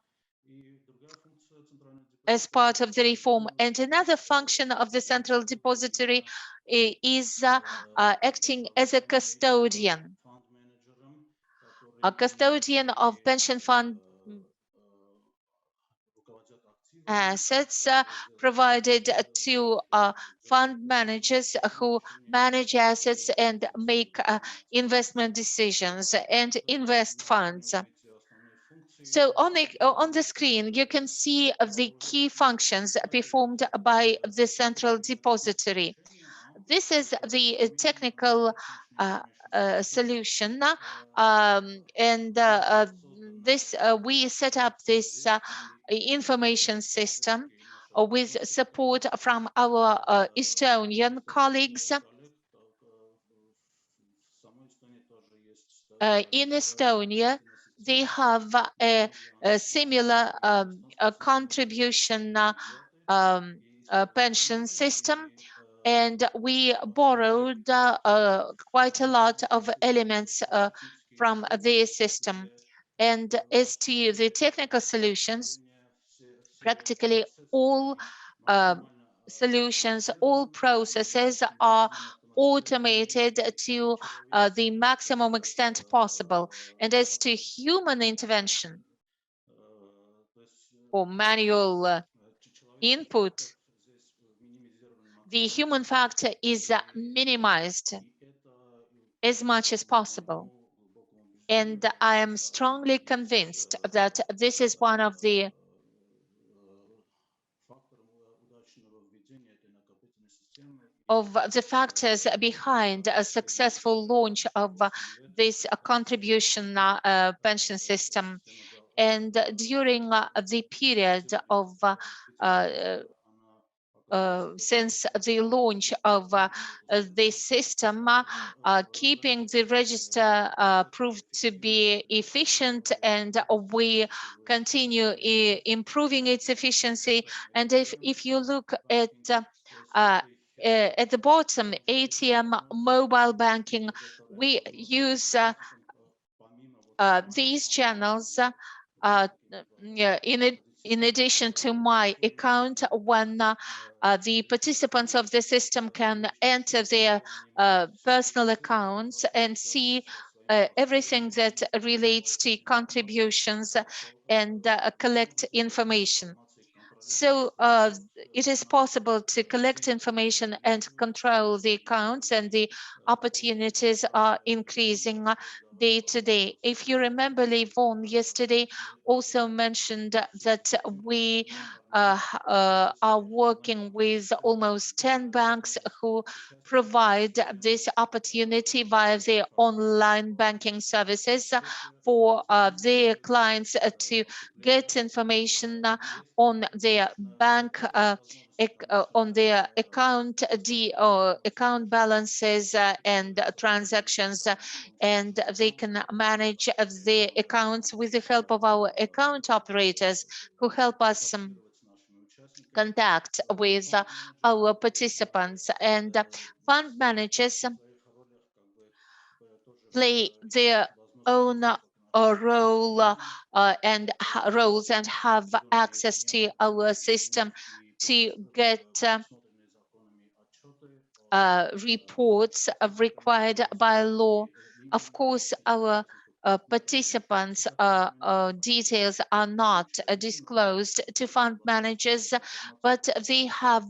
as part of the reform. And another function of the Central Depository is acting as a custodian of pension fund assets provided to fund managers who manage assets and make investment decisions and invest funds. So on the screen, you can see the key functions performed by the Central Depository. This is the technical solution, and we set up this information system with support from our Estonian colleagues. In Estonia, they have a similar contribution pension system, and we borrowed quite a lot of elements from this system. And as to the technical solutions, practically all solutions, all processes are automated to the maximum extent possible. And as to human intervention or manual input, the human factor is minimized as much as possible. And I am strongly convinced that this is one of the factors behind a successful launch of this contribution pension system. And during the period of since the launch of this system, keeping the register proved to be efficient, and we continue improving its efficiency. And if you look at the bottom, ATM, mobile banking, we use these channels in addition to my account, when the participants of the system can enter their personal accounts and see everything that relates to contributions and collect information. So it is possible to collect information and control the accounts, and the opportunities are increasing day to day. If you remember, Levon yesterday also mentioned that we are working with almost 10 banks who provide this opportunity via their online banking services for their clients to get information on their bank on their account balances and transactions, and they can manage their accounts with the help of our account operators who help us contact with our participants. And fund managers play their own role roles and have access to our system to get reports required by law. Of course, our participants' details are not disclosed to fund managers, but they have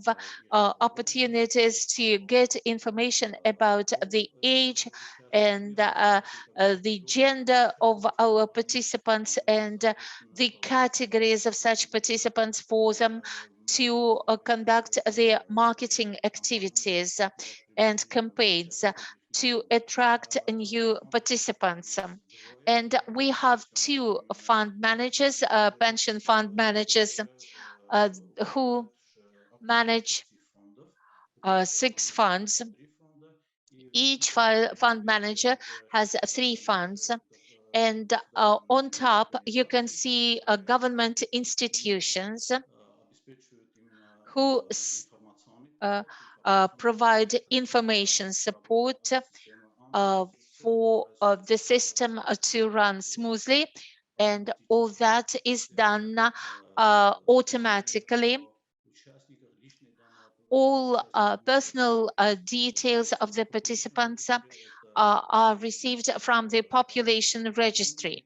opportunities to get information about the age and the gender of our participants and the categories of such participants for them to conduct their marketing activities and campaigns to attract new participants. And we have two fund managers, pension fund managers, who manage 6 funds. Each fund manager has 3 funds. And on top, you can see government institutions who provide information support for the system to run smoothly, and all that is done automatically. All personal details of the participants are received from the population registry.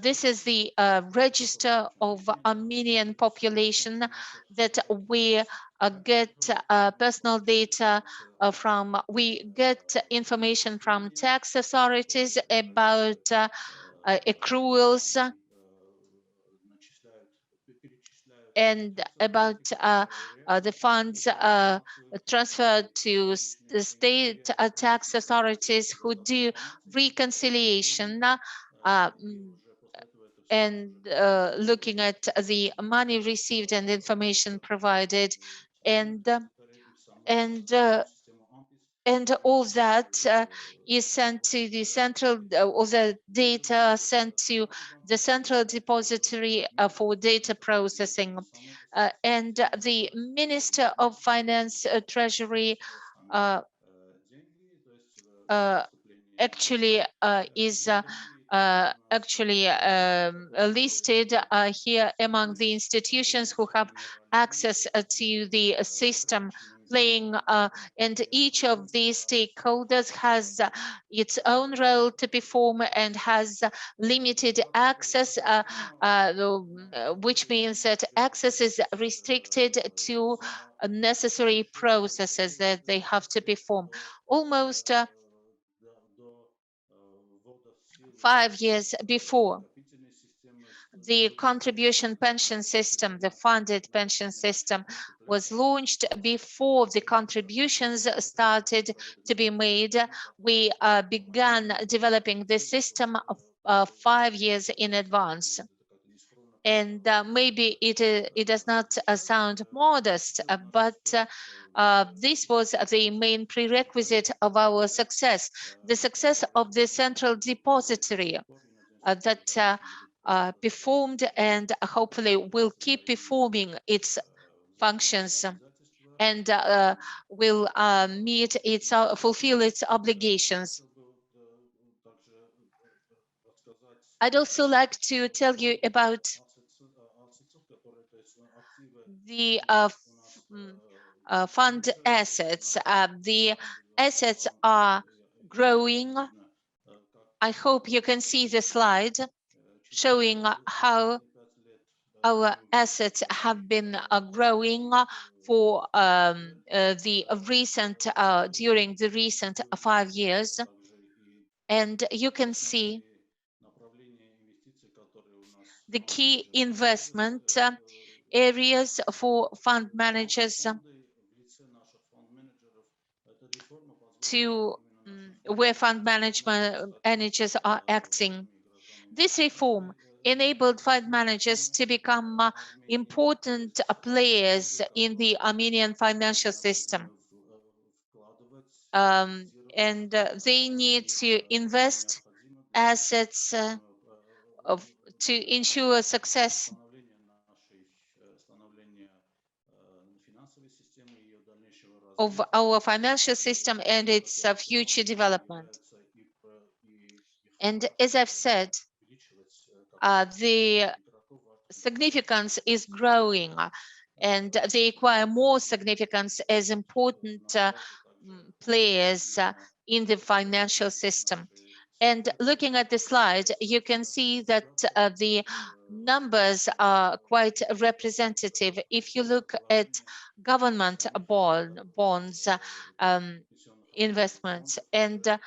This is the register of Armenian population that we get personal data from. We get information from tax authorities about accruals and about the funds transferred to the state tax authorities who do reconciliation and looking at the money received and information provided, and all that is sent to the central, all the data sent to the central depository for data processing. And the Minister of Finance, Treasury actually is actually listed here among the institutions who have access to the system playing, and each of these stakeholders has its own role to perform and has limited access, which means that access is restricted to necessary processes that they have to perform. Almost 5 years before the contribution pension system, the funded pension system, was launched, before the contributions started to be made, we began developing the system 5 years in advance. And maybe it does not sound modest, but this was the main prerequisite of our success, the success of the central depository that performed and hopefully will keep performing its functions and will meet its fulfill its obligations. I'd also like to tell you about the fund assets. The assets are growing. I hope you can see the slide showing how our assets have been growing for the recent during the recent 5 years. And you can see the key investment areas for fund managers to where fund managers are acting. This reform enabled fund managers to become important players in the Armenian financial system. And they need to invest assets to ensure success of our financial system and its future development. And as I've said, the significance is growing and they acquire more significance as important players in the financial system. And looking at the slide, you can see that the numbers are quite representative. If you look at government bonds, investments, and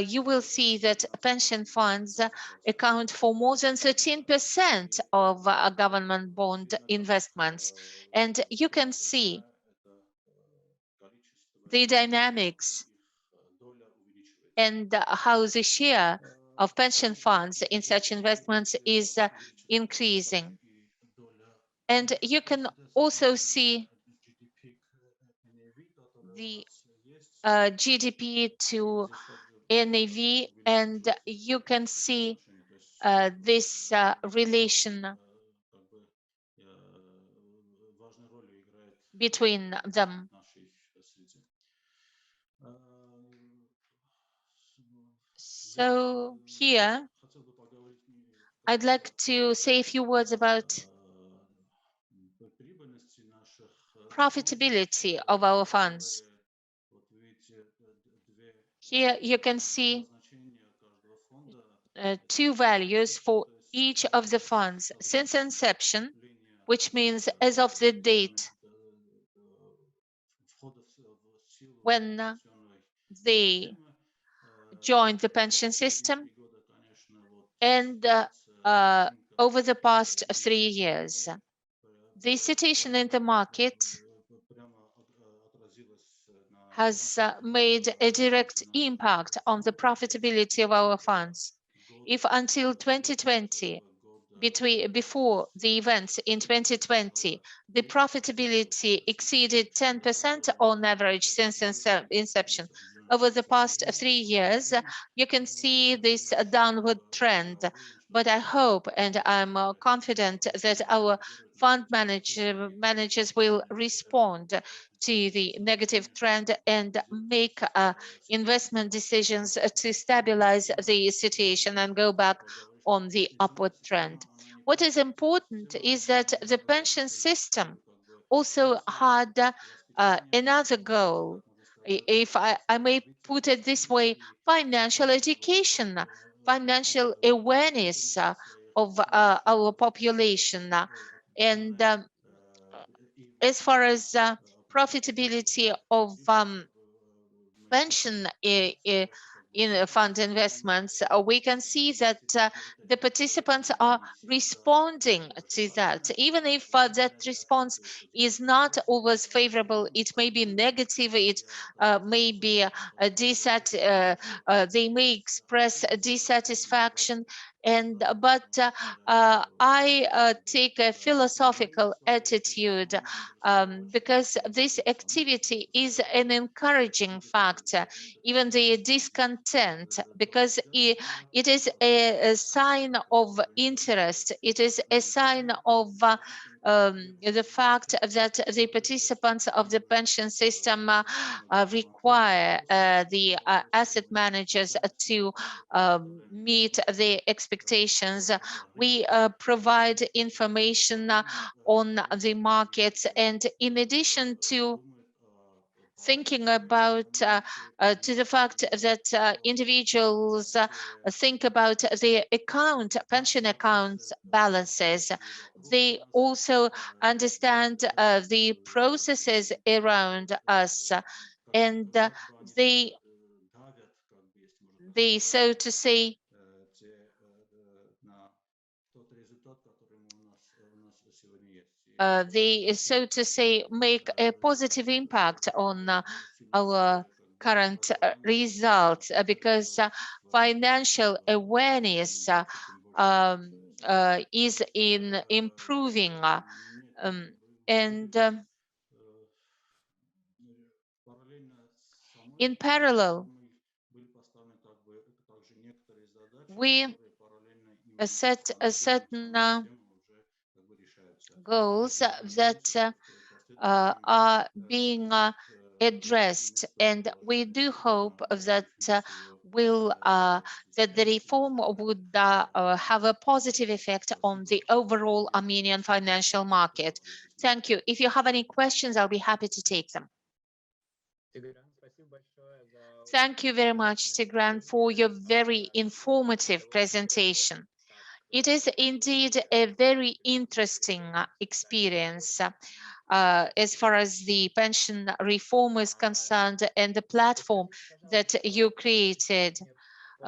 you will see that pension funds account for more than 13% of government bond investments. And you can see the dynamics and how the share of pension funds in such investments is increasing. And you can also see the GDP to NAV, and you can see this relation between them. So here, I'd like to say a few words about profitability of our funds. Here you can see two values for each of the funds since inception, which means as of the date when they joined the pension system, and over the past 3 years. The situation in the market has made a direct impact on the profitability of our funds. If until 2020, before the events in 2020, the profitability exceeded 10% on average since inception. Over the past 3 years, you can see this downward trend, but I hope and I'm confident that our fund managers will respond to the negative trend and make investment decisions to stabilize the situation and go back on the upward trend. What is important is that the pension system also had another goal, if I may put it this way, financial education, financial awareness of our population. And as far as profitability of pension in fund investments, we can see that the participants are responding to that. Even if that response is not always favorable, it may be negative, it may be they may express dissatisfaction. But I take a philosophical attitude because this activity is an encouraging factor, even the discontent, because it is a sign of interest. It is a sign of the fact that the participants of the pension system require the asset managers to meet the expectations. We provide information on the markets, and in addition to thinking about to the fact that individuals think about their pension accounts balances. They also understand the processes around us, and the, so to say, they, so to say, make a positive impact on our current results, because financial awareness is in improving, and in parallel, we set a certain goals that are being addressed, and we do hope that that the reform would have a positive effect on the overall Armenian financial market. Thank you. If you have any questions, I'll be happy to take them. Thank you very much, Tigran, for your very informative presentation. It is indeed a very interesting experience as far as the pension reform is concerned and the platform that you created.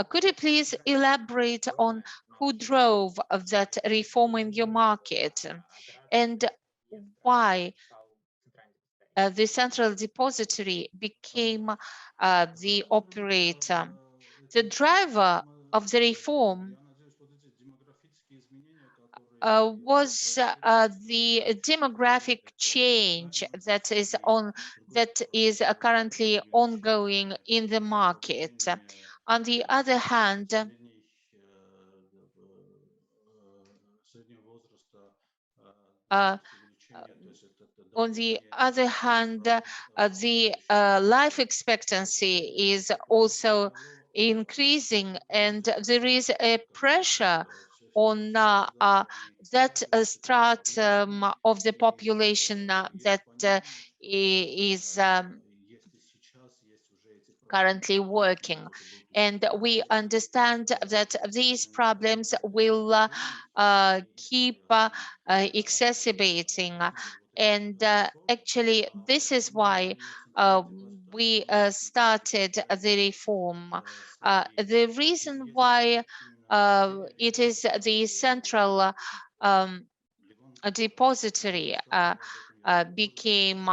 Could you please elaborate on who drove that reform in your market and why the central depository became the operator? The driver of the reform was the demographic change that is currently ongoing in the market. On the other hand, the life expectancy is also increasing, and there is a pressure on that stratum of the population that is currently working. And we understand that these problems will keep exacerbating. And actually, this is why we started the reform. The reason why it is the central depository became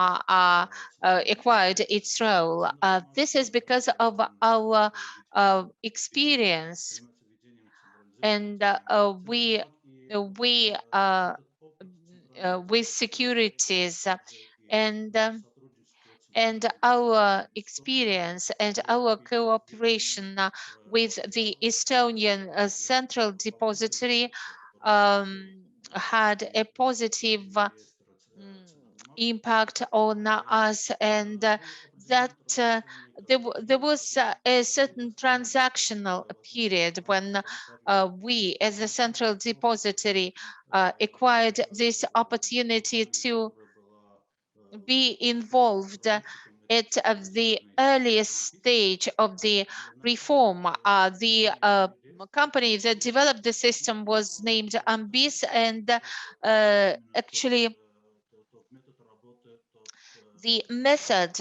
acquired its role. This is because of our experience, and we with securities and our experience and our cooperation with the Estonian Central Depository had a positive impact on us, and that there was a certain transactional period when we, as a central depository, acquired this opportunity to be involved at the earliest stage of the reform. The company that developed the system was named Ambis, and actually the method,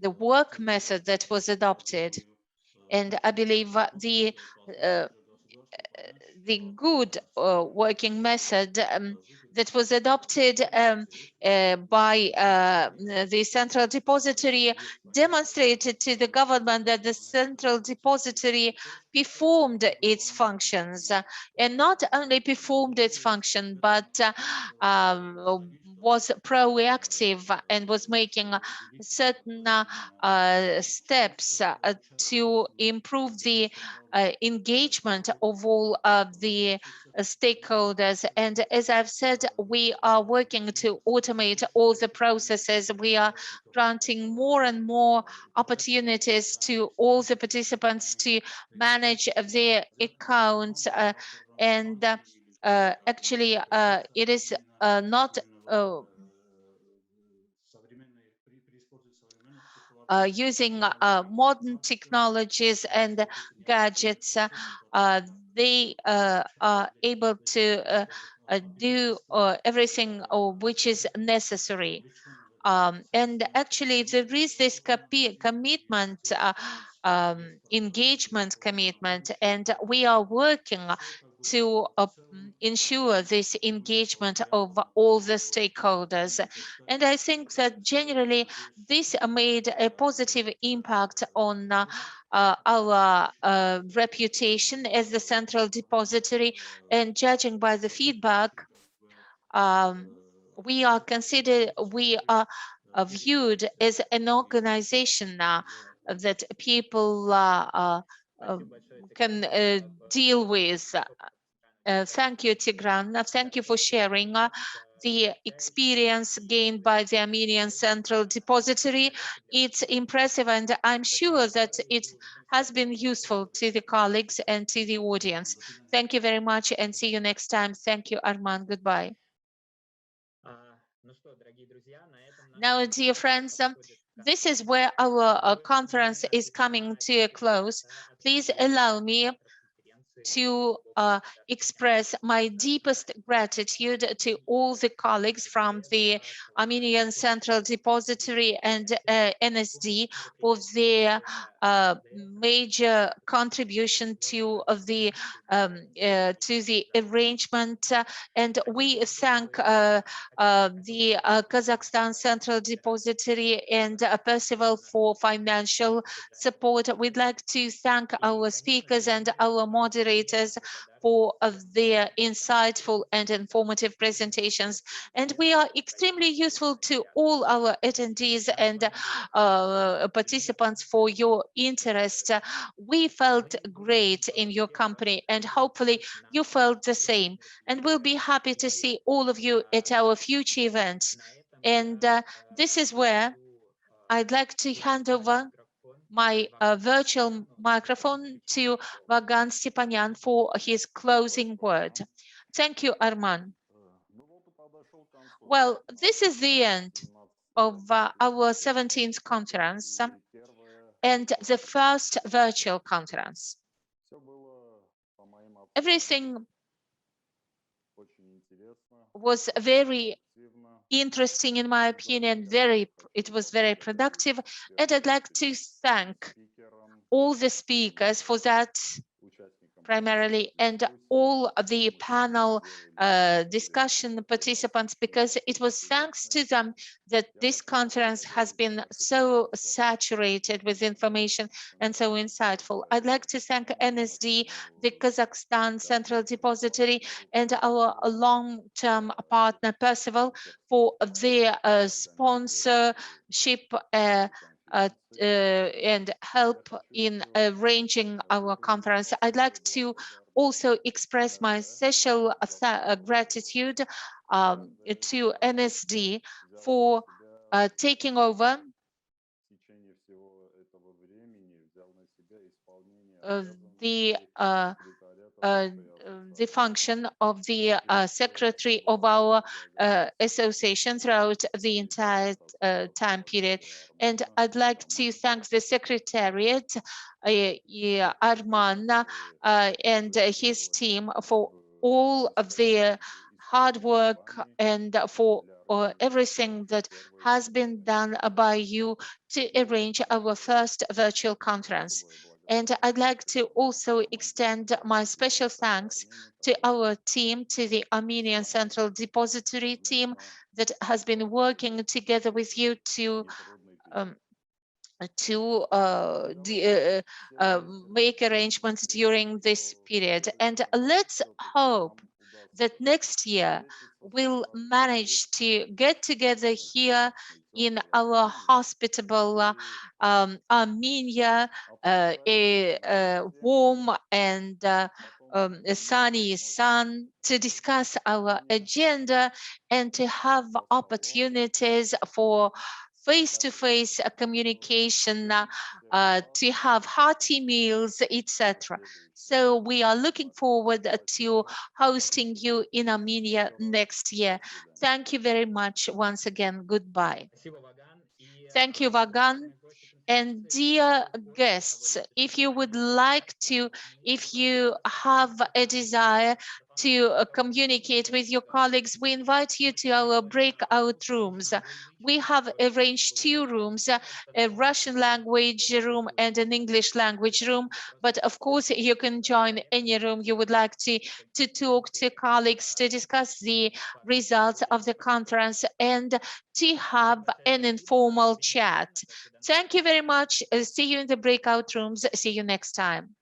the work method that was adopted, and I believe the good working method that was adopted by the central depository demonstrated to the government that the central depository performed its functions, and not only performed its function, but was proactive and was making certain steps to improve the engagement of all of the stakeholders. And as I've said, we are working to automate all the processes. We are granting more and more opportunities to all the participants to manage their accounts. And actually, it is not using modern technologies and gadgets, they are able to do everything which is necessary. And actually, there is this commitment engagement commitment, and we are working to ensure this engagement of all the stakeholders. And I think that generally this made a positive impact on our reputation as the central depository, and judging by the feedback, we are viewed as an organization that people can deal with. Thank you, Tigran. Thank you for sharing the experience gained by the Armenian Central Depository. It's impressive, and I'm sure that it has been useful to the colleagues and to the audience. Thank you very much, and see you next time. Thank you, Arman. Goodbye. Now, dear friends, this is where our conference is coming to a close. Please allow me to express my deepest gratitude to all the colleagues from the Armenian Central Depository and NSD for their major contribution to the arrangement, and we thank the Kazakhstan Central Depository and Percival for financial support. We'd like to thank our speakers and our moderators for their insightful and informative presentations. And we are extremely useful to all our attendees and participants for your interest. We felt great in your company, and hopefully you felt the same. And we'll be happy to see all of you at our future events. And this is where I'd like to hand over my virtual microphone to Vagan Stepanyan for his closing word. Thank you, Arman. Well, this is the end of our 17th conference and the first virtual conference. Everything was very interesting, in my opinion. It was very productive, and I'd like to thank all the speakers for that primarily, and all the panel discussion participants, because it was thanks to them that this conference has been so saturated with information and so insightful. I'd like to thank NSD, the Kazakhstan Central Depository, and our long-term partner Percival for their sponsorship and help in arranging our conference. I'd like to also express my special gratitude to NSD for taking over the function of the secretary of our association throughout the entire time period. And I'd like to thank the secretariat, Arman and his team, for all of their hard work and for everything that has been done by you to arrange our first virtual conference. And I'd like to also extend my special thanks to our team, to the Armenian Central Depository team that has been working together with you to make arrangements during this period. And let's hope that next year we'll manage to get together here in our hospitable Armenia, a warm and a sunny sun, to discuss our agenda and to have opportunities for face-to-face communication, to have hearty meals, etc. So we are looking forward to hosting you in Armenia next year. Thank you very much once again. Goodbye. Thank you, Vagan. And dear guests, if you would like to, if you have a desire to communicate with your colleagues, we invite you to our breakout rooms. We have arranged 2 rooms, a Russian language room and an English language room. But of course, you can join any room you would like to talk to colleagues, to discuss the results of the conference, and to have an informal chat. Thank you very much. See you in the breakout rooms. See you next time.